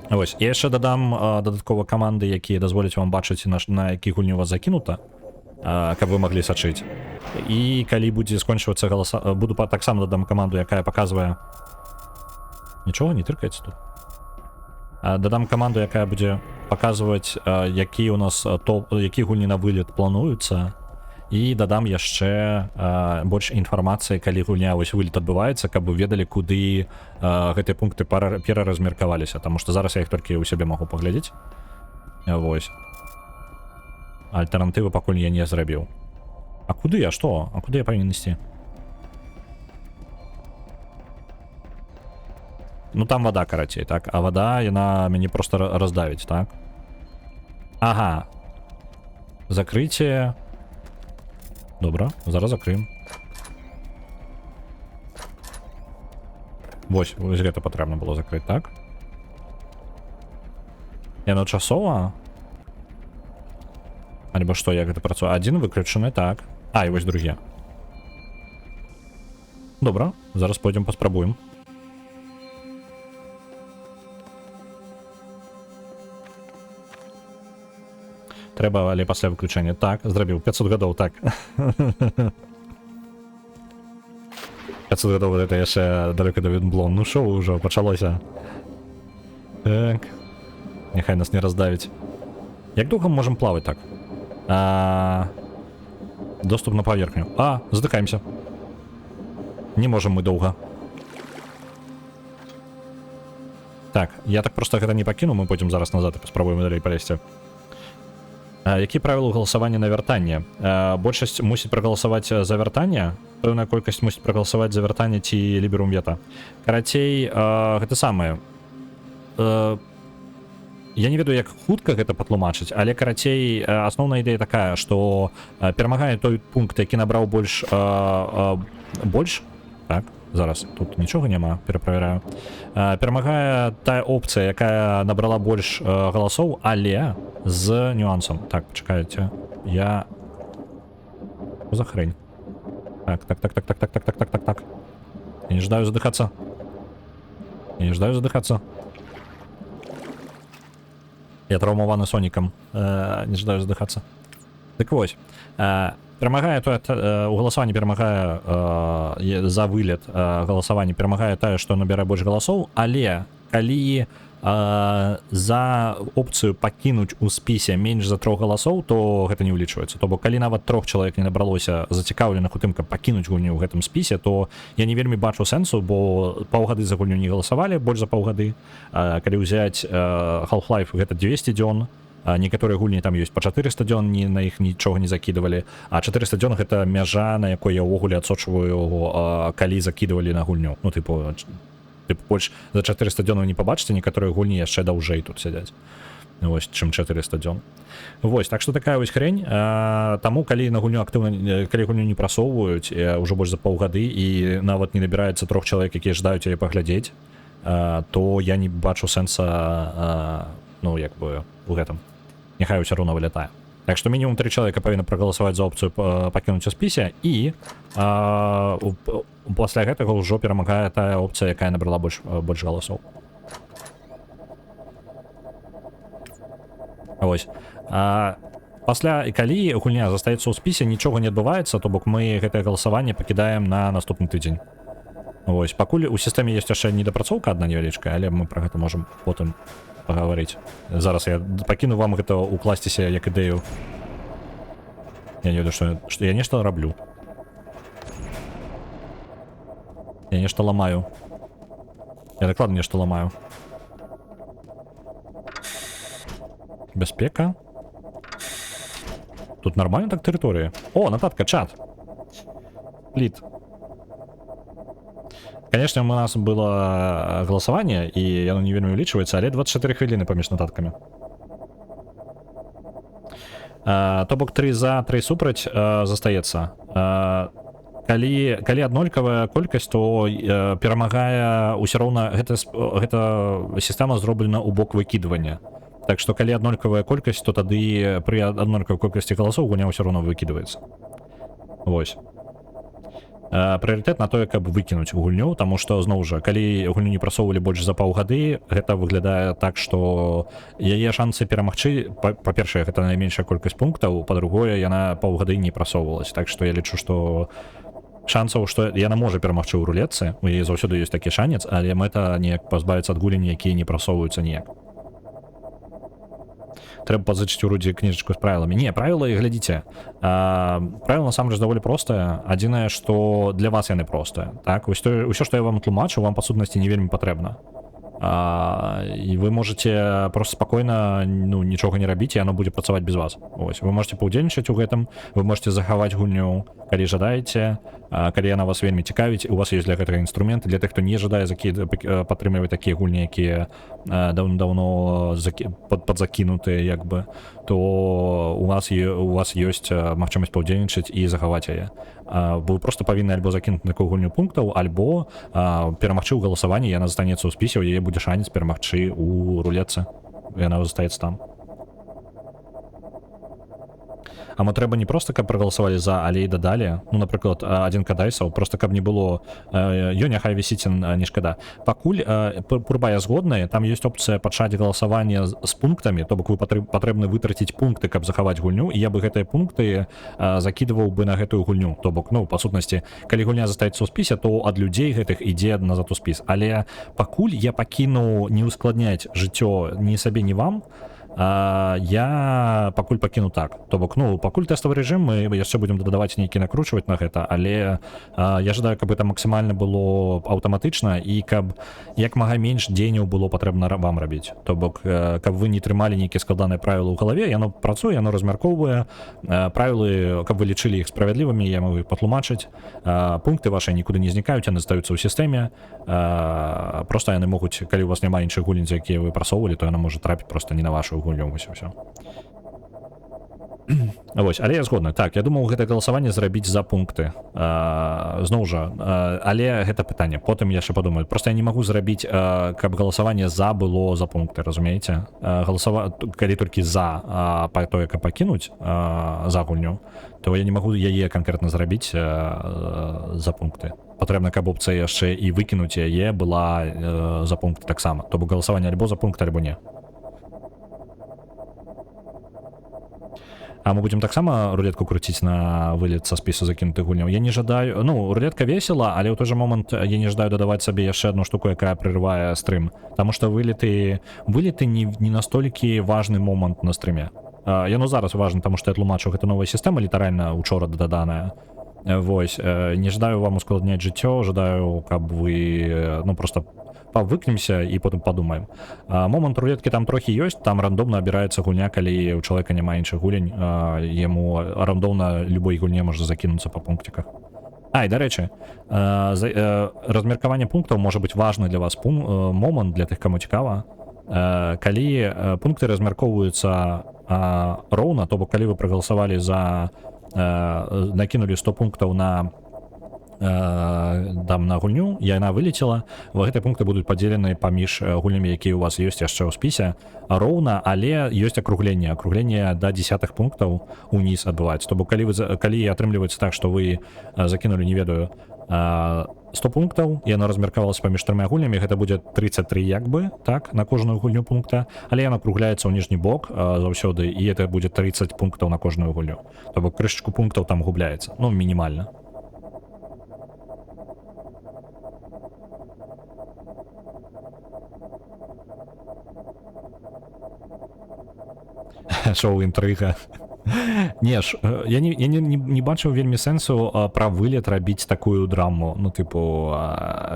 Вось, я яшчэ дадам дадаткова каманды, якія дазволяць вам бачыць, на які гульню вас закінута, каб вы маглі сачыць. І калі будзе скончвацца буду таксама дадам каманду, якая паказвае... Нічога, не тыркаецца тут. Дадам каманду, якая будзе паказваць, які у нас які гульні на вылет плануюцца, і дадам яшчэ больш інфармацыі, калі гульня вось вылет адбываецца, каб вы ведалі, куды гэтыя пункты пераразмеркаваліся, таму што зараз я іх толькі ў сябе магу паглядзець. Вось. Альтэрнатывы пакуль я не зрабіў. А куды я, што? А куды я павінен ісці? Ну там вода, карацей, так? А вода, яна мяне просто раздавіць, так? Ага. Закрыце. Добра, зараз закрыем. Вось гэта патрэбна было закрыць, так? Яно часова? Альбо што, як гэта працуе? Адзін выключаны, так. А, і вось другі. Добра, зараз пойдзем паспрабуем. Трэба, але пасля выключэння. Так, зрабіў 500 гадоў, так. 500 гадоў, гэта яшчэ далёка да Вінблон. Ну шоу ўжо пачалося. Так. Няхай нас не раздавіць. Як доўга мы можам плаваць так? Доступ на паверхню. Задыхаемся. Не можам мы доўга. Так, я так проста гэта не пакіну, мы пойдзем зараз назад і паспрабуем далей палезці. Які правілы галасавання на вяртанне? Большасць мусіць прагаласаваць за вяртанне, пэўная колькасць мусіць прагаласаваць за вяртанне ці ліберум вета. Карацей, гэта самае. Я не ведаю, як хутка гэта патлумачыць, але карацей, асноўная ідэя такая, што перамагае той пункт, які набраў больш, так, зараз тут нічога няма, пераправяраю. Перамагае тая опцыя, якая набрала больш галасоў, але з нюансам. Так, пачакайце. Я... Што за хрень? Так. Я не жадаю задыхацца. Я траўмаваны сонікам. Не жадаю задыхацца. Дык вось. Перамагае тое, у галасаванні перамагае за вылет галасаванне перамагае тое, што набірае больш галасоў, але калі за опцыю пакінуць у спісе менш за 3 галасоў, то гэта не ўлічваецца. То бок калі нават 3 чалавек не набралося зацікаўленых у тым, каб пакінуць гульню ў гэтым спісе, то я не вельмі бачу сэнсу, бо паўгады за гульню не галасавалі, больш за паўгады. Калі ўзяць Half-Life, гэта 200 дзён, некаторыя гульні там ёсць па 400 дзён, на іх нічога не закідывалі, а 400 дзён гэта мяжа, на якой я ўвогуле адсочваю, калі закідывалі на гульню. Ну, тыпу больш за 400 дзён вы не пабачыце, некаторыя гульні яшчэ даўжэй тут сядзяць. Вось, чым 400 дзён. Вось, так што такая вось хрень. Таму, калі на гульню актыўна, калі гульню не прасоўваюць ўжо больш за паўгады і нават не набіраецца 3 чалавек, якія ждаюць яе паглядзець, то я не бачу сэнса, ну, як бы, у гэтым. няхай ўсё роўна вылятае. Так што мінімум 3 чалавека павінны прагаласаваць за опцыю пакінуць у спісе, і пасля гэтага ўжо перамагае тая опцыя, якая набрала больш галасоў. Вось. Пасля і калі гульня застаецца ў спісе, нічога не адбываецца, то бок мы гэтае галасаванне пакідаем на наступны тыдзень. Вось, пакуль у сістэме ёсць яшчэ недапрацоўка адна невялічкая, але мы пра гэта можам потым пагаварыць. Зараз я пакіну вам гэта укласціся як ідэю. Я не ведаю, што я нешта раблю. Я нешта ламаю. Я дакладна нешта ламаю. Бяспека. Тут нормально так тэрыторыя. О, нататка, чат. Лід. Конечно, у нас было голосование, и оно не вельмі увеличивается, але 24 хвилины паміж нотатками. То бок 3 за, 3 супраць застаецца. Калі аднолькавая колькасць, то перамагае ўсё роўна гэта сістэма зроблена ў бок выкідвання. Так што калі аднолькавая колькасць, то тады пры аднолькавай колькасці галасоў гульня ўсё роўна выкідваецца. Вось. Прыярытэт на тое, каб выкінуць гульню, таму што зноў жа, калі гульню не прасоўвалі больш за паўгады, гэта выглядае так, што яе шансы перамагчы, па-першае, гэта найменшая колькасць пунктаў, па-другое, яна паўгады не прасоўвалась. Так што я лічу, што шансаў, што яна можа перамагчы ў рулетцы, у яе заўсёды ёсць такі шанец, але мэта неяк пазбавіцца ад гулень, якія не прасоўваюцца ніяк. Трэба пазычыць у Рудзі кніжачку з правіламі. Не, правіла, глядзіце, правіла насамрэч даволі простае. Адзінае, што для вас яны простыя. Так, усё, што я вам тлумачу, вам па сутнасці не вельмі патрэбна. І вы можете просто спакойна нічога не рабіць, і яно будзе працаваць без вас. Ось, вы можете паўдзельнічаць у гэтым, вы можете захаваць гульню, калі жадаеце, калі яна вас вельмі цікавіць, у вас ёсць для гэтага інструменты. Для тых, хто не жадае падтрымліваць такія гульні, якія даўно падзакінутыя, як бы, то у вас ёсць магчымасць паўдзельнічаць і захаваць яе. Вы просто павінны альбо закінуць такую гульню пунктаў, альбо перамагчы ў галасаванні, яна застанецца ў спісе, у яе будзе шанец перамагчы ў рулетцы. Яна застаецца там. А мы трэба не просто, каб прагаласавалі за, але і дадалі. Ну, напрыклад, 1 кадайсаў, просто каб не было, ё няхай вісіць, не шкада. Пакуль прыбая згодныя, там ёсць опцыя пачаць галасаванне з пунктамі, то бок вы патрэбны вытраціць пункты, каб захаваць гульню, і я бы гэтыя пункты закідваў бы на гэтую гульню. То бок, па сутнасці, калі гульня застаецца ў спісе, то ад людзей гэтых ідзе назад у спіс. Але пакуль я пакіну не ускладняць жыццё ні сабе, ні вам, я пакуль пакіну так. То бок, пакуль тэставы рэжым, мы яшчэ будзем дадаваць нейкі накручваць на гэта, але я жадаю, каб гэта максімальна было аўтаматычна і каб як мага менш дзеянняў было патрэбна вам рабіць. То бок, каб вы не трымалі нейкія складаныя правілы ў галаве, яно працуе, яно размяркоўвае правілы, каб вы лічылі іх справядлівымі, я магу іх патлумачыць. Пункты вашы нікуды не знікаюць, яны застаюцца ў сістэме. Проста яны могуць, калі у вас няма іншых гульніц, якія вы прасоўвалі, то яна можа трапіць проста не на вашу гульню, ўсё. Вось, але я згодны. Так, я думаў гэта галасаванне зрабіць за пункты. Зноў жа, але гэта пытанне. Потым я яшчэ падумаю. Проста я не магу зрабіць, каб галасаванне за было за пункты, разумееце? Калі толькі за тое, каб пакінуць за гульню, то я не магу яе канкрэтна зрабіць за пункты. Патрэбна, каб опцыя яшчэ і выкінуць яе была за пункты таксама. То бок галасаванне альбо за пункты, альбо не. А мы будем таксама рулетку крутіць на вылет са спісу закінутых гульняў. Я не жадаю, рулетка весела, але ў той жа момант я не жадаю дадаваць сабе яшчэ одну штуку, якая прерывае стрым. Таму што вылеты не настолькі важны момант на стрыме. Яно зараз важна, таму што я тлумачу, гэта новая сістэма, літаральна учора даданая. Вось, не жадаю вам ускладняць жыццё, жадаю, каб вы, просто выкнемся і потым падумаем. Момант рулеткі там трохі ёсць, там рандомна абіраецца гульня, калі у чалавека няма іншых гулень, яму рандомна любой гульне можа закінуцца па пунктиках. І, дарэчы, размеркаванне пунктаў можа быць важны для вас момант для тых, каму цікава. Калі пункты размяркоўваюцца роўна, то бок калі вы прагаласавалі за накінулі 100 пунктаў на дам на гульню, яна вылетела, гэтыя пункты будуць падзелены паміж гульнямі, якія у вас ёсць яшчэ ў спісе роўна, але ёсць акругленне да 10 пунктаў уніз адбываецца. То бок калі атрымліваецца так, што вы закінулі, не ведаю, 100 пунктаў, яно размеркавалася паміж 3 гульнямі, гэта будзе 33 як бы, так, на кожную гульню пункта, але яно акругляецца ў ніжні бок заўсёды, і это будзе 30 пунктаў на кожную гульню. То бок крышачку пунктаў там губляецца, ну, мінімальна. Шоу інтрыга. Не ж, я не бачыў вельмі сэнсу пра вылет рабіць такую драму. Ну, тыпу,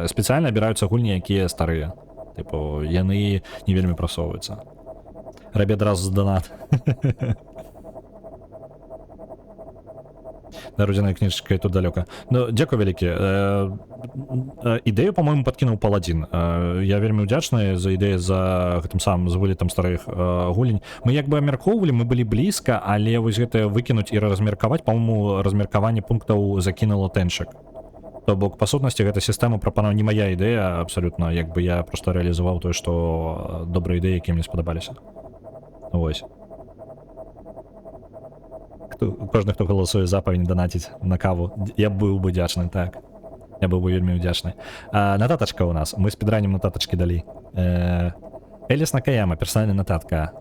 спецыяльна абіраюцца гульні, якія старыя. Тыпу, яны не вельмі прасоўваюцца. Рабі адразу з донат. Народзяная кніжачка і тут далёка. Ну, дзякуй вялікі. Ідэю, па-моему, падкінуў Паладзін. Я вельмі ўдзячны за ідэю за гэтым самым, з вылетам старых гулень. Мы як бы абмяркоўвалі, мы былі блізка, але вось гэта выкінуць і размеркаваць, па-моему, размеркаванне пунктаў закінула Тэншык. То бок, па сутнасці, гэта сістэма прапанова не мая ідэя, абсалютна, як бы я проста рэалізаваў тое, што добрыя ідэі, якія мне спадабаліся. Вось. Кожны, хто галасуе за, павінен данаціць на каву. Я быў бы удзячны, так. Я быў бы вельмі удзячны. Нататачка ў нас. Мы спідранем нататачкі далі. Эліс Накаяма, персанальная нататка.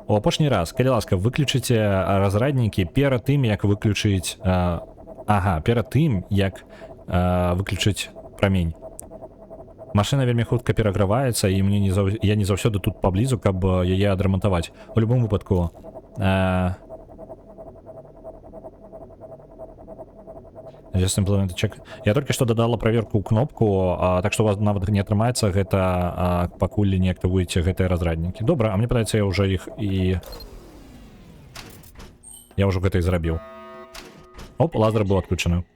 У апошні раз, калі ласка, выключыце разраднікі перад тым, як выключыць... перад тым, як выключыць прамень. Машына вельмі хутка пераграваецца, і я не заўсёды тут паблізу, каб яе адрамантаваць. У любым выпадку... Я толькі што дадала праверку ў кнопку, так што у вас нават не атрымаецца гэта, пакуль не актывуеце гэтыя разраднікі. Добра, а мне падаецца, я ўжо іх і... Я ўжо гэта і зрабіў. Оп, лазер быў адключаны.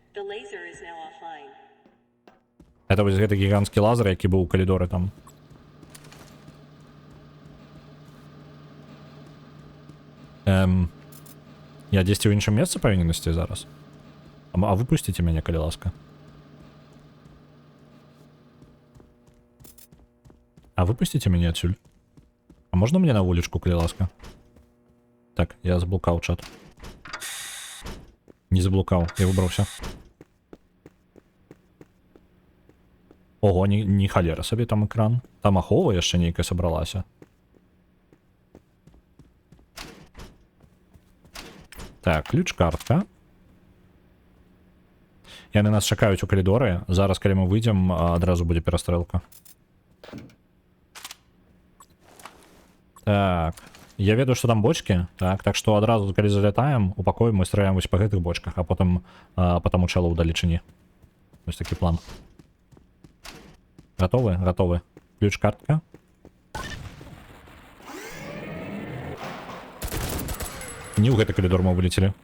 Это вось гэты гіганцкі лазер, які быў у калідоры там. Я дзесьці ў іншым месцы павінен ісці зараз? А выпусціце мяне, калі ласка. А выпусціце мяне адсюль. А можна мне на вулічку, калі ласка? Так, я заблукаў чат. Не заблукаў, я выбраўся. Ого, не халера сабе там экран. Там ахова яшчэ нейкая сабралася. Так, ключ-картка. Яны нас чакаюць у калідоры. Зараз, калі мы выйдзем, адразу будзе перастрэлка. Так. Я ведаю, што там бочкі. Так што адразу, калі залятаем у пакой, мы страляем вось па гэтых бочках, а потым у чэлу ўдалечыні. Вось такі план. Гатовы? Гатовы. Ключ-картка. Не ў гэты калідор мы вылецелі.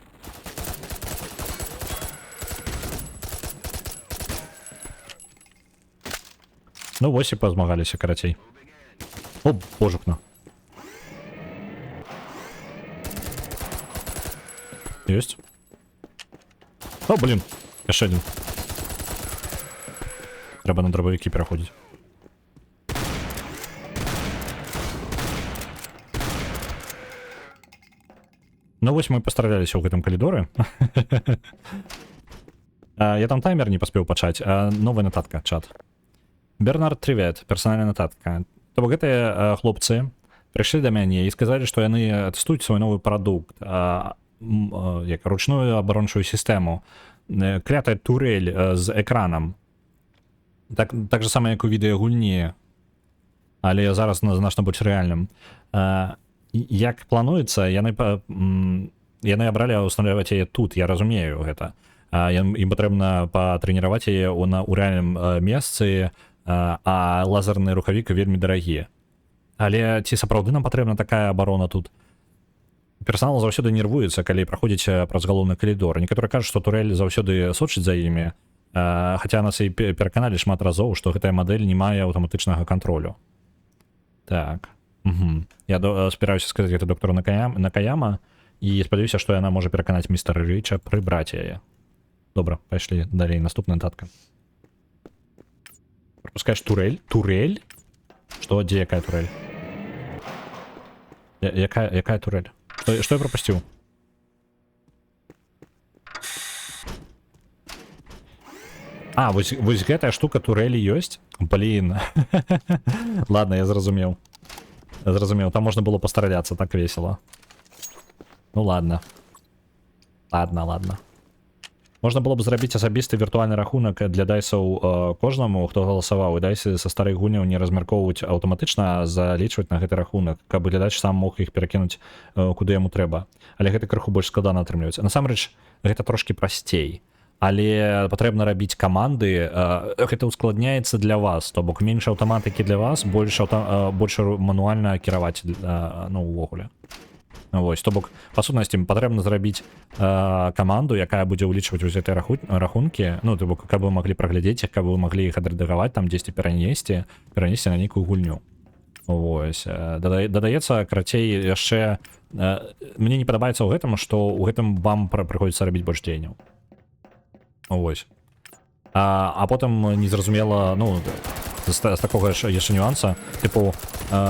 Ну, вось і пазмагаліся, карацей. О, божукна. Ёсць. О, блин, яшчэ адзін. Трэба на дробавікі пераходзіць. Ну, вось мы пастраляліся ў гэтым калідоры. Я там таймер не паспеў пачаць. Новая нататка, чат. Бернард Трівет, персанальная нататка. То бок гэтыя хлопцы прыйшлі да мяне і сказалі, што яны тэстуюць свой новы прадукт, як ручную абарончую сістэму, клятая турэль з экранам. Так же самае, як у відэагульні, але зараз значна больш рэальным. Як плануецца, яны абралі ўстанаўліваць яе тут, я разумею гэта. Ім патрэбна патрэніраваць яе ў рэальным месцы, а лазерны рухавік вельмі дарагі. Але ці сапраўды нам патрэбна такая абарона тут? Персанал заўсёды нервуецца, калі праходзіць праз галоўны калідор. Некаторыя кажуць, што турэль заўсёды сочыць за імі, хаця нас і пераканалі шмат разоў, што гэтая мадэль не мае аўтаматычнага кантролю. Так. Я спіраюся сказаць гэта доктару Накаяма і спадзяюся, што яна можа пераканаць містера Рыча прыбраць яе. Добра, пайшлі далей, наступная татка. Пропускаешь турель? Турель? Что, где якая турель? Якая турель? Что я пропустил? А, вось гэтая штука турелі ёсць? Блин. Ладно, я зразумеў. Там можна было пастраляцца, так весело. Ну ладно. Ладно. Можна было б зрабіць асабісты віртуальны рахунак для дайсаў кожнаму, хто галасаваў, і дайсы са старых гульняў не размяркоўваюць аўтаматычна, залічваць на гэты рахунак, каб глядач сам мог іх перакінуць куды яму трэба. Але гэта крыху больш складана атрымліваецца. Насамрэч, гэта трошкі прасцей. Але патрэбна рабіць каманды, гэта ускладняецца для вас, то бок менш аўтаматыкі для вас, больш мануальна кіраваць, ну, увогуле. Вось, то бок, па сутнасці, патрэбна зрабіць каманду, якая будзе ўлічваць вось гэтыя рахункі, ну, то бок, каб вы маглі праглядзець іх, каб вы маглі іх адрэдагаваць, там дзесьці перанесці на нейкую гульню. Вось, дадаецца, карацей, яшчэ... Мне не падабаецца ў гэтым, што ў гэтым вам прыходзіцца рабіць больш дзеянняў. Вось. А потым незразумела, ну, з такога яшчэ нюанса, типу,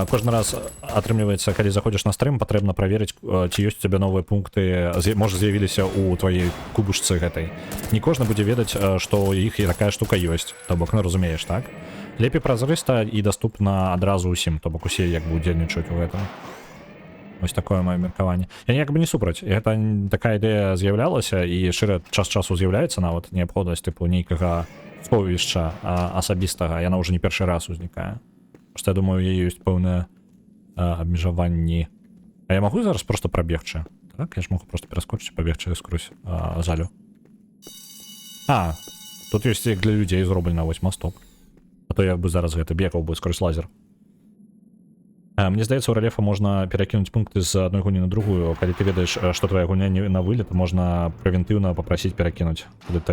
кожны раз атрымліваецца, калі заходзіш на стрым, патрэбна праверыць, ці ёсць у цябе новыя пункты, можа з'явіліся ў тваёй кубушцы гэтай. Не кожны будзе ведаць, што ў іх і такая штука ёсць, то бок, ну, разумееш, так? Лепей празрыста і даступна адразу ўсім, то бок усе як бы удзельнічаюць у гэтым. Вось такое маё меркаванне. Я як бы не супраць. Гэта такая ідэя з'яўлялася і шчыра час часу з'яўляецца нават неабходнасць тыпу нейкага сховішча асабістага. Яна ўжо не першы раз узнікае. Што я думаю, ёсць пэўныя абмежаванні. А я магу зараз проста прабегчы? Так, я ж могу просто пераскочыць, пабегчы скрозь залю. Тут ёсць як для людзей зроблена вось масток. А то я бы зараз гэта бегаў бы скрозь лазер. Мне здаецца, у рэлефа можна перакінуць пункты з адной гульні на другую. Калі ты ведаеш, што твая гульня не на вылет, можна прэвентыўна папрасіць перакінуць, куды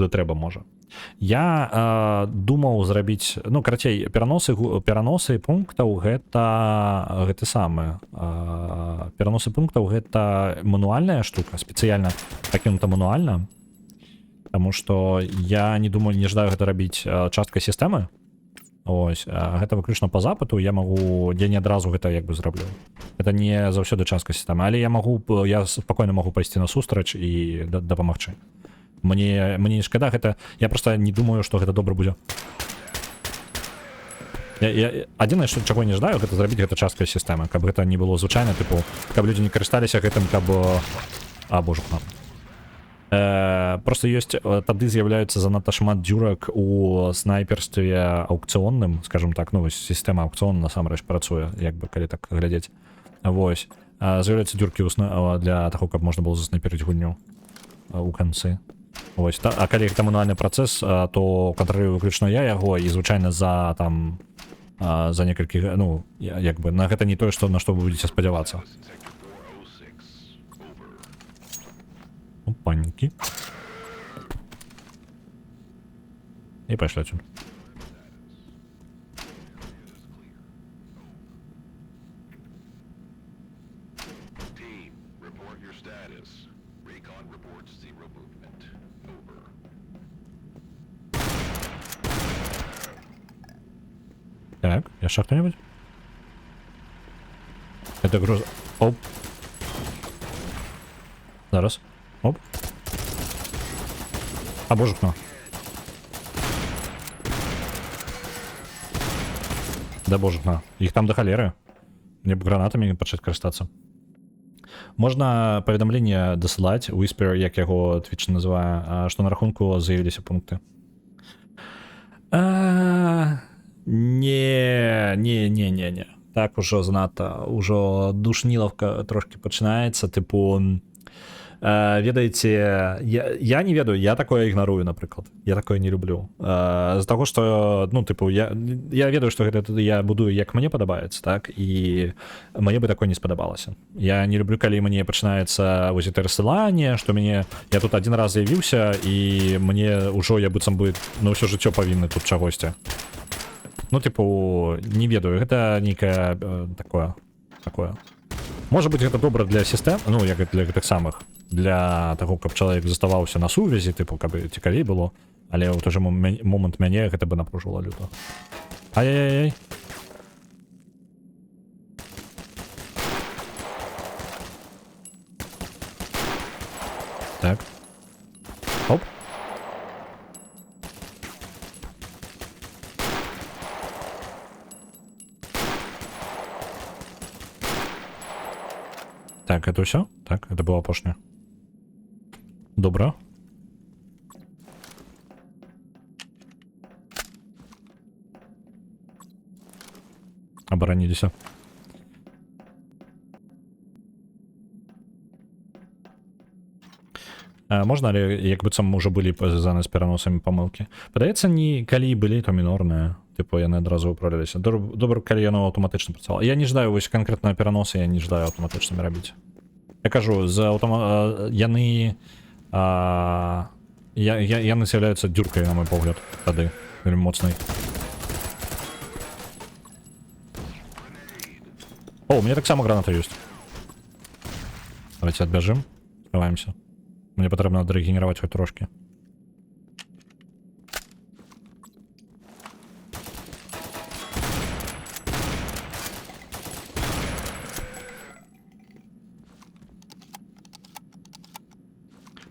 трэба можа. Я думаў зрабіць, ну, карацей, пераносы пунктаў гэта самае. Пераносы пунктаў гэта мануальная штука, спецыяльна пакінута мануальна. Таму што я не думаю, не жадаю гэта рабіць часткай сістэмы. Ось, гэта выключна по запыту, я магу, я не адразу гэта як бы зраблю. Гэта не заўсёды частка сістэмы, але я спакойна магу пайсці на сустрач і дапамагчы. Мне не шкада гэта, я просто не думаю, што гэта добра будзе. Адзінае, чаго не жадаю, гэта зрабіць гэта часткай сістэмы, каб гэта не было звычайна, тыпу, каб людзі не карысталіся гэтым, каб... боже мой. Просто ёсць, тады з'яўляюцца занадта шмат дзюрак у снайперстве аукцыонным, скажем так, ну вось сістэма аукцыон насамрэч працуе, як бы калі так глядзець. Вось, з'яўляюцца дзюркі для таго, каб можна было заснайперыць гульню у канцы. Вось, а калі гэта мануальны працэс, то кантралюю выключна я яго, і звычайна за там за некалькі, ну, як бы на гэта не тое, што на што вы будзеце спадзявацца. Опаньки. И пошли отсюда. Так, еще кто-нибудь? Это груз... Оп. Зараз. Оп. А боже хто. Да боже хто. Іх там да халеры. Мне б гранатамі пачаць карыстацца. Можна паведамленне дасылаць, Whisper, як яго Twitch называе, што на рахунку з'явіліся пункты. Не. Так ужо занадта. Ужо душнілаўка трошки пачынаецца, тыпу... Ведаеце, я не ведаю, я такое ігнарую, напрыклад. Я такое не люблю. З-за таго, што, ну, тыпу, я ведаю, што гэта я будую, як мне падабаецца, так, і мне бы такое не спадабалася. Я не люблю, калі мне пачынаецца вось гэта рассыланне, што мяне... Я тут адзін раз з'явіўся, і мне ўжо, я быццам бы, на ўсё жыццё павінны тут чагосьці. Ну, тыпу, не ведаю, гэта нейкае такое. Можа быць, гэта добра для сістэм, ну, як для гэтых самых для таго, каб чалавек заставаўся на сувязі, тыпу, каб цікавей было, але ў той жа момант мяне гэта бы напружвала люто. Ай-яй-яй. Так. Оп. Так, это все? Так, это было апошняе. Добра. Абараніліся. Можна, але як быццам уже былі звязаны з пераносамі памылкі. Падаецца, не калі былі, то мінорныя. Типу, яны адразу ўправляліся. Добра, калі яно аўтаматычна працавала. Я не ждаю вось канкрэтна пераносы, я не ждаю аўтаматычнымі рабіць. Я кажу, яны з'яўляюцца дзюркай, на мой погляд, тады, вельмі моцнай. О, у меня таксама граната ёсць. Давайте адбяжым, скрываемся. Мне патрэбна адрэгенераваць хоць трошки.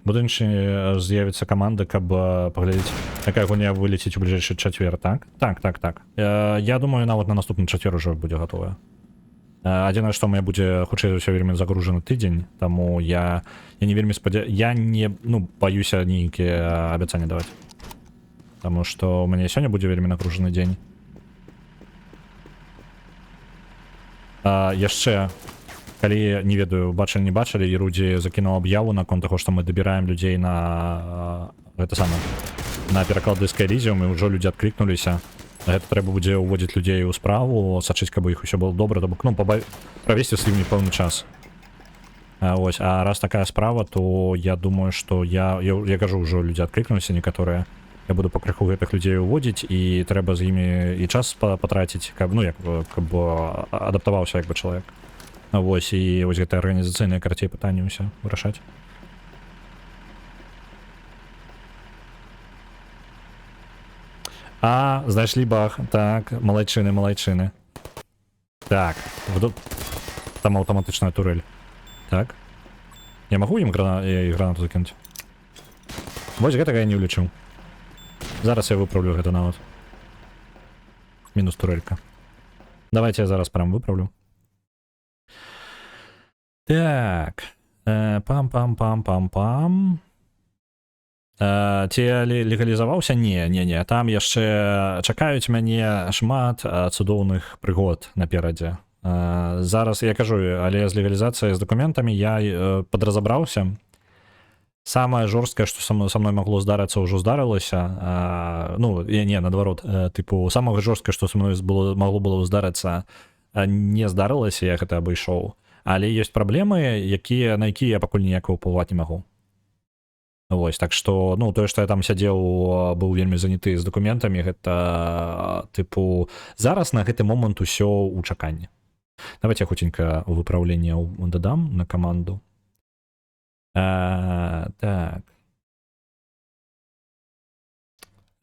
Будучи з'явіцца каманда, каб паглядзець, якая гульня вылеціць у бліжэйшы чацвер, так? Так. Я думаю, нават на наступны чацвер уже будзе гатовая. Адзінае, што у мяне будзе, хутчэй за ўсё, вельмі загружаны тыдзень, таму я не вельмі я не, баюся нейкія абяцанні даваць. Таму што ў мяне сёння будзе вельмі нагружаны дзень. Яшчэ, калі, не ведаю, бачылі, не бачылі, Ірудзі закінуў аб'яву наконт таго, што мы дабіраем людзей на на пераклады Skyrim, і ўжо людзі адклікнуліся. Гэта трэба будзе ўводзіць людзей у справу, сачыць, каб іх усё было добра, то бок, правесці з імі пэўны час. Вось, а раз такая справа, то я думаю, што я кажу, ўжо людзі адклікнуліся некаторыя. Я буду пакрыху гэтых людзей уводзіць, і трэба з імі і час патраціць, каб адаптаваўся як бы чалавек. Вось, і вось гэта арганізацыйныя карацей пытанні ўсё вырашаць. Знайшлі баг. Так, малайчыны. Так, там аўтаматычная турэль. Так. Я магу ім гранату закінуць? Вось гэтага я не ўлічыў. Зараз я выправлю гэта нават. Мінус турэлька. Давайте я зараз прям выправлю. Так. Пам-пам-пам-пам-пам. Ці легалізаваўся? Не. Там яшчэ чакаюць мяне шмат цудоўных прыгод наперадзе. Зараз я кажу, але з легалізацыяй з дакументамі я падразабраўся. Самае жорсткае, што са мной магло здарыцца, ўжо здарылася. Наадварот, тыпу, самае жорсткае, што са мной магло было здарыцца, не здарылася, я гэта абышоў. Але ёсць праблемы, на якія я пакуль ніякага ўплываць не магу. Вось, так што, тое, што я там сядзеў, быў вельмі заняты з дакументамі, гэта, тыпу, зараз на гэты момант усё ў чаканні. Давайте я хутенька выпраўленне дадам на каманду. Так.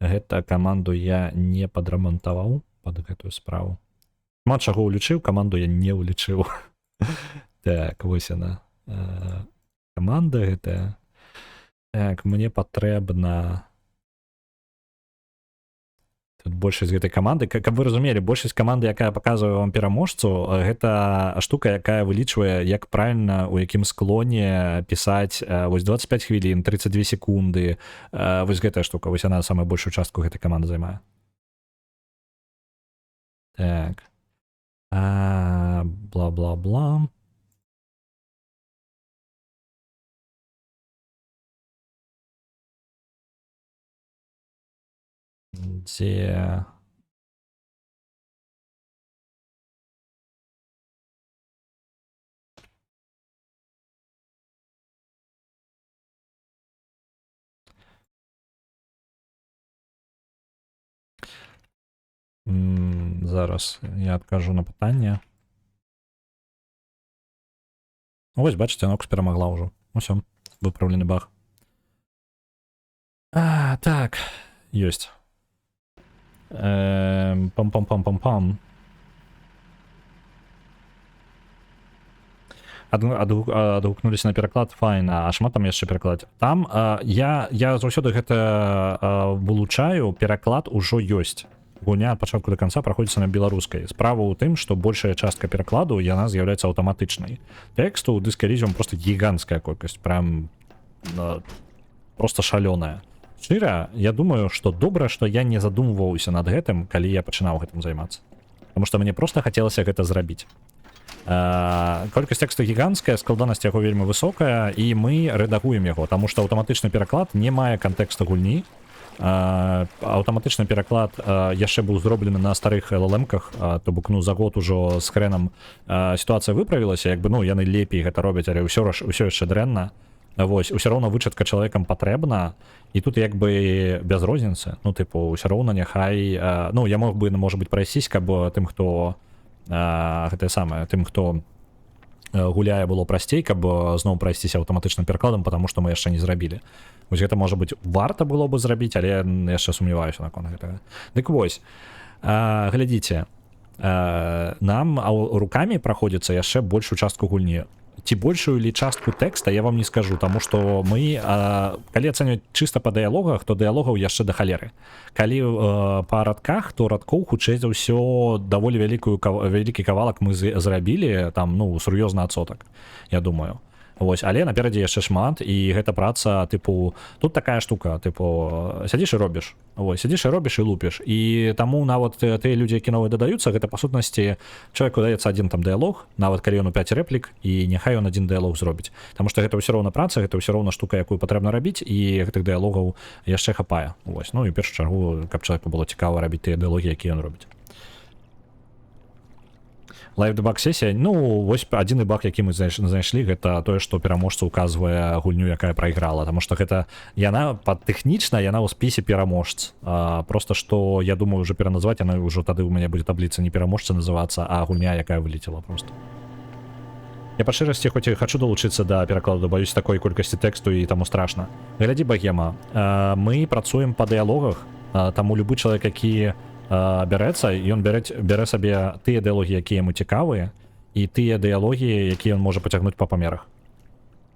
Гэта каманду я не падрамантаваў пад гэтую справу. Шмат чаго ўлічыў, каманду я не ўлічыў. Так, вось яна. Каманда гэтая. Так, мне патрэбна... Тут большасць гэтай каманды, каб вы разумелі, большасць каманды, якая паказвае вам пераможцу, гэта штука, якая вылічвае, як правільна, у якім склоне пісаць вось 25 хвілін, 32 секунды. Вось гэтая штука, вось яна самую большую частку гэтай каманды займае. Так. Бла-бла-бла. Дзе... Зараз я адкажу на пытанне. Вось, бачыце, Нокс перамагла ўжо. Усё. выправлены баг. Так, ёсць. Пам-пам-пам-пам-пам. Адгукнуліся на пераклад, файна, а шмат там яшчэ пераклад. Там я заўсёды гэта вылучаю, пераклад ужо ёсць. Гульня ад пачатку до канца праходзіцца на беларускай. Справа ў тым, што большая частка перакладу яна з'яўляецца аўтаматычнай. Тэксту ў Disco Elysium просто гіганцкая колькасць, прям просто шалёная. Шчыра, я думаю, што добра, што я не задумваўся над гэтым, калі я пачынаў гэтым займацца. Таму што мне проста хацелася гэта зрабіць. Колькасць тэксту гіганцкая, складанасць яго вельмі высокая, і мы рэдагуем яго, таму што аўтаматычны пераклад не мае кантэкста гульні. Аўтаматычны пераклад яшчэ быў зроблены на старых LLM-ках, то бок, ну, за год ужо з хрэнам сітуацыя выправілася, як бы, ну, яны лепей гэта робяць, але ўсё яшчэ дрэнна. Вось, усё роўна вычатка чалавекам патрэбна, і тут як бы без розніцы, ну, тыпу, усё роўна няхай, ну, я мог бы, можа быць, прайсцісь, каб тым, хто гэтае самае, тым, хто гуляе, было прасцей, каб зноў прайсціся аўтаматычным перакладам, потому што мы яшчэ не зрабілі. Вось гэта, можа быць, варта было бы зрабіць, але яшчэ сумняваюся наконт гэтага. Дык вось, глядзіце, нам рукамі праходзіцца яшчэ большую частку гульні. Ці большую ли частку тэкста я вам не скажу, таму што мы, калі ацэньваць чыста па дыялогах, то дыялогаў яшчэ да халеры. Калі па радках, то радкоў хутчэй за ўсё даволі вялікі кавалак мы зрабілі, там, ну, сур'ёзны адсотак, я думаю. Вось, але наперадзе яшчэ шмат, і гэта праца, тыпу, тут такая штука, тыпу, сядзіш і робіш, вось, сядзіш і робіш і лупіш, і таму нават тыя людзі, які новыя дадаюцца, гэта па сутнасці чалавеку даецца адзін там дыялог, нават калі ён у 5 рэплік, і няхай ён адзін дыялог зробіць, таму што гэта ўсё роўна праца, гэта ўсё роўна штука, якую патрэбна рабіць, і гэтых дыялогаў яшчэ хапае, вось, ну і ў першую чаргу, каб чалавеку было цікава рабіць тыя дыялогі, якія ён робіць. Лайв-дебаг сесія, ну, вось адзіны баг, які мы знайшлі, гэта тое, што пераможца указвае гульню, якая прайграла, таму што гэта, яна тэхнічна, яна ў спісе пераможц, просто што, я думаю, уже пераназваць, яна ўжо тады ў мяне будзе табліца не пераможца называцца, а гульня, якая вылецела просто. Я па шчырасці хоць і хачу далучыцца да перакладу, баюсь такой колькасці тэксту і таму страшна. Глядзі, Багема, мы працуем па дыялогах, таму любы чалавек, які бярэцца, ён бярэ сабе тыя дыялогі, якія яму цікавыя, і тыя дыялогі, якія ён можа пацягнуць па памерах.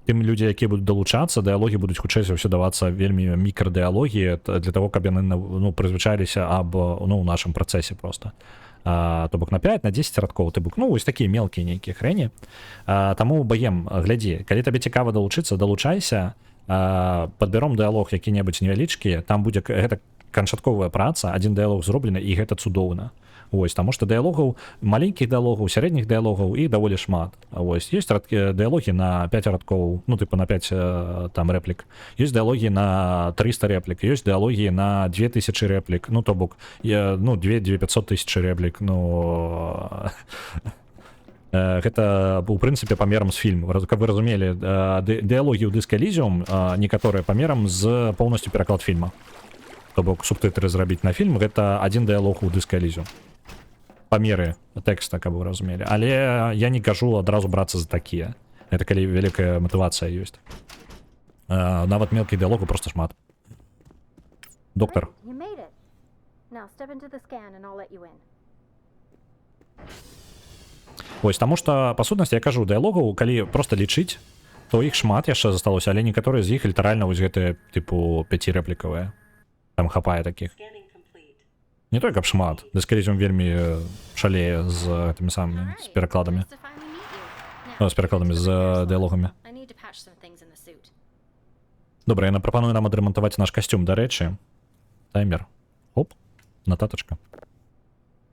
Тым людзі, якія будуць далучацца, дыялогі будуць хутчэй за ўсё давацца вельмі мікрадыялогі для того, каб яны, ну, прызвычаліся аб, ну, у нашым працэсе просто. То бок на 5, на 10 радкоў, ты бок, ну, вось такія мелкія нейкія хрэні. Таму, Багем, глядзі, калі табе цікава далучыцца, далучайся, падбяром дыялог які-небудзь невялічкі, там будзе гэта канчатковая праца, адзін дыялог зроблены, і гэта цудоўна. Вось, таму што дыялогаў, маленькіх дыялогаў, сярэдніх дыялогаў і даволі шмат. Вось, ёсць дыялогі на 5 радкоў, ну, тыпу на 5 там рэплік. Ёсць дыялогі на 300 рэплік, ёсць дыялогі на 2000 рэплік, ну, то бок, ну, 2500 тысяч рэплік, ну... Гэта, у прынцыпе, памерам з фільму. Каб вы разумелі, дыялогі ў Disco Elysium некаторыя памерам з поўнасцю пераклад фільма. То бок субтытры зрабіць на фільм, гэта адзін дыялог у Disco Elysium. Памеры тэкста, каб вы разумелі. Але я не кажу адразу брацца за такія. Гэта калі вялікая матывацыя ёсць. Нават мелкіх дыялогаў проста шмат. Доктар. Вось, таму што, па сутнасці, я кажу, дыялогаў, калі проста лічыць, то іх шмат яшчэ засталося, але некаторыя з іх літаральна вось гэтыя, тыпу, 5-рэплікавыя. Там хапае такіх. Не той, каб шмат. Disco Elysium вельмі шалее з гэтымі самымі, з перакладамі. Ну, з перакладамі, з дыялогамі. Добра, я прапаную нам адрамантаваць наш касцюм, дарэчы. Таймер. Оп, нататачка.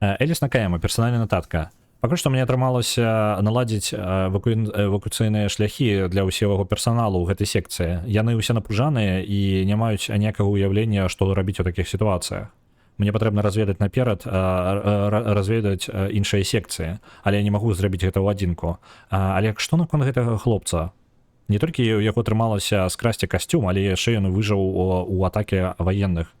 Эліс Накаяма, персанальная нататка. Пакуль што мне атрымалася наладзіць эвакуацыйныя шляхі для ўсяго персаналу ў гэтай секцыі. Яны ўсе напружаныя і не маюць аніякага ўяўлення, што рабіць у такіх сітуацыях. Мне патрэбна разведаць наперад, разведаць іншыя секцыі, але я не магу зрабіць гэта ў адзінку. Але што наконт гэтага хлопца? Не толькі у яго атрымалася скрасці касцюм, але яшчэ ён выжыў у атаке ваенных.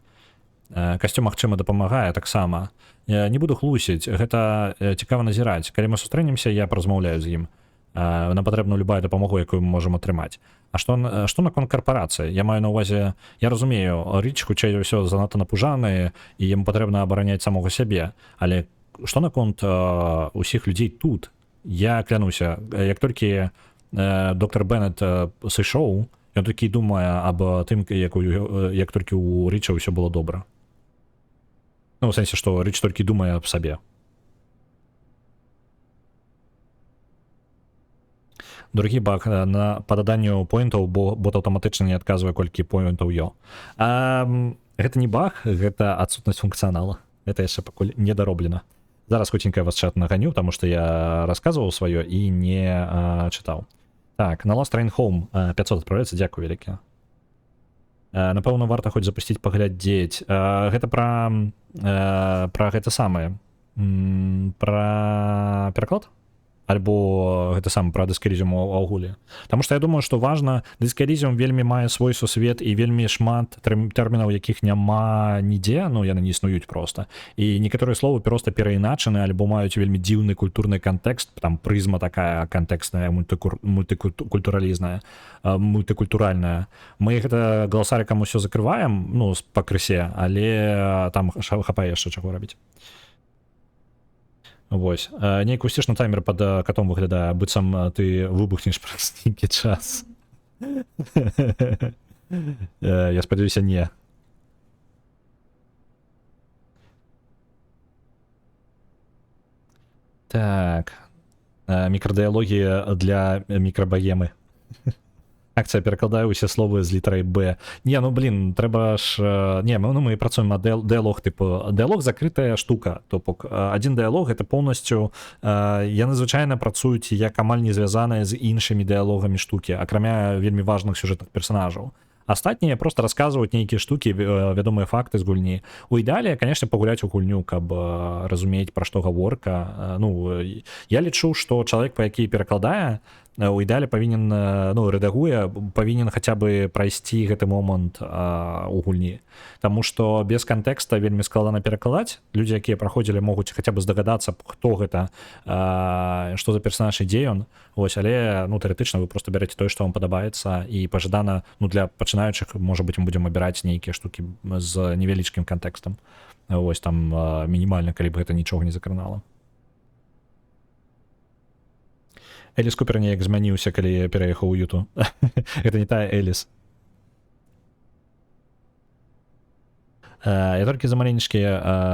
Касцюм, магчыма, дапамагае таксама. Не буду хлусіць, гэта цікава назіраць. Калі мы сустрэнемся, я паразмаўляю з ім. Нам патрэбна любая дапамога, якую мы можам атрымаць. А што наконт карпорацыі? Я маю на ўвазе, я разумею, Річ хутчэй ўсё занадта напужаны і яму патрэбна абараняць самога сябе, але што наконт усіх людзей тут? Я клянуся, як толькі доктор Беннет сышоў, ён такі думае аб тым, як толькі ў Річа ўсё было добра. Ну, у сэнсе, што Річ толькі думае аб сабе. Другі баг, па даданню поінтаў бот аўтаматычна не адказвае, колькі поінтаў ё. Гэта не баг, гэта адсутнасць функцыянала. Гэта яшчэ пакуль не дароблена. Зараз хуценька вас чат наганю, таму што я расказваў сваё і не чытаў. Так, на Lost Train Home 500 адправляецца, дзякую вялікі. Напэўна, варта хоць запусціць паглядзець. Гэта пра гэта самае. Пра пераклад? Альбо гэта сам пра дыскалізм у агуле. Таму што я думаю, што важна, дыскалізм вельмі мае свой сусвет і вельмі шмат тэрмінаў, якіх няма нідзе, ну яны не існуюць проста. І некаторыя словы проста перайначаны альбо маюць вельмі дзіўны культурны кантэкст, там прызма такая кантэкстная, мультыкультуралізная, мультыкультуральная. Мы гэта галасарыкам усё закрываем, ну, пакрысе, але там хапае яшчэ чаго рабіць. Вось. Нейкі усцішны таймер пад катом выглядае, быццам ты выбухнеш праз нейкі час. Я спадзяюся, не. Так. Мікрадыялогі для мікрабаемы. Акцыя перакладае ўсе словы з літарай Б. Не, ну блин, трэба ж... Не, мы працуем на дыялог, типу... Дыялог закрытая штука, то бок адзін дыялог это поўнасцю... Яны звычайна працуюць як амаль не звязаныя з іншымі дыялогамі штукі, акрамя вельмі важных сюжэтных персонажаў. Астатнія просто расказваюць нейкія штукі, вядомыя факты з гульні. У ідэале, конечно, пагуляць у гульню, каб разумець, пра што гаворка. Ну, я лічу, што чалавек, па які перакладае, у ідэале павінен, ну, рэдагуе, павінен хаця бы прайсці гэты момант у гульні. Таму што без кантэкста вельмі складана перакладаць. Людзі, якія праходзілі, могуць хаця бы здагадацца, хто гэта, што за персонаж, ідзе ён. Вось, але, ну, тэарэтычна вы просто бярэце тое, што вам падабаецца, і пажадана, ну, для пачынаючых, можа быць, мы будзем абіраць нейкія штукі з невялічкім кантэкстам. Вось, там мінімальна, калі б гэта нічога не закранала. Эліс Купер неяк змяніўся, калі пераехаў у Юту. Гэта не тая Эліс. Я толькі за маленечкі,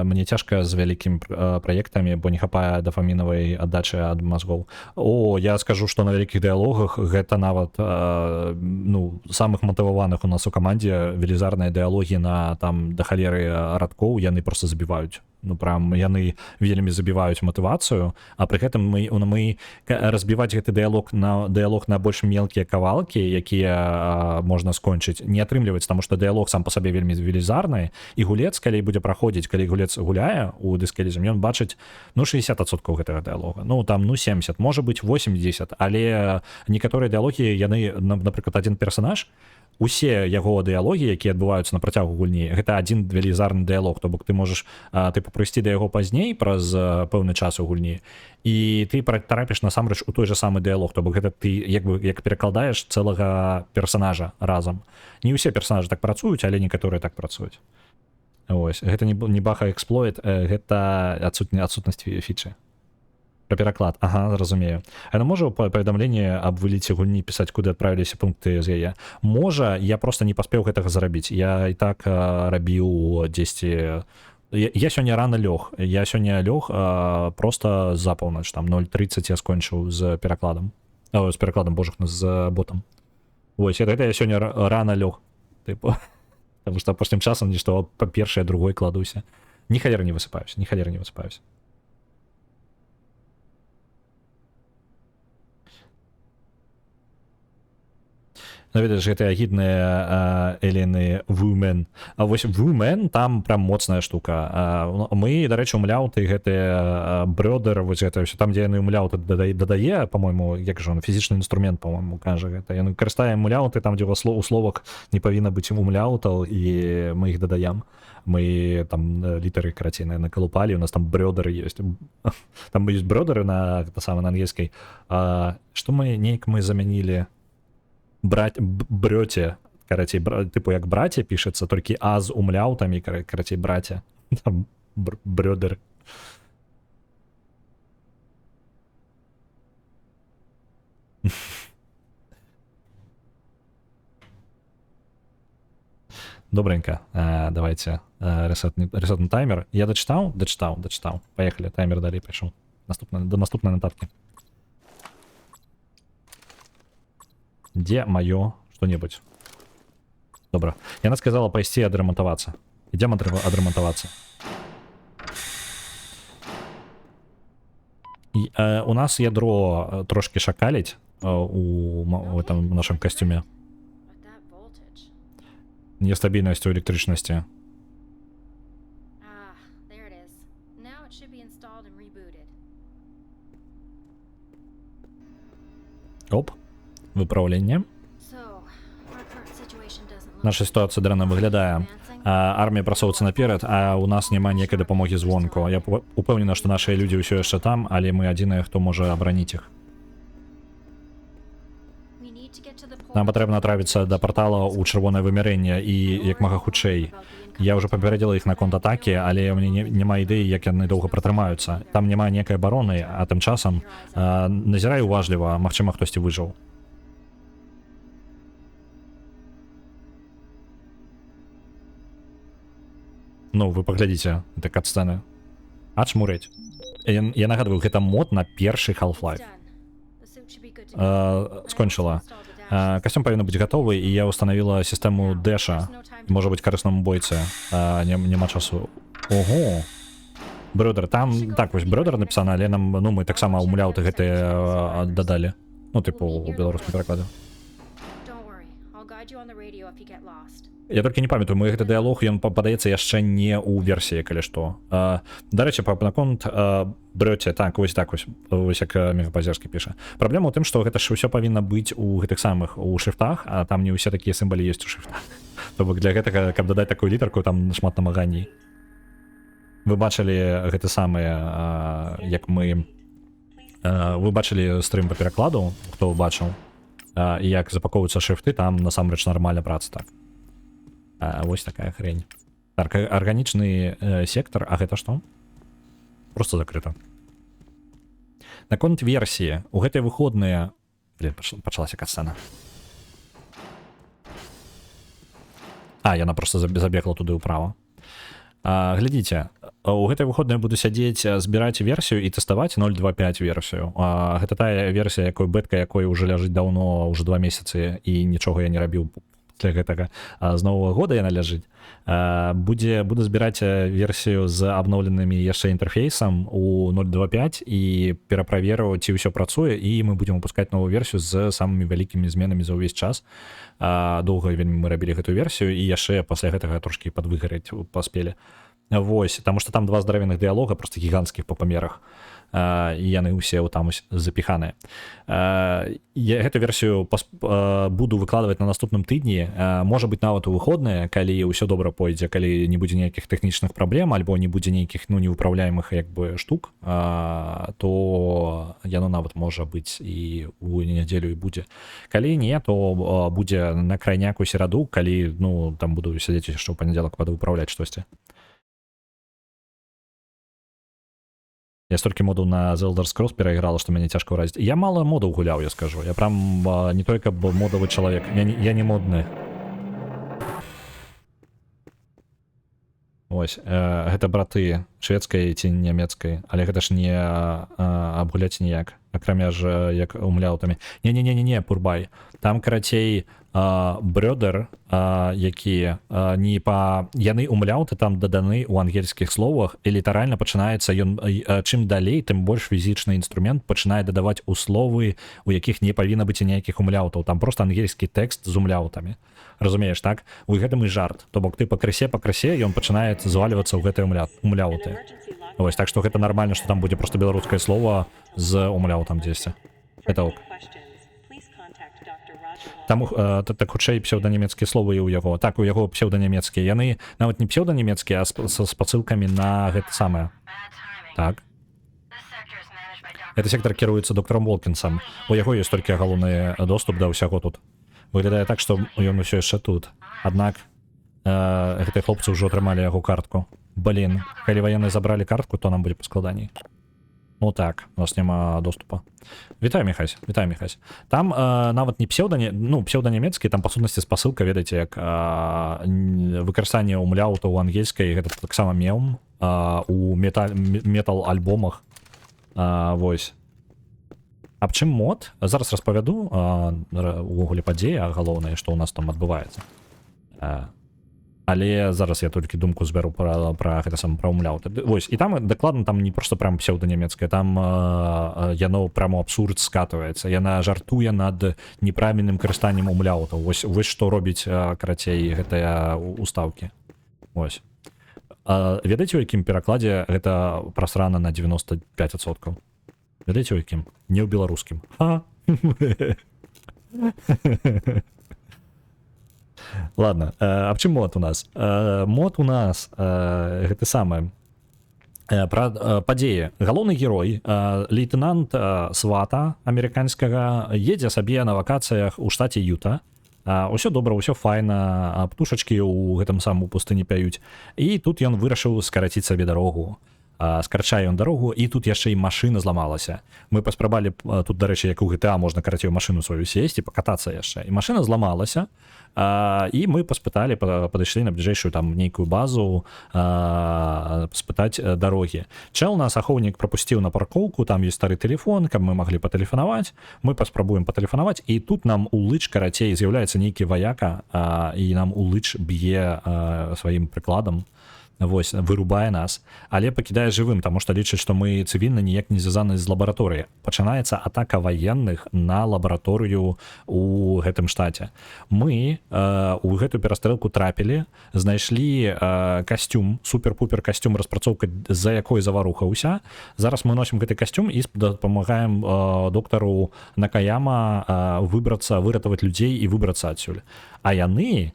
мне цяжка з вялікімі праектамі, бо не хапае дафамінавай аддачы ад мазгоў. О, я скажу, што на вялікіх дыялогах гэта нават, ну, самых матываваных у нас у камандзе велізарныя дыялогі на там да халеры радкоў, яны просто забіваюць. Ну, прям яны вельмі забіваюць матывацыю, а пры гэтым мы разбіваць гэты дыялог на больш мелкія кавалкі, якія можна скончыць, не атрымліваць, таму што дыялог сам па сабе вельмі велізарны, і гулец, калі будзе праходзіць, калі гулец гуляе у дыскалізм, ён бачыць, ну, 60% гэтага дыялога, ну, там, ну, 70, можа быць 80, але некаторыя дыялогі, яны, напрыклад, адзін персанаж, усе яго дыялогі, якія адбываюцца на працягу гульні, гэта адзін велізарны дыялог, то бок ты можаш прыйсці да яго пазней праз пэўны час у гульні, і ты трапіш насамрэч у той жа самы дыялог, то бок гэта ты як перакладаеш цэлага персанажа разам. Не ўсе персанажы так працуюць, але некаторыя так працуюць. Вось, гэта не баг, а эксплойт, гэта адсутнасць фічы. Про пераклад, ага, разумею. Яна можа ў паведамленні аб вылеце гульні пісаць, куды адправіліся пункты з яе? Можа, я просто не паспеў гэтага зарабіць. Я і так рабіў дзесьці... Я сёння рана лёг. Я сёння лёг просто за паўнач, там 0:30 я скончыў з перакладам. З перакладам, божах, з ботам. Вось, гэта я сёння рана лёг. Тыпу. Таму што апошнім часам нешто па першае, другой кладуся. Ні халеры не высыпаюся, ні халеры не высыпаюся. Ну, ведаеш, гэтыя агідныя эліны Women. А вось Women там прям моцная штука. Мы, дарэчы, умляўты гэтыя брёдер, вось гэта ўсё там, дзе яны умляўты дадае, по-мойму, як жа он, фізічны інструмент, по-мойму, кажа гэта. Яны карыстаем умляўты там, дзе у словах не павінна быць умляўтаў, і мы іх дадаем. Мы там літары, карацей, накалупалі, у нас там брёдеры ёсць. Там ёсць брёдеры на ангельскай. Што мы замянілі? Брёце, карацей, типу як браце пішацца, толькі а з умляўтамі, карацей, браце. Там брёдер. Добренько. Давайте ресетный таймер. Я дочитал? Дочитал. Поехали, таймер далее пошел. До наступной нотатки. Где мое что-нибудь? Добро. Яна сказала пойти отремонтоваться. Идем отремонтоваться. У нас ядро трошки шакалить в этом нашем костюме. Нестабильность у электричности. Оп. Выправление. Наша ситуація дрэнна выглядае. Армія прасоўваецца наперад, а у нас няма ніякай дапамогі звонку. Я упэўнена, што нашыя людзі ўсё яшчэ там, але мы адзіныя, хто можа абараніць іх. Нам патрэбна отравіцца да партала ў чырвонае вымярэнне і як мага хутчэй. Я ўжо папярэдзіла іх наконт атакі, але ў мяне няма ідэі, як яны доўга пратрымаюцца. Там няма ніякай абароны, а тым часам назірай уважліва, магчыма, хтосьці выжыў. Ну, вы паглядзіце, это кат-сцэны. Ачмурэць. Я нагадваю, гэта мод на першы Half-Life. Скончыла. Костюм павінен быць гатовы, і я установила сістэму дэша. Можа быць карыснаму бойцы. Няма часу. Ого! Брёдер. Там, так, вось брёдер напісана, але нам, ну, мы таксама умляўты гэтыя дадалі. Ну, типу, у беларускім перакладе. Я толькі не памятаю, мы гэты дыялог, ён падаецца яшчэ не ў версіі, калі што. Дарэчы, наконт брёце, так вось як Мегапазерскі піша. Праблема ў тым, што гэта ж ўсё павінна быць у гэтых самых у шрифтах, а там не ўсе такія сімвалы ёсць у шрифтах. То бок для гэтага, каб дадаць такую літарку, там шмат намаганій. Вы бачылі гэты самы, як мы... Вы бачылі стрым па перакладу, хто бачыў, і як запакоўваюцца шрифты, там насамрэч нармальна праца так. Вось такая хрень. Так, арганічны сектор, а гэта што? Просто закрыта. Наконт версіі. У гэтай выходныя... Блин, пачалася катсцэна. Яна просто забегла туды ўправа. Глядзіце, у гэтай выходныя буду сядзець, збіраць версію і тэставаць 0.2.5 версію. Гэта тая версія, бэтка якой уже ляжыць даўно, уже 2 месяцы, і нічога я не рабіў для гэтага. З нового года яна ляжыць. Буду збіраць версію з абноўленымі яшчэ інтэрфейсам у 0.2.5 і пераправеру, ці ўсё працуе, і мы будзем выпускаць новую версію з самымі вялікімі зменамі за ўвесь час. Доўга вельмі мы рабілі гэтую версію, і яшчэ пасля гэтага трошкі падвыгарэць паспелі. Вось, таму што там 2 здаравенных дыялога, просто гіганцкіх па памерах. І яны ўсе там запіханыя. Я гэту версію буду выкладваць на наступным тыдні. Можа быць нават у выходныя, калі ўсё добра пойдзе, калі не будзе ніякіх тэхнічных праблем, альбо не будзе нейкіх неўпраўляемых як бы штук, то яно нават можа быць і ў нядзелю і будзе. Калі не, то будзе на крайняку сераду, калі, ну, там буду сядзець яшчэ ў панядзелак падаўпраўляць штосьці. Я столькі модаў на The Elder Scrolls перайграла, што мяне цяжка ўразіць. Я мала модаў гуляў, я скажу. Я прям не толькі модавы чалавек. Я не модны. Ось, гэта браты шведскай ці нямецкай, але гэта ж не абгуляць ніяк, акрамя ж як умляўтамі. Не, Пурбай. Там, карацей, брёдер, які не па... Яны умляўты там даданы ў ангельскіх словах, і літаральна пачынаецца ён... Чым далей, тым больш фізічны інструмент пачынае дадаваць у словы, у якіх не павінна быць ніякіх умляўтаў. Там просто ангельскі тэкст з умляўтамі. Разумееш, так? У гэтым і жарт. То бок ты пакрысе, ён пачынае звальвацца ў гэтыя умляўты. Вось, так што гэта нармальна, што там будзе просто беларускае слово з умляўтам дзесьці. Это ок. Там так хутчэй псеўданямецкія словы і ў яго. Так, у яго псеўданямецкія. Яны нават не псеўданямецкія, а са спасылкамі на гэта самае. Так. Гэты сектор кіруецца доктором Волкінсам. У яго ёсць толькі галоўны доступ да ўсяго тут. Выглядае так, што ён усё яшчэ тут. Аднак гэтыя хлопцы ўжо атрымалі яго картку. Блін, калі ваенныя забралі картку, то нам будзе паскладаней. Ну так, у нас няма доступа. Вітаю, Міхась. Там нават не псеўданямецкі, там па сутнасці спасылка, ведаеце, як выкарыстанне умляўтаў у ангельскай, гэта таксама мем у метал-альбомах. Вось. Аб чым мод? Зараз распавяду увогуле падзеі, а галоўнае, што ў нас там адбываецца. Але зараз я толькі думку зберу пра гэта сам пра умляўты. Вось, і там дакладна там не проста прям псеўданямецкая, там яно прямо абсурд скатваецца. Яна жартуе над неправільным карыстаннем умляўтаў. Вось што робіць, карацей, гэтыя устаўкі. Вось. Ведаеце, у якім перакладзе гэта прасрана на 95%? Ведаеце, у якім? Не ў беларускім. Ладно, аб чым мод у нас? Мод у нас гэта самае пра падзеі. Галоўны герой, лейтенант свата амерыканскага, едзе сабе на вакацыях у штаце Юта. Усё добра, усё файна, птушачкі ў гэтым самым пустыні пяюць. І тут ён вырашыў скараціць сабе дарогу. Скарчае ён дарогу, і тут яшчэ і машына зламалася. Мы паспрабалі, тут, дарэчы, як у GTA можна, карацей, машыну сваю сесці, пакатацца яшчэ. І машына зламалася, і мы паспыталі, падышлі на бліжэйшую там нейкую базу спытаць дарогі. Чэл нас ахоўнік прапусціў на паркоўку, там ёсць стары тэлефон, каб мы маглі патэлефанаваць. Мы паспрабуем патэлефанаваць, і тут нам у лыч, карацей, з'яўляецца нейкі ваяка, і нам у лыч б'е сваім прыкладам. Вось, вырубае нас, але пакідае жывым, таму што лічыць, што мы цывільна ніяк не звязаны з лабараторыяй. Пачынаецца атака ваенных на лабараторыю у гэтым штаце. Мы у гэтую перастрэлку трапілі, знайшлі касцюм, супер-пупер касцюм, распрацоўка, за якой заварухаўся. Зараз мы носім гэты касцюм і дапамагаем доктару Накаяма выратаваць людзей і выбрацца адсюль. А яны...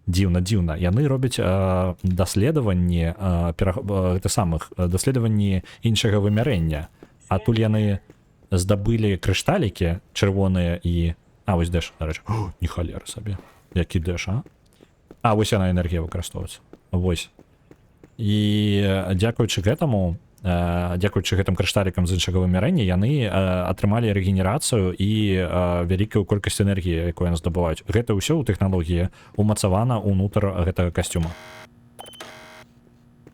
Дзіўна, яны робяць даследаванні іншага вымярэння. А тут яны здабылі крышталікі чырвоныя і... вось дэш, дарэчы. Не халера сабе. Які дэш, вось яна энергія выкарыстоўваецца. Вось. І дзякуючы гэтаму, дзякуючы гэтым крышталікам з іншага вымярэння, яны атрымалі рэгенерацыю і вялікую колькасць энергіі, якую яны здабываюць. Гэта ўсё ў тэхналогіі умацавана ўнутр гэтага касцюма.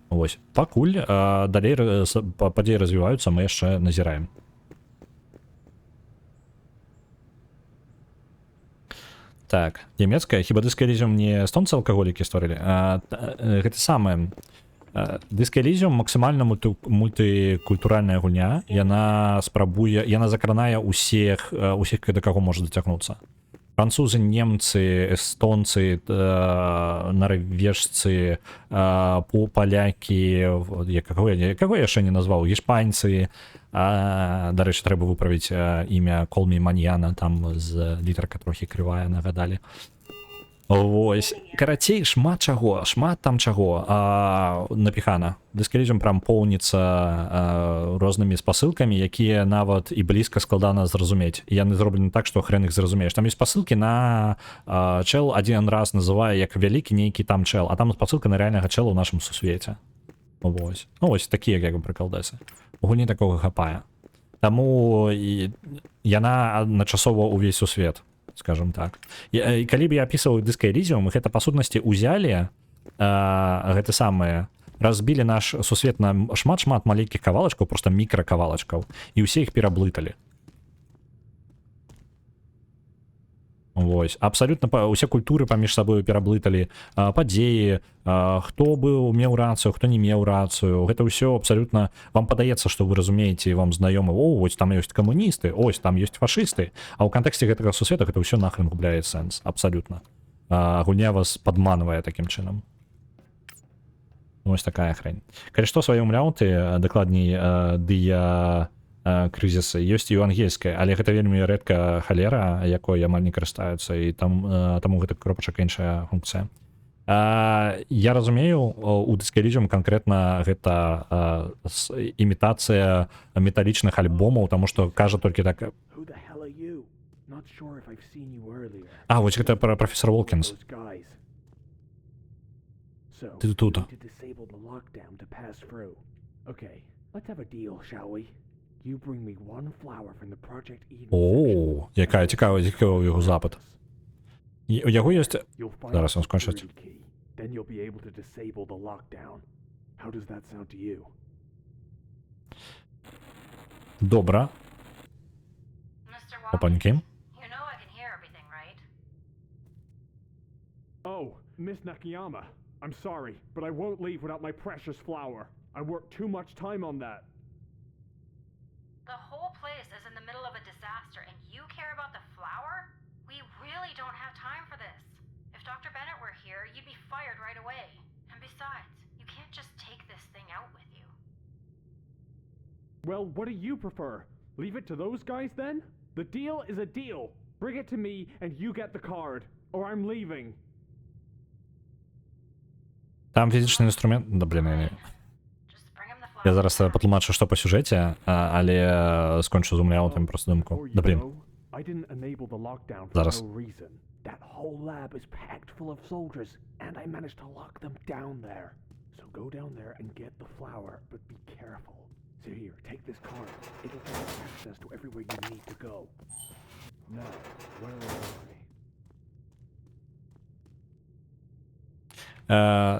Вось. Пакуль далей падзеі развіваюцца, мы яшчэ назіраем. Так, нямецкая, хіба Disco Elysium не эстонцы алкаголікі стварылі? Гэта самае. Disco Elysium максімальна мультыкультуральная гульня. Яна закранае усіх, да каго можа дацягнуцца. Французы, немцы, эстонцы, нарвежцы, палякі, каго яшчэ не назваў, іспанцы. Дарэчы, трэба выправіць імя Колмі Маньяна, там з літарка трохі крывая, нагадалі. Вось, карацей, шмат там чаго напіхана. Disco Elysium прям поўніцца рознымі спасылкамі, якія нават і блізка складана зразумець. Яны зроблены так, што хрен іх зразумееш. Там ёсць спасылкі на чэл адзін раз называе як вялікі нейкі там чэл, а там спасылка на рэальнага чэла ў нашым сусвеце. Вось. Ну вось такія як бы прыкалдэсы. У гульні такога хапае. Таму яна адначасова ўвесь сусвет, скажем так. І калі б я апісваў Disco Elysium, гэта па сутнасці ўзялі гэта самае разбілі наш сусвет на шмат-шмат маленькіх кавалачкаў, просто мікракавалачкаў, і ўсе іх пераблыталі. Вось, абсалютна усе культуры паміж сабою пераблыталі, падзеі, хто быў меў рацыю, хто не меў рацыю, гэта ўсё абсалютна, вам падаецца, што вы разумееце, вам знаёмы, вось там ёсць камуністы, ось там ёсць фашысты, а ў кантэксце гэтага сусвета гэта ўсё нахрен губляе сэнс, абсалютна. Гульня вас падманвае такім чынам. Вось такая хрень. Калі што, свае умляўты, дакладней, крызісы ёсць і ў ангельскай, але гэта вельмі рэдка халера, якой амаль не карыстаюцца, і таму гэта кропачак іншая функцыя. Я разумею, у Discouragem канкрэтна гэта імітацыя металічных альбомаў, таму што кажа толькі так. Вось гэта пра професор Волкінс. Ты тут. О, якая цікавая яго запит. У яго ёсць... Зараз ён скончыць. Добра. Опанькі. Oh, Miss Nakayama, I'm sorry, but I won't leave without my precious flower. I worked too much time on that. The whole place is in the middle of a disaster, and you care about the flower? We really don't have time for this. If Dr. Bennett were here, you'd be fired right away. And besides, you can't just take this thing out with you. Well, what do you prefer? Leave it to those guys then? The deal is a deal. Bring it to me and you get the card, or I'm leaving. Там фізічны інструмент... Да, блін, я зараз патлумачу, што па сюжэце, але скончу з умляўтым просто думку. Да, блін. Зараз. That whole lab is packed full of soldiers, and I managed to lock them down there. So go down there and get the flower, but be careful. So here, take this card. It'll give you access to everywhere you need to go. Now, where am I?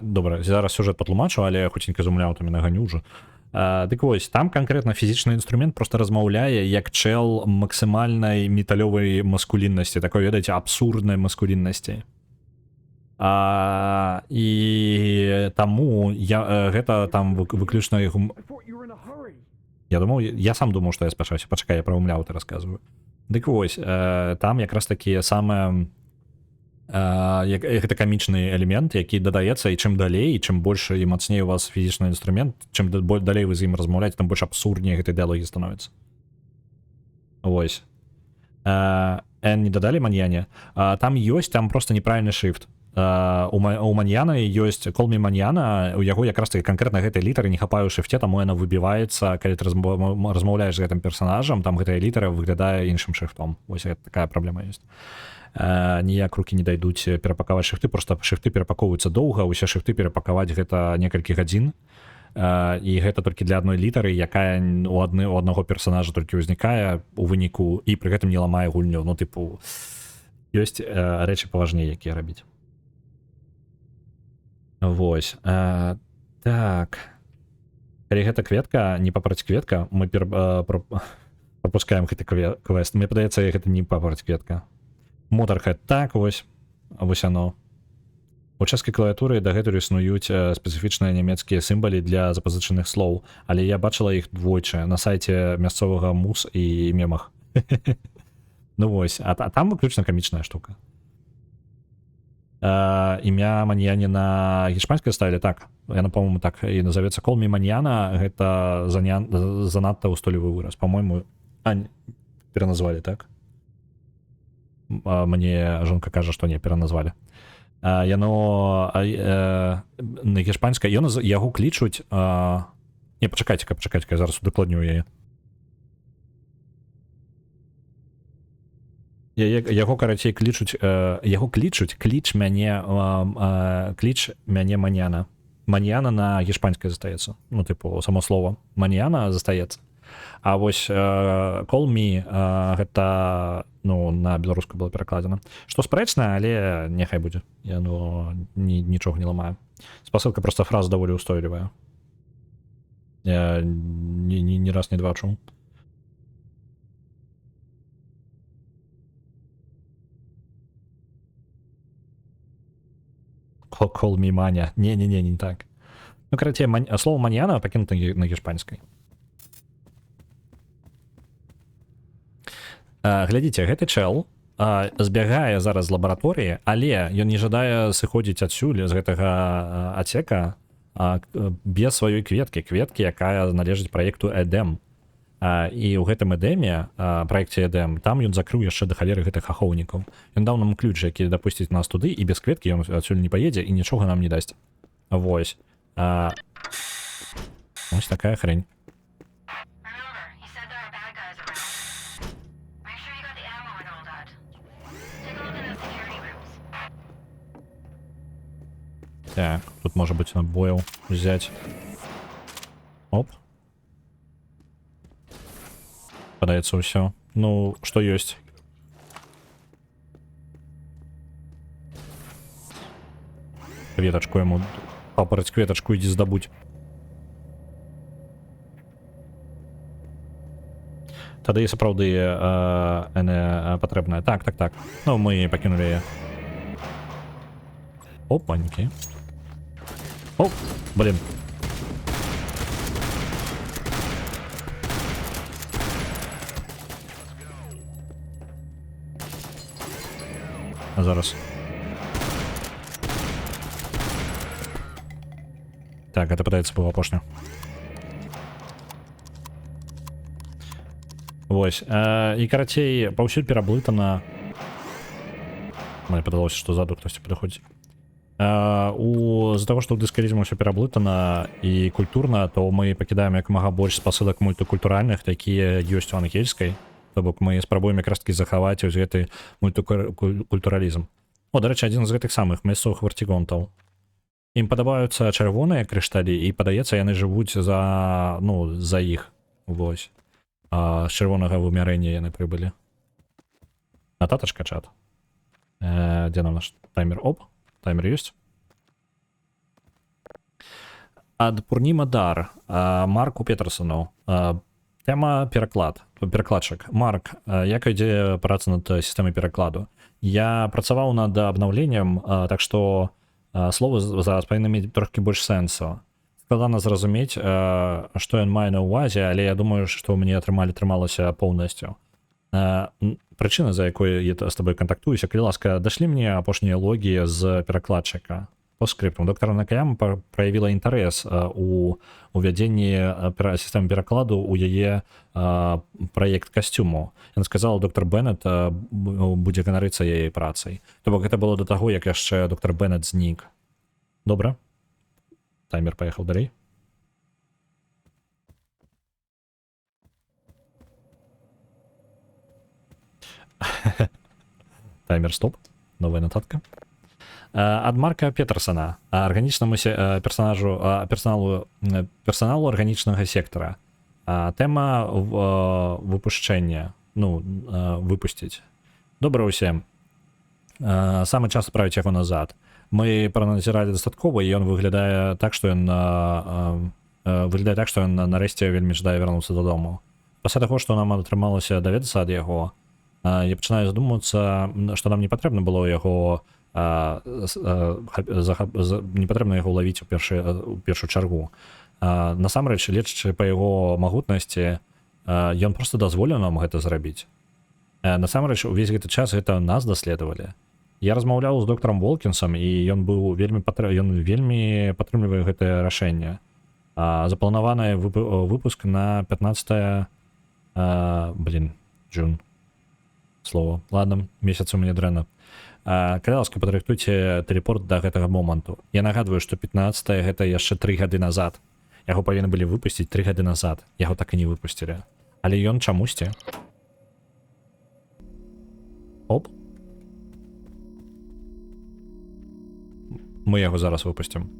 Добра, зараз сюжэт патлумачу, але хуценька з умляўтамі наганю ўжо. Дык вось, там канкрэтна фізічны інструмент просто размаўляе як чэл максімальнай металёвай маскуліннасці, такой, ведаеце, абсурднай маскуліннасці. І таму гэта там выключна... Я думаў, я сам думаў, што я спяшаўся. Пачакай, я пра умляўты расказваю. Дык вось, там якраз такія самыя... гэта камічны элемент, які дадаецца, і чым далей, і чым больш і мацней у вас фізічны інструмент, чым далей вы з ім размаўляеце, там больш абсурдней гэтай дыялогі становіцца. Вось. Не дадалі маньяне. Там ёсць, там просто неправільны шрифт. У маньяна ёсць call me маньяна, у яго якраз таки канкрэтна гэтай літары не хапае ў шрифте, таму яна выбіваецца, калі ты размаўляеш з гэтым персонажам, там гэтая літара выглядае іншым шрифтом. Вось такая праблема ёсць. Ніяк рукі не дайдуць перапакаваць шрифты, просто шрифты перапакоўваюцца доўга, усе шрифты перапакаваць гэта некалькі гадзін, і гэта толькі для адной літары, якая у аднаго персонажа толькі ўзнікае у выніку і пры гэтым не ламае гульню. Ну, тыпу, ёсць рэчы паважней, якія рабіць. Вось. Так. Калі гэта кветка, не папараць кветка, мы прапускаем гэты квест. Мне падаецца, гэта не папараць кветка. Motorhead, так, вось оно. У чэшскай клавіатуры дагэтуль існуюць спецыфічныя нямецкія сімвалы для запазычаных слоў, але я бачыла іх двойчы на сайце мясцовага муз і мемах. Ну вось, а там выключна камічная штука. Імя маньяне на гішпанскай ставілі так. Яна, по-моему, так і назовецца call me маньяна, гэта занадта ўстойлівы выраз. По-моему, пераназвалі, так? Мне жонка кажа, што не пераназвалі. Яно на гішпанскай, яго клічуць... Не, пачакайце, я зараз удакладню яе. Яго, карацей, клічуць, кліч мяне маньяна. Маньяна на гішпанскай застаецца. Ну, тыпу, само слово маньяна застаецца. А вось Call Me гэта ну на беларускую было перакладзена, што спрэчна, але няхай будзе, яно нічога не ламаю. Спасылка просто фраза даволі устойлівая, я ні раз не два чуў. Call Me Mania. Не так. Ну, карацей, слово маньяна пакінута на гішпанскай. Глядзіце, гэты чэл збягае зараз з лабараторыі, але ён не жадае сыходзіць адсюль з гэтага адсека без сваёй кветкі, якая належыць праекту Эдем. І ў гэтым Эдеме, праекце Эдем, там ён закрыў яшчэ да халеры гэтых ахоўнікаў. Ён даў нам ключ, які дапусціць нас туды, і без кветкі ён адсюль не паедзе і нічога нам не дасць. Вось. Ось такая хрень. Так, тут может быть набоев взять. Оп. Подается все. Ну, что есть. Кветочку ему. Папороть кветочку, иди сдобудь. Тогда есть сапраўды патрэбная. Так. Ну, мы покинули ее. Опаньки. Оп, блин. Зараз. Так, это пытается было апошню. Вось. І карацей, паўсюль пераблытана. Мне падалося, што ззаду хтосьці падыходзіць. З-за того, што ў дыскалізму ўсё пераблытана і культурна, то мы пакідаем як мага больш спасылак мультыкультуральных, якія ёсць у ангельскай. То бок мы спрабуем якраз такі захаваць ось гэты мультыкультуралізм. О, дарэчы, адзін з гэтых самых мясцовых варцігонтаў. Ім падабаюцца чырвоныя крышталі, і падаецца, яны жывуць за іх. Вось. З чырвонага вымярэння яны прыбылі. Нататачка, чат. Дзе нам наш таймер? Оп. Таймер есть. Ад Пурніма Дар Марку Петерсону. Тема перакладчык. Марк, як ідзе праца над сістэмай перакладу? Я працаваў над абнаўленнем, так што словы зараз павінны мець трохі больш сэнсу. Складана зразумець, што ён мае на ўвазе, але я думаю, што мне атрымалася поўнасцю. Прычына, за якой я з табой кантактуюся, калі ласка, дашлі мне апошнія логі з перакладчыка. По скриптам. Доктор Накаяма проявила інтарэс у увядзенні сістэмы перакладу у яе праект касцюму. Яна сказала, доктор Беннет будзе ганарыцца яе працай. То бок гэта было да таго, як яшчэ доктор Беннет знік. Добра. Таймер паехаў далей. Таймер стоп. Новая нотатка. Ад Марка Петерсона, арганічнаму персоналу арганічнага сектара. Тэма выпушчэння, выпусціць. Добра ўсім. Самы час справіць яго назад. Мы праназіралі дастаткова, і ён выглядае так, што ён нарэшце вельмі жадае вярнуцца дадому. Пасля таго, што нам атрымалася даведацца ад яго, я пачынаю задумвацца, што нам не патрэбна было яго не патрэбна яго лавіць у першую чаргу. Насамрэч, лечачы па яго магутнасці, ён проста дазволіў нам гэта зрабіць. Насамрэч, увесь гэты час гэта нас даследавалі. Я размаўляў з доктором Волкінсом, і ён вельмі падтрымлівае гэтае рашэнне. Запланаваны выпуск на 15 Джун. Слово. Ладно, месяц у мяне дрэнна. Калі ласка, падрыхтуйце тэлепорт да гэтага моманту. Я нагадваю, што 15 гэта яшчэ 3 гады назад. Яго павінны былі выпусціць 3 гады назад. Яго так і не выпусцілі. Але ён чамусьці. Оп. Мы яго зараз выпусцім.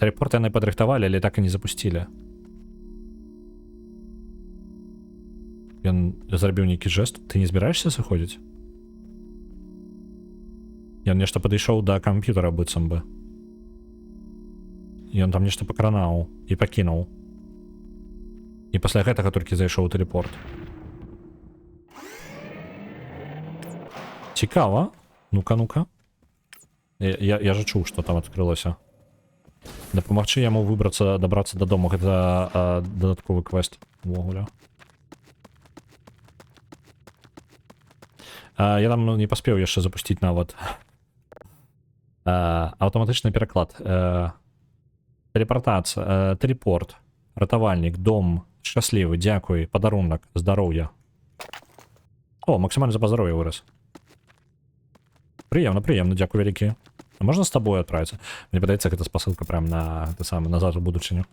Тэлепорт яны падрыхтавалі, але так і не запусцілі. Ён зрабіў нейкі жэст. Ты не збіраешся сыходзіць? Ён нешта падышоў да камп'ютара быццам бы. Ён там нешта пакранаў і пакінуў. І пасля гэтага толькі зайшоў у тэлепорт. Цікава. Ну-ка, ну-ка. Я же чуў, што там адкрылася. Дапамагчы яму дабрацца дадому. Гэта дадатковы квест увогуле. Я там не паспеў яшчэ запусціць нават. Аўтаматычны пераклад. Тэлепартацыя, тэлепорт, ратавальнік, дом, шчаслівы, дзякуй, падарунак, здароўя. О, максімальны запас здароўя вырас. Прыемна, дзякуй вялікі. А можна з табой адправіцца? Мне падаецца, гэта спасылка прям на ты самы назад у будучыню.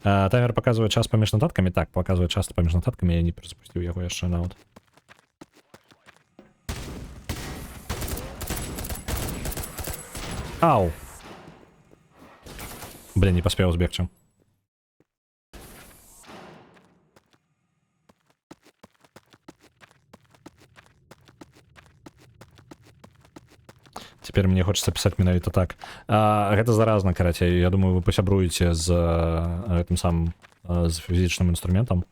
Таймер паказвае час паміж нататкамі. Так, паказвае час паміж нататкамі, я не перазапусціў яго яшчэ нават. Ау! Блин, не поспел збегчы. Теперь мне хочется писать менавіта так. Гэта заразна, карацей. Я думаю, вы пасябруеце з гэтым самым з фізічным інструментам.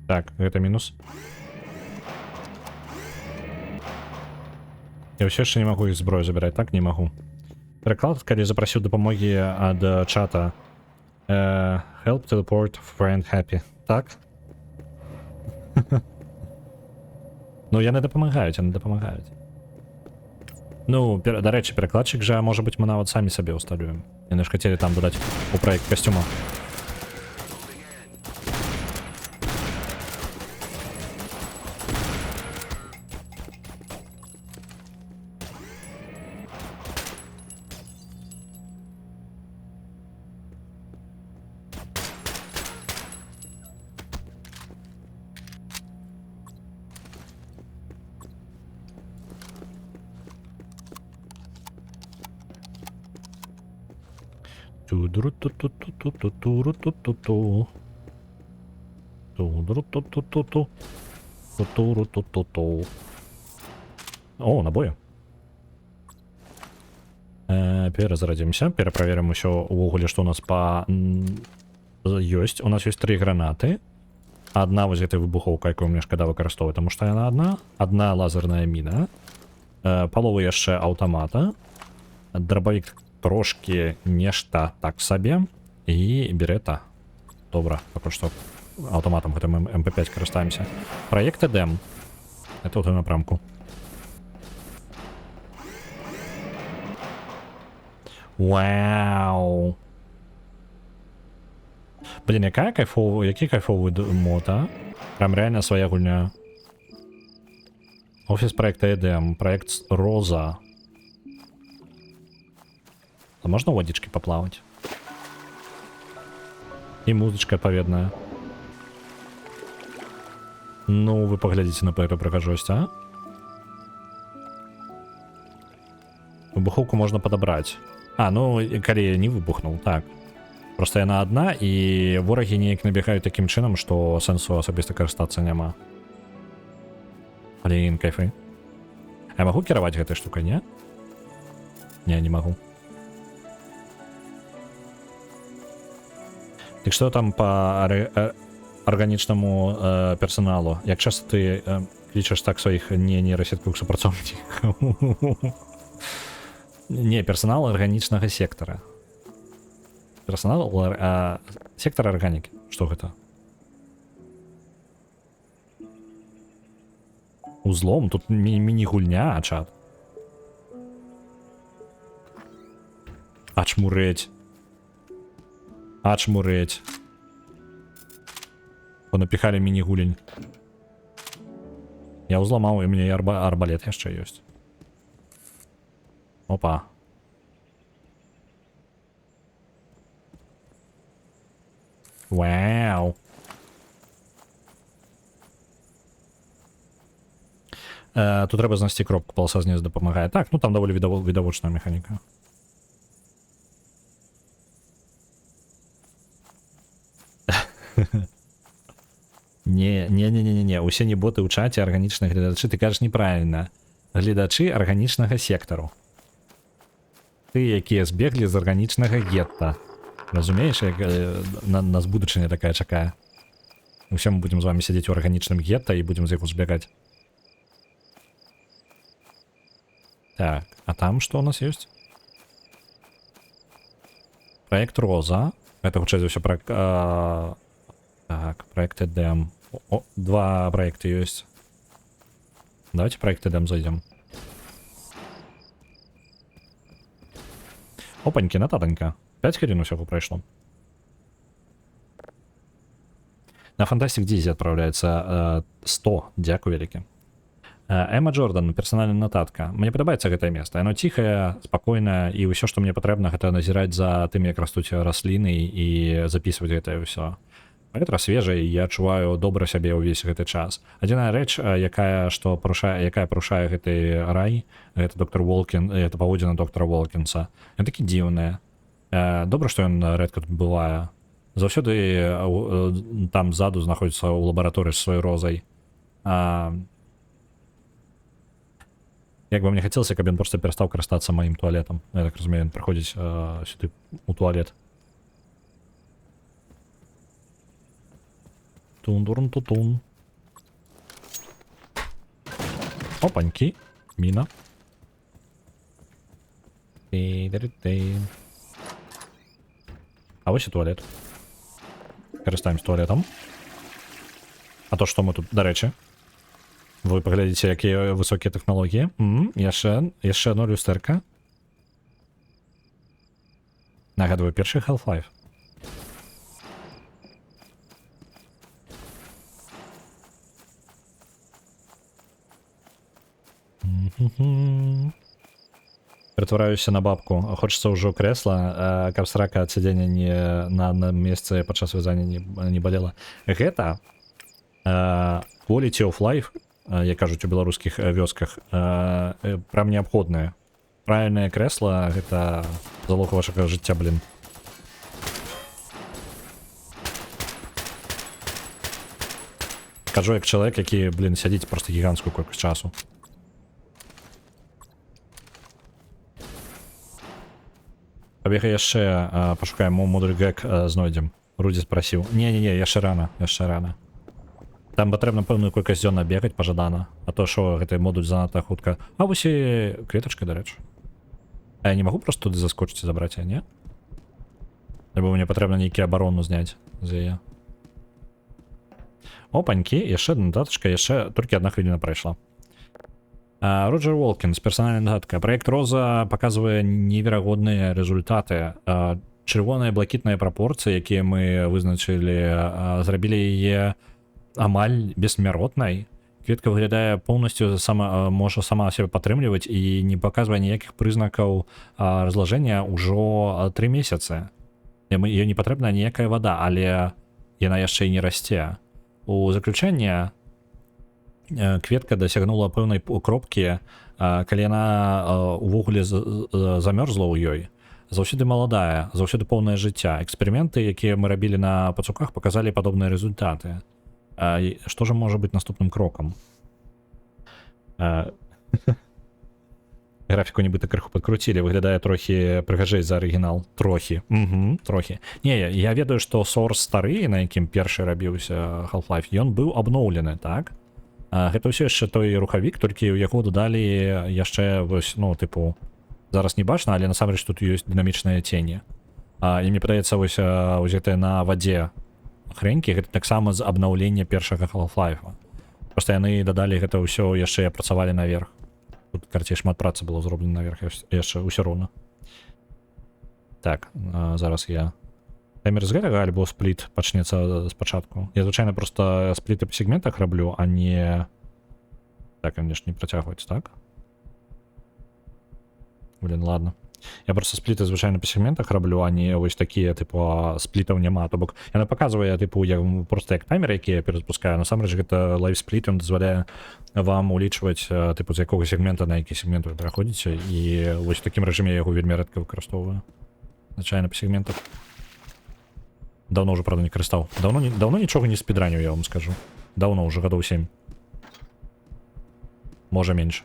Так, гэта мінус. Я ўсё яшчэ не магу іх зброю забіраць, так? Не магу. Пераклад, калі запрасіў дапамогі ад чата. Help, teleport, friend, happy. Так? Ну, яны дапамагаюць, Ну, да рэчы, перакладчык жа, можа быць, мы нават самі сабе ўсталюем. Яны ж хацелі там дадаць у праект касцюма. О, набои. Перазарадзімся, пераправерым усё увогуле, што у нас па ёсць. У нас ёсць 3 гранаты. Адна вось гэтай выбухоўка, якую мне шкада выкарыстоўваць, таму што яна адна лазерная міна, палова яшчэ аўтамата, драбавік трошки нешта так сабе і берета. Добра, пакуль што аўтаматам гэтым МП5 карыстаемся. Праект Эдем. Это ў той напрамку. Вау! Блин, які кайфовы мод, а? Прям реально своя гульня. Офіс проекта Эдем, проект Роза. А можно водички поплавать? И музычка отповедная. Ну, вы поглядите на эту прихожость, а? Выбуховку можно подобрать. А, ну, калі не выбухнул, так. Просто яна одна, і ворагі неяк набегаюць таким чынам, што сэнсу асабіста карыстацца няма. Блин, кайфы. Я могу кіраваць гэтай штукай, не? Не, не могу. Так что там по органічнаму персоналу? Як часто ты лічыш так сваіх нейрасеткавых супрацоўнікаў? Не, персонал органічнага сектора. Персонал сектора органики. Что это? Узлом? Тут мини-гульня, а чат. Ачмуреть. Ачмуреть. Понапихали мини-гулень. Я ўзламаў, і мне і арбалет яшчэ ёсць. Опа. Вау. Тут трэба знайсці кропку, паласа знизу дапамагае. Так, ну там даволі відавочная механіка. Не, усе не боты ў чаце, арганічныя гледачы. Ты кажаш неправільна. Гледачы арганічнага сектару. Ты, якія збеглі з арганічнага гетта. Разумееш, як нас будучыня такая чакае. Усе мы будзем з вами сядзець у арганічным гетта і будзем з яго збегаць. Так, а там что у нас есть? Проект Роза. Это хутчэй за ўсё проект... Так, проект Эдем. О, два проекта есть. Давайте проект Эдем зайдем. Опаньки, нататонька. 5 хвилин усього пройшло. На Фантастик Дизі отправляется 100. Дякую велике. Эмма Джордан, персональная нотатка. Мне падабаецца гэтае место. Оно тихое, спокойное, и ўсё, што мне патрэбна, гэта назіраць за тым, як растуць расліны і записывать гэтае ўсё. Паветра свежае, я адчуваю добра сябе ўвесь гэты час. Адзіная рэч, якая парушае гэты рай, гэта доктор Волкін, это паводзіна доктора Волкінса. Ён такі дзіўная. Добра, што ён рэдка тут бывае. Заўсёды там ззаду знаходзіцца ў лабараторыі з сваёй розай. Як бы мне хацелася, каб ён проста перастаў карыстацца маім туалетам. Я так разумею, ён прыходзіць сюды у туалет. Тун-дурн-ту-тун. Опаньки. Міна. А вось і туалет. Карыстаемся туалетам. А то што мы тут, дарэчы? Вы паглядзіце, якія высокія тэхналогіі. Яшчэ одно люстэрка. Нагадваю, першы Half-Life. Ператвараюся на бабку. Хочется ўжо крэсла, каб срака ад сядзення на адным месцы падчас вязання не балела. Гэта quality of life, як кажуць у беларускіх вёсках, прям неабходнае. Правільнае крэсла — гэта залог вашага жыцця, блин. Кажу як чалавек, які, блин, сядзіць проста гіганцкую колькасць часу. Пабега яшчэ пашукаем модуль гэк, знойдзем. Руді спрасіў. Не-не-не, яшчэ рана. Там патрэбна пэўную колькасць дзён набегаць пажадана, а то што гэты модуль занадта хутка. А вось і кветачка, дарэчы. А я не магу проста туды заскочыць і забраць, а не? Альбо мне патрэбна нейкі абарону зняць з яе. Опанькі, яшчэ адна датачка, яшчэ толькі 1 хвіліна прайшла. Роджер Уолкінс, персональная нагадка. Проект Роза показывае неверагодныя результаты. Чырвоныя блакітныя прапорцыі, якія мы вызначылі, зрабілі яе амаль бессмяротнай. Кветка выглядае поўнасцю, можа сама себе падтрымліваць і не паказвае ніякіх прызнакаў разлажэння ўжо 3 месяцы. Ёй не патрэбна ніякая вада, але яна яшчэ і не расце. У заключэнне кветка дасягнула пэўнай кропкі, калі яна увогуле замёрзла ў ёй. Заўсёды маладая, заўсёды поўнае жыцця. Эксперыменты, якія мы рабілі на пацуках, паказалі падобныя результаты. Што ж можа быць наступным крокам? Графіку нібыта крыху падкруцілі, выглядае трохі прыгажэй за арыгінал. Трохі. Трохі. Не, я ведаю, што Source стары, на якім першы рабіўся Half-Life, ён быў абноўлены, так? Гэта ўсё яшчэ той рухавік, толькі ў яго дадалі яшчэ вось, ну, тыпу, зараз не бачна, але насамрэч тут ёсць дынамічныя цені. І мне падаецца, вось узятыя на вадзе хрэнькі, гэта таксама з абнаўлення першага Half-Life. Проста яны дадалі гэта ўсё яшчэ працавалі наверх. Тут, карцей, шмат працы было зроблена наверх яшчэ ўсё роўна. Так, зараз я... Таймер з гэтага альбо спліт пачнецца спачатку. Я, звычайна, проста спліты па сегментах раблю, а не Так, конечно, не протягивается, так? Блин, ладно. Я просто спліти, звичайно, по сегментах роблю, а не ось такі, типу, сплітів нема. Тобто, я не показую, типу, як, просто як таймер, який я перезапускаю. Насамрэч, гэта лайв-спліт, він дозволяє вам улічвати, типу, з якого сегмента на який сегмент ви переходите. І ось в такому режимі я його вельми рідко використовую. Звичайно, по сегментах. Давно вже, правда, не користав. Давно нічого не спідраню, я вам скажу. Давно, вже годов 7. Може менше.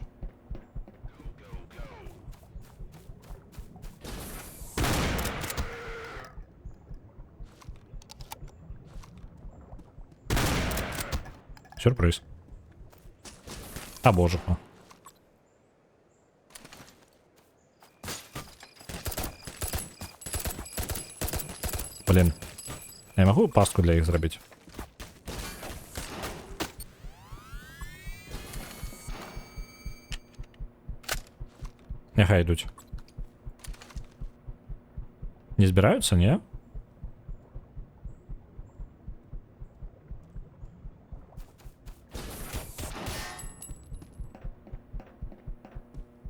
Сюрприз. А боже. Блін. Я могу пастку для їх зробити? Нехай йдуть. Не збираються, ні?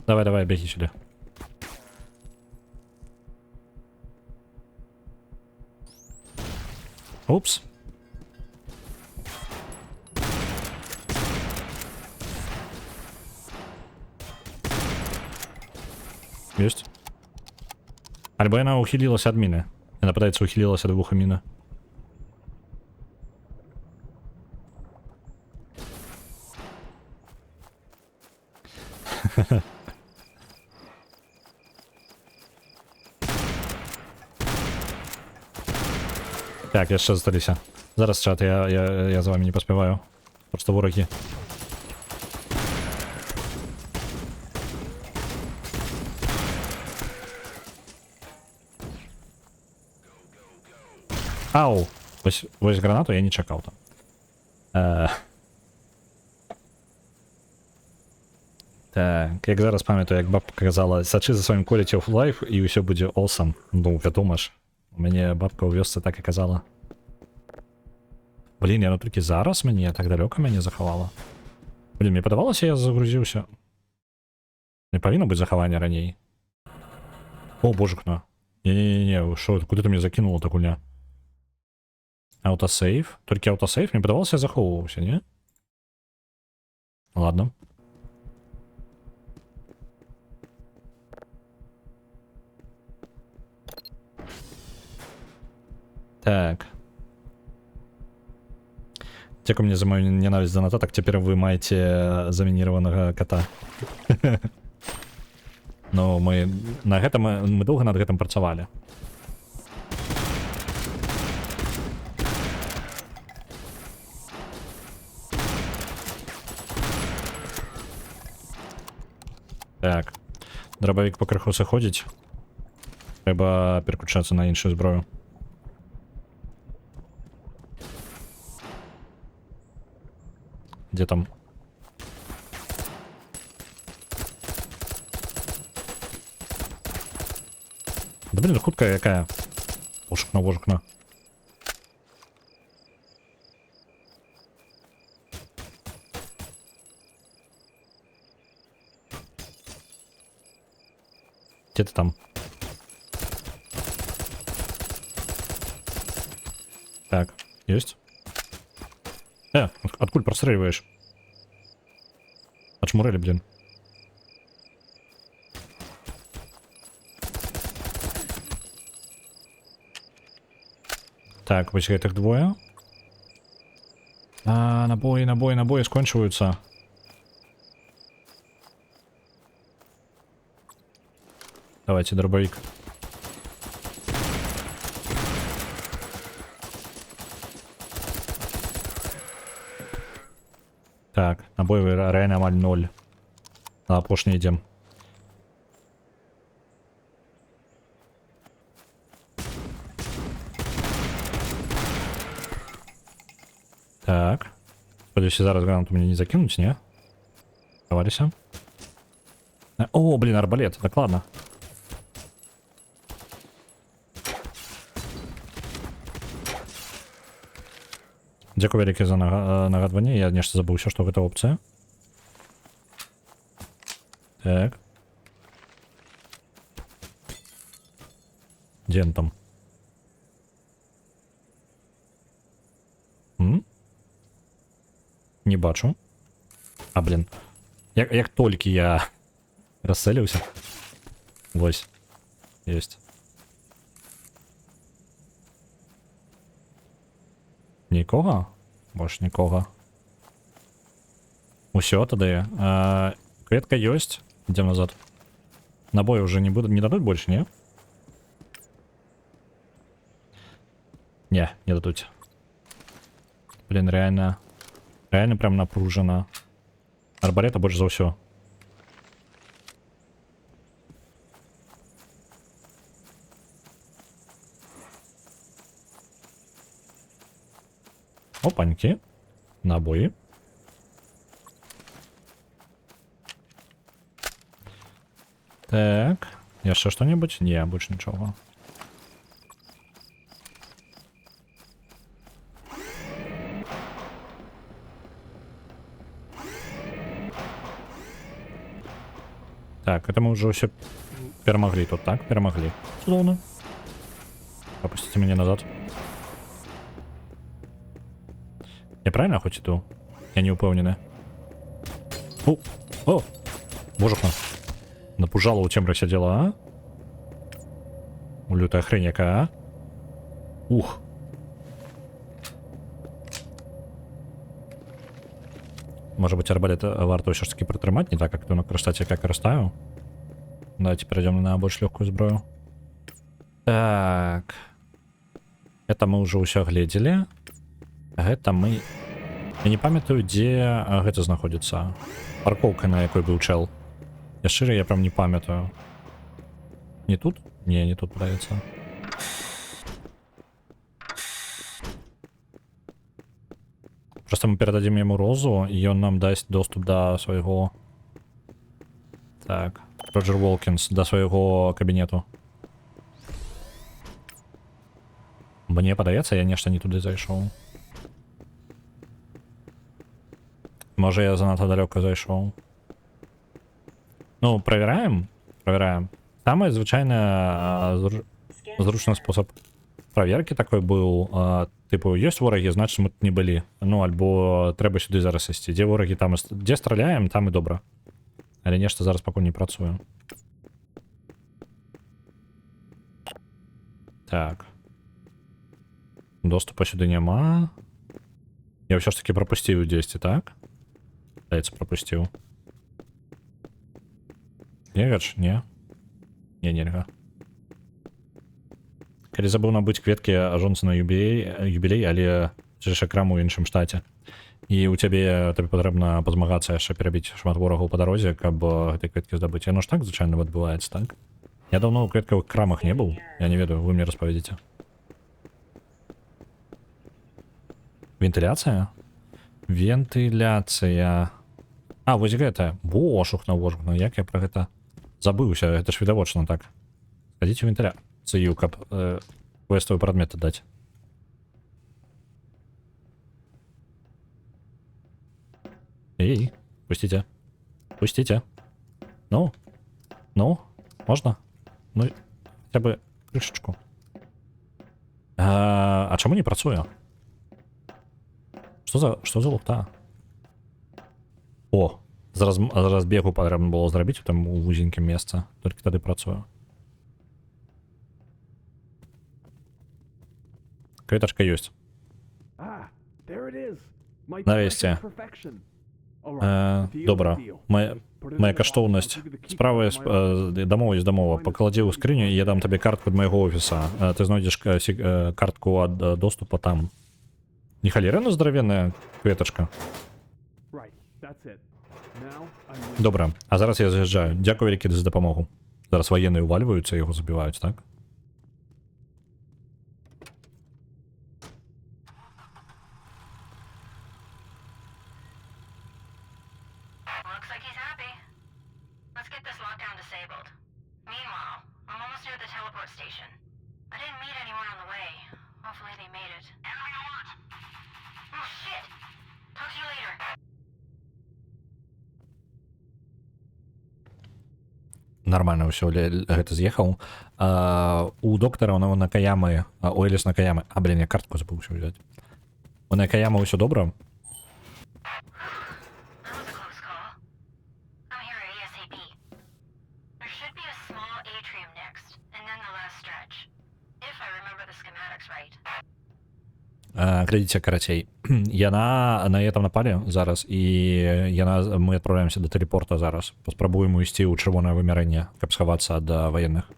Давай, давай, беги сюда. Упс. Есть. Альбо она ухилилась от мины. Она пытается ухилилась от двух мины. Так, я ще здалися. Зараз чат, я за вами не поспіваю. Просто вороги. Ау! Ось гранату я не чекав там. Так, як зараз пам'ятаю, як бабка казала, сачи за своїм quality of life і усе буде awesome. Ну, відомо ж. Мені бабка у вёсці так і казала. Блін, я ну тільки зараз мені так далеко мене заховала. Блін, мені подавалося, я загрузився. Не повинно бути заховання ранее. О, божикна. Не-не-не, що, куди ти мене закинула та кульня? Аутосейв? Тільки аутосейв? Мені подавалося, я заховувався, не? Ладно. Так. Дякую мне за мою ненависть до нотаток. Теперь вы маете заминированного кота. Ну, мы долго над гэтым працавалі. Так. Дробовик покрыху сыходзіць. Трэба переключацца на іншую зброю. Где там? Да блин, худка какая. Вожикна. Где ты там? Так, есть. Откуда простреливаешь? Очмурели, блин. Так, вось гэтых двое. Набои скончиваются. Давайте дробовик. Так, набои реально амаль 0. На апошні йдем. Так. Сподіваюся, зараз гранату мені не закинуть, не? Ховалися. О, блін, арбалет, так ладно. Дякую велике за нагадування, я нешта забыўся, што гэта опцыя. Так. Где он там? Не бачу. А, блін. Як тільки я розселився. Ось. Єсть. Нікого? Больше нікого. Усё, тоді. Клетка есть. Идем назад. Набои уже не дадут больше, не? Не дадут. Блин, реально прям напружено. Арбалета больше за все. Опаньки. Набои. Так. Еще что-нибудь? Не, больше ничего. Так, это мы уже все перемогли тут, так? Перемогли. Словно. Опустите меня назад. Я правильно хоть иду? Я не упевнений. О! Боже мой. Напужало у темры все дела, а? Лютая хрень яка, а? Ух. Может быть, арбалет варто все ж таки притримать, не так, как ты на кстати, как растаю. Давайте перейдем на больше легкую зброю. Так. Это мы уже все глядели. Это мы... Я не памятаю, где гэта знаходится. Парковка, на якой был чел. Я шире, я прям не памятаю. Не тут? Не тут подается. Просто мы передадим ему розу, и он нам даст доступ до своего... Так, Роджер Уолкинс, до своего кабинету. Мне подается, я нечто не туди зайшов. Може я занадто далеко зайшов. Ну, проверяем. Самый звичайный зручный способ проверки такой был. Типу, есть вороги, значит мы тут не были. Ну, альбо треба сюди зараз істи. Де вороги, там де стріляємо, там і добре. Але нечто зараз поки не працює. Так. Доступа сюди нема. Я все ж таки пропустив 10, так? Здається, пропустив. Негач? Не. Не, нельга. Калі забыў набыць кветкі ажонцы на юбілей, але ж экрам у іншым штаце. І у табе патрэбна пазмагацца яшчэ перабіць шмат ворагаў па дарозе, каб гэтай кветкі здабыць. Яно ж так звычайна адбываецца, так? Я давно ў кветкавых крамах не быў. Я не ведаю, вы мне распавядзіце. Вентыляцыя? Вентыляцыя. А, вось гэта. Бошухна, як я пра гэта забыўся, гэта ж відавочна так. Сходите в вентыляцыю, каб квестовый прадмет аддаць. Эй, пустите. Пустите. Ну, можно? Ну, хотя бы крышечку. А чому не працуе? Что за луфта? О, з разбегу патрэбна было зрабіць у там вузенькім месца. Толькі тады працуе. Кветачка ёсць. Нарэшце. Добра. Моя каштоўнасць. Справа дамова есть дамова. Пакладзі ў скрыню, і я дам табе картку ад майго офіса. Ты знойдзеш картку ад доступа там. Не халерена здаравенная кветачка? Добра, а зараз я заязджаю. Дзякуй вялікі за дапамогу. Зараз ваенныя ўвальваюцца, яго забіваюць, так? Looks like he's happy. Let's get this lockdown disabled. Meanwhile, I'm almost near the teleport station. I didn't meet anyone on the way. Hopefully they made it. Enemy alert! Oh shit! Talk to you later. Нормально ўсё гэта з'ехаў. У доктара у Накаямы, у Эліс Накаямы, блин, я картку забыўся ўзяць. У Накаямы ўсё добра? That was a close call. I'm here ASAP. There should be a small atrium next, and then the last stretch. If I remember the schematics right. Глядзіце, карацей. Яна на этом напалі зараз, і мы адпраўляемся да тэлепорта зараз. Паспрабуем ісці ў чырвонае вымярэнне, каб схавацца ад ваенных.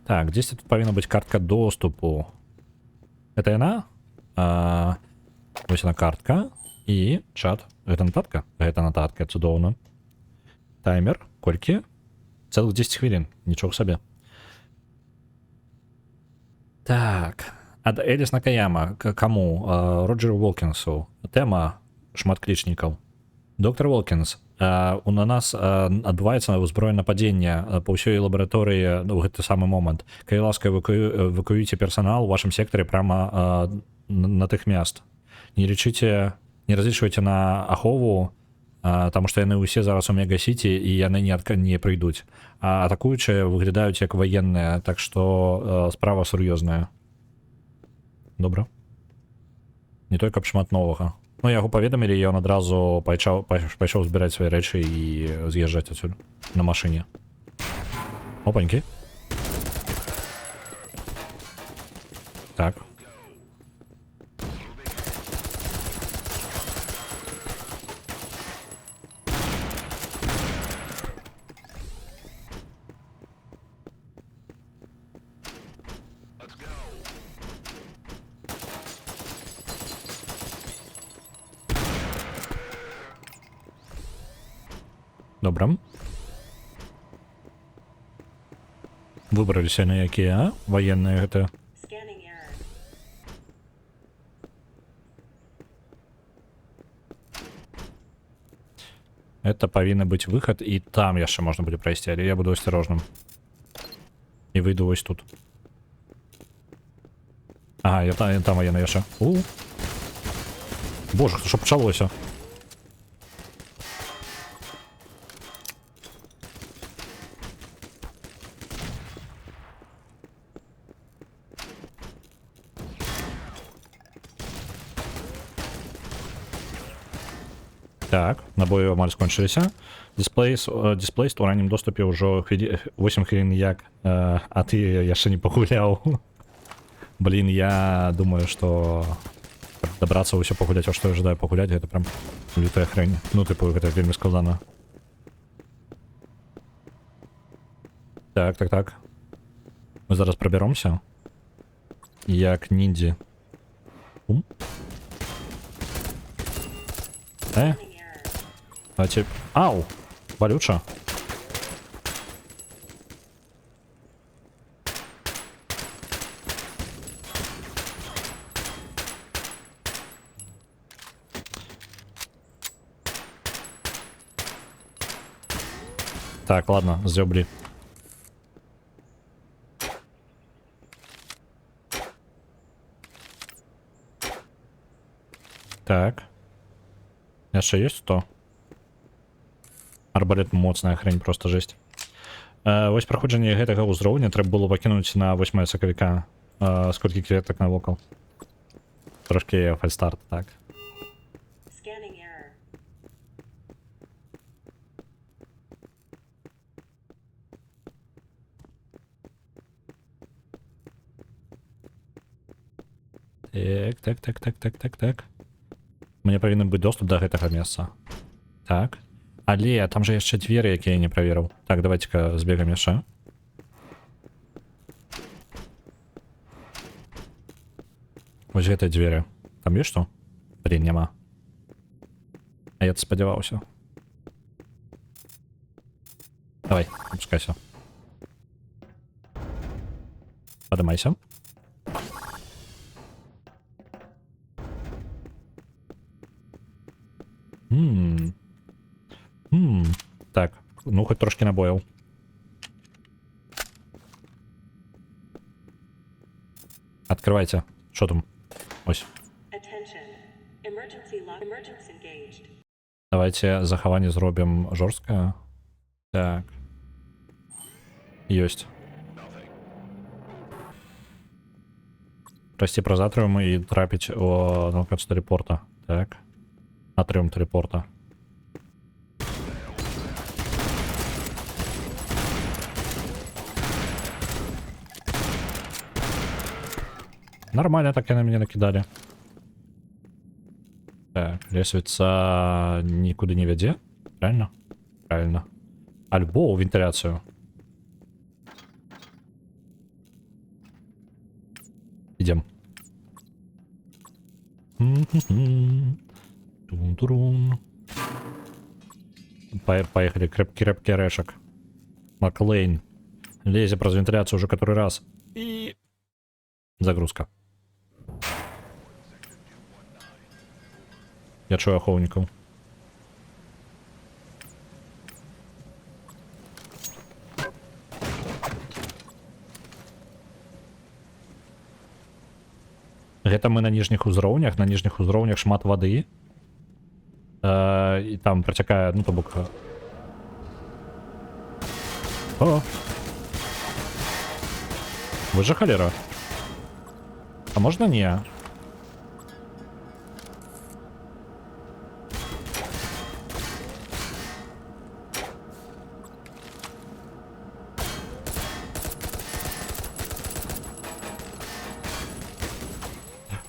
Так, дзесьці тут павінна быць картка доступу. Это яна? Вось яна картка. І чат. Гэта нататка? Гэта нататка, цудоўна. Таймер. Колькі? Цэлых 10 хвілін. Нічога сабе. Так, ад Эліс Накаяма каму? Роджеру Волкінсу. Тэма шматклічнікаў. Доктор Волкінс, у нас адбываецца ўзброенае нападзенне па ўсёй лабараторыі ў гэты самы момант. Калі ласка, эвакуюйце персанал у вашым сектары прямо на тых мест. Не разлічвайце на ахову, таму што яны ўсе зараз у Мегасіці і яны не прыйдуць. А атакуючыя выглядаюць як ваенныя, так што справа сур'ёзная. Добра. Не той, каб шмат новага. Ну, яго паведамілі, і ён адразу пайшоў збіраць свае рэчы і з'язджаць адсюль на машыне. Опанькі. Так. Добра. Выбраліся на якія, ваенныя гэта? Scanning error. Это павінны быць выхад, і там яшчэ можна будзе прайсці, але я буду асцярожным. І выйду вось тут. Ага, я там ваенны яшчэ. Боже, што пачалося? Так, набоі амаль скончыліся. Дисплейст у раннім доступе ўжо 8 хвілін як, а ты яшчэ не пагуляў. Блин, я думаю, што дабрацца ўсё пагуляць, а што я жадаю пагуляць, гэта прям лютая хрень. Ну, тыпу, гэта вельмі складана. Так. Мы зараз прабяромся. Як ніндзі. Ау! Болюча. Так, ладно, зёбли. Так. Яшчэ ёсць то? Арбалет моцная хрень, просто жесть. Вось праходжанне гэтага ўзроўня трэба было пакінуць на 8 сакавіка. Сколькі клетак навокал? Трошки фальстарт, так. Scanning error. Так. Мне павінен быць доступ да гэтага месца. Так. Але там же яшчэ дзверы, якія я не праверыў. Так, давайте-ка збегаем яшчэ. Вось гэтыя дзверы. Там ёсць што? Блин, няма. А я спадзяваўся. Давай, опускайся. Падымайся. Так, ну хоть трошки набояў. Открывайте. Что там? Ось. Attention. Emergency lock. Emergency engaged. Давайте захаванне зробім жорсткае. Так. Ёсць. Прайсці праз атрыум і трапіць у локацыю тэлепорта. Так. Атрыум тэлепорта. Нормально так яны мяне накидалі. Так, лесвіца нікуды не вядзе. Правильно? Правильно. Альбо ў вентыляцыю. Ідем. Тун-турун. Поехали. Крепкий орешек. Маклейн. Лезе праз вентиляцию уже который раз. И... Загрузка. Я чую ахоўнікаў. Гэта мы на ніжніх узроўнях, шмат вады. І там працякае, ну то бок. О! Вы же холера. А можна не?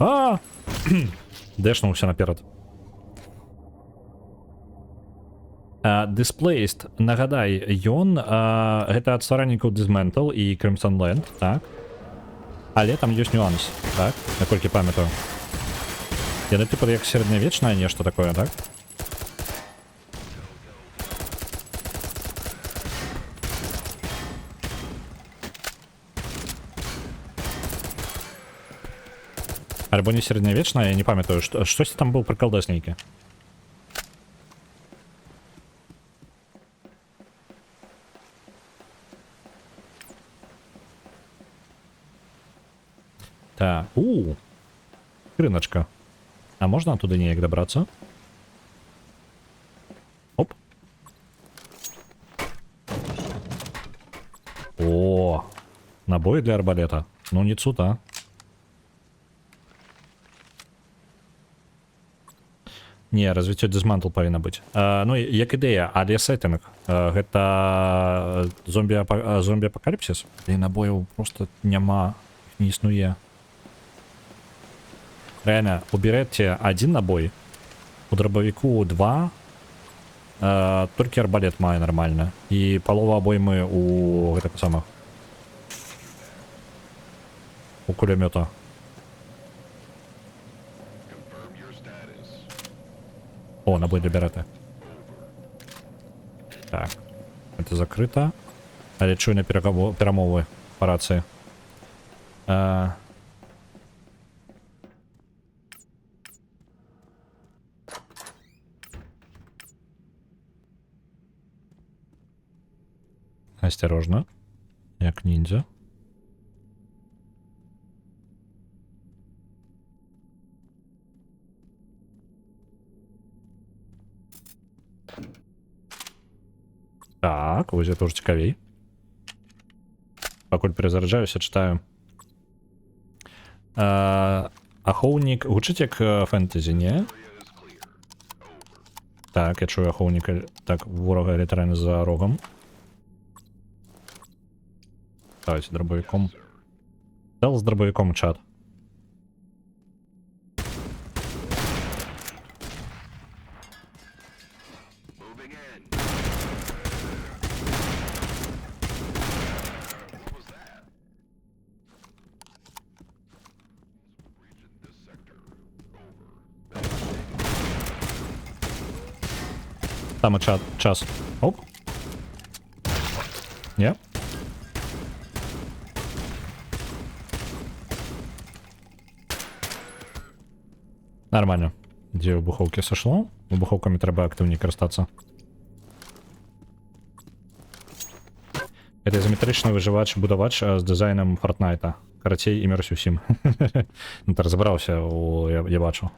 А! Дэшнуўся наперад. Displaced, нагадай, ён гэта ад стваральнікаў Dismantle і Crimson Land, так? Але там ёсць нюанс, так? Наколькі памятаю. Яны типа як сярэднявечнае нешта такое, так? Альбо не сярэднявечнае, я не памятаю, штосьці там быў прыкалдас нейкі. Так, скрыначка. А можна туды неяк дабрацца? Оп. О, набой для арбалета. Ну не цуд, а? Не, развіццё Dismantle павінна быць. Ну, як ідэя, але сеттинг. Гэта зомбі-апакаліпсіс. І набояў просто няма, не існуе. Реально, уберете один набой, у дробовику 2, только арбалет мае нормально. И полова обоймы у гэтага самого. У кулемета. О, набой для берета. Так. Это закрыто. Але чую на перамовы по рации. Осторожно. Як ниндзя. Так, вось это уже цікавей. Пакуль перезаряджаюся, читаю. Ахоўнік. Гучыць як фэнтэзі, не? Так, я чую ахоўніка. Так, ворага літаральна за рогом. Давайте дробовиком. Дал с дробовиком чат. Там и чат. Час. Оп. Не. Нормально. Дзе выбухоўкі сышло? Выбухоўкамі трэба актыўней карыстацца. Это изометрычны выжывач будавач з дызайнам Фортнайта. Карацей, імерсь усім. Ну ты разабраўся, я бачу.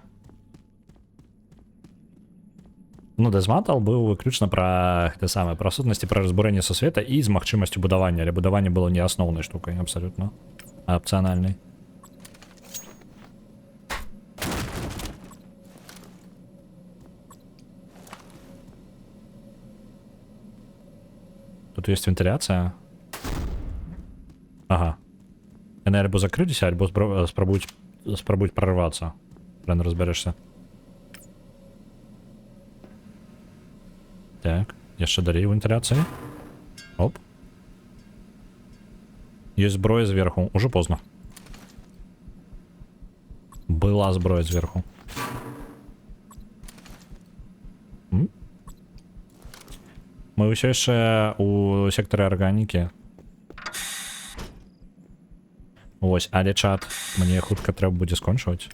Ну, дэзматал быў выключна пра гэта самае, пра сутнасці, пра разбурэнне сусвета і з магчымасцю будавання, але будаванне было не асноўнай штукай, абсалютна, а апцыянальнай. Тут ёсць вентыляцыя. Ага. Яны альбо закрыліся, альбо спрабуюць прорвацца. Рано разберешся. Так, яшчэ далей вентыляцыі. Оп. Ёсць зброя зверху. Ужо позна. Была зброя зверху. Мы ўсё яшчэ у сектары арганікі. Вось, але чат мне хутка трэба будзе скончваць.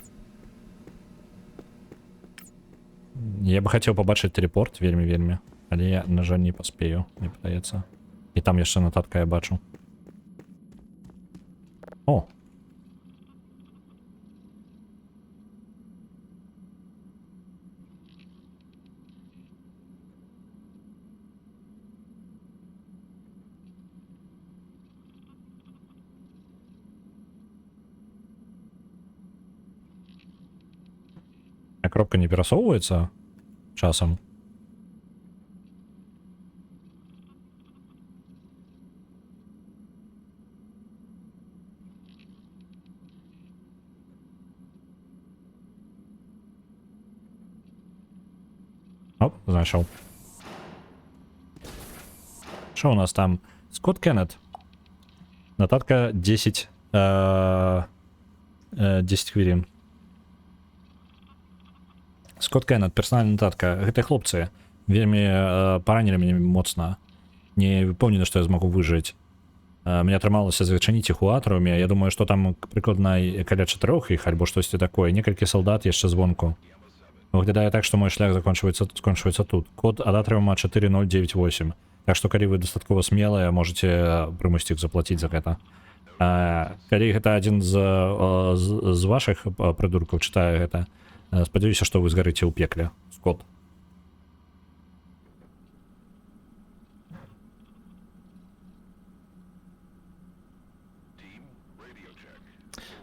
Я бы хацеў пабачыць тэлепорт вельмі, але я, на жаль, не паспею, мне падаецца. І там яшчэ нататка я бачу. О! А кропка не перасоўваецца часам? Оп, знайшоў. Що у нас там? Скотт Кеннет. Нататка 10 хвілін. Скотт Кеннет, персональная нататка. Гэтыя хлопцы вельмі паранілі мяне моцна. Не упэўнены, што я змагу выжыць. Мне атрымалася зачыніць іх у атрыуме. Я думаю, што там прыкладна каля 4 іх, альбо штосьці такое. Некалькі салдат яшчэ звонку. Выглядае так, што мой шлях скончваецца тут. Код ад атрыума 4098. Так што калі вы дастаткова смелыя, можете прымусіць іх заплаціць за гэта. Калі гэта адзін з вашых прыдуркаў чытае гэта, спадзяюся, што вы згарыце ў пекле, Скотт.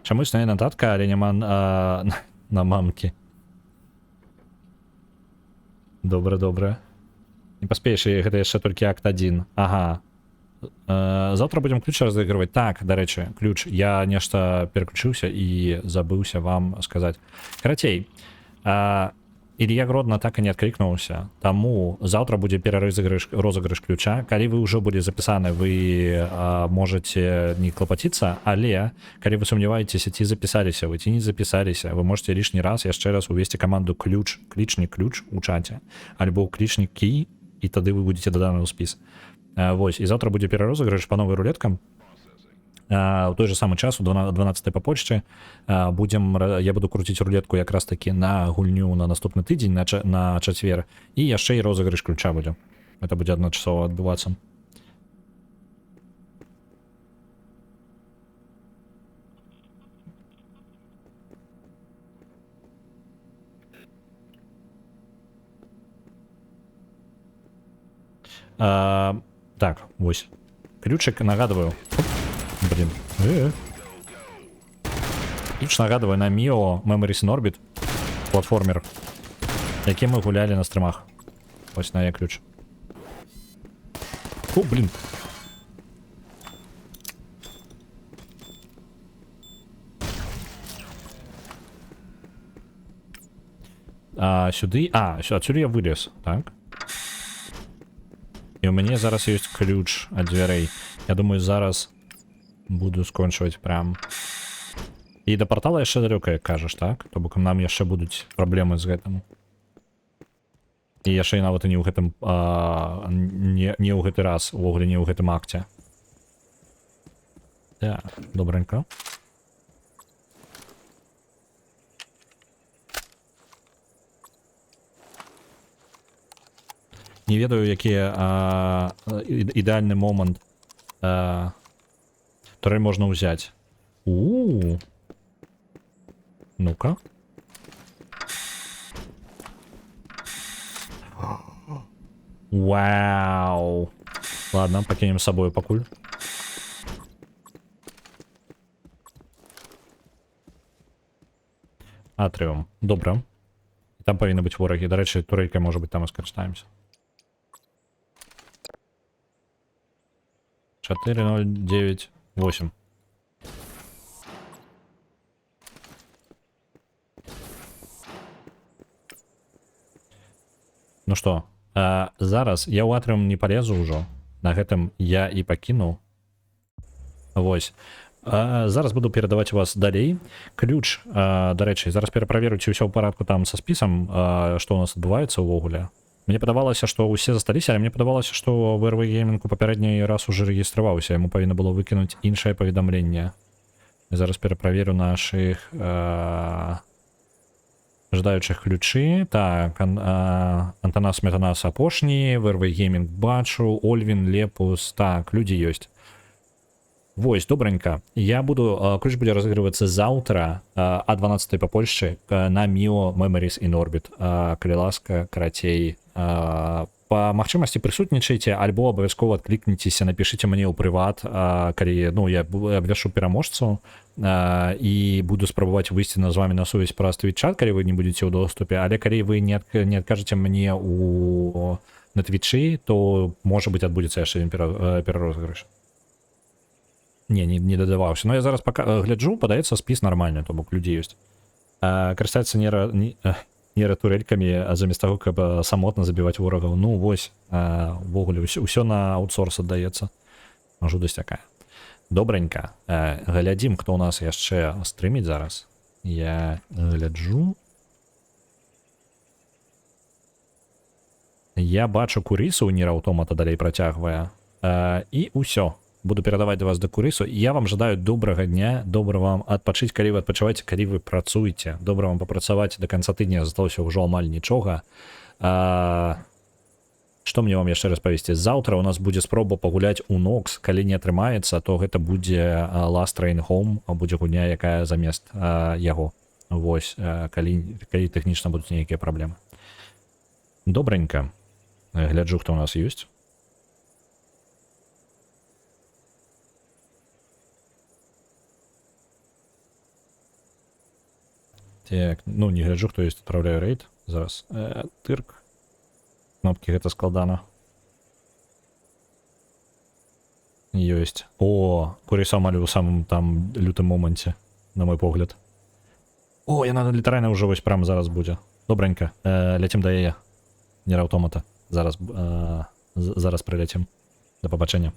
Чаму існуе нататка, але няма на мамкі? Добра, добра. Не паспееш, гэта яшчэ толькі акт 1. Ага. Завтра будем ключ разыгрывать. Так, до речі, ключ. Я нешта переключыўся і забыўся вам сказаць. Карацей, Ілья Гродна так і не адклікнуўся. Таму завтра будзе розыгрыш ключа. Калі вы ўжо былі запісаны, вы можете не клапаціцца, але калі вы сумняваецеся, ці запісаліся вы, ці не запісаліся, вы можете лішні раз яшчэ раз увесці каманду ключ, клічнік ключ у чаце, альбо клічнік кій, і тады вы будете даданы ў спіс. Вось, і завтра будзе перарозыгрыш па новым рулеткам. У той же самы час, у 12 па почце, я буду круціць рулетку якраз таки на гульню на наступны тыдзень, на чацвер, і яшчэ і розыгрыш ключа будзе. Это будзе адначасова адбывацца. Так, вось. Ключик, нагадываю. Блин. Ключ нагадываю на Mio Memories in Orbit. Платформер. Які мы гулялі на стрімах. Ось на я ключ. О, блин. Сюды... Отсюда я вылез. Так. І у мяне зараз ёсць ключ ад дзвярэй. Я думаю, зараз буду скончваць прям. І да портала яшчэ далёка, як кажаш, так? То бок нам яшчэ будуць праблемы з гэтым. І яшчэ і нават і не ў гэтым... не ў гэты раз, увогуле не ў гэтым акце. Так, добренько. Не ведаю, які ідэальны момант, который можна ўзяць. Ну-ка. Вау. Ладно, покинем с собой пакуль. Атріум. Добре. Там повинні бути вороги. До речі, турелька, може бути, там і скористаємося. 4098. Ну што, зараз я ў атрыум не полезу ўжо. На гэтым я і пакінуў. Вось. Зараз буду перадаваць вас далей. Ключ, дарэчы, зараз пераправеру, ці ўсё ў парадку там са спісам, што ў нас адбываецца ўвогуле. Мне падавалася, што ўсе засталіся, але мне падавалася, што VRV Gaming у папярэдні раз уже рэгістраваўся, яму павінна было выкінуць іншае паведамленне. Зараз пераправеру нашых жадаючых ключы. Так, Антанас Метанас апошні, VRV Gaming бачу, Ольвін, Лепус, так, людзі ёсць. Вось, добренько. Я буду, ключ буде розігруватися завтра о 12 по Польщі на Mio Memories in Orbit. Калі ласка, карацей. По магчымасці прысутнічайце, альбо абавязкова адклікніцеся, напішыце мне ў прыват, калі, ну, я абвяшу пераможцу і буду спрабаваць выйсці з вами на сувязь праз Twitch-чат, калі вы не будете ў доступе, але калі вы не адкажаце мне на Twitch, то, можа быць, адбудзецца яшчэ адзін перарозыгрыш. Не дадаваўся. Но я зараз гляджу, падаецца спіс нармальны, то бок людзі ёсць. Карыстацца нейратурелькамі замест таго, каб самотна забіваць ворагаў. Ну вось, увогуле ўсё на аутсорс аддаецца. Жудасць такая. Добренька. Глядзім, хто ў нас яшчэ стрыміць зараз. Я гляджу. Я бачу Курысу, Нір Аўтомата далей працягвае. І ўсё. Буду перадаваць да вас да Курысу. Я вам жадаю добрага дня, добра вам адпачыць, калі вы адпачываеце, калі вы працуеце. Добра вам папрацаваць да канца тыдня, засталося ўжо амаль нічога. Што мне вам яшчэ раз павесці? Заўтра у нас будзе спроба пагуляць у Нокс. Калі не атрымаецца, то гэта будзе Last Train Home, будзе гульня, якая замест яго. Вось, калі тэхнічна будуць нейкія праблемы. Добренька. Гляджу, хто у нас ёсць. Так, ну не гляджу, хто ёсць, адпраўляю рейд. Зараз. Тырк. Кнопкі гэта складана. Ёсць. О, Курыса амаль у самым там лютым моманце, на мой погляд. О, яна літаральна ўжо вось прямо зараз будзе. Добренька. Ляцім да яе. Нір Аўтомата. Зараз прыляцім. Да пабачэння.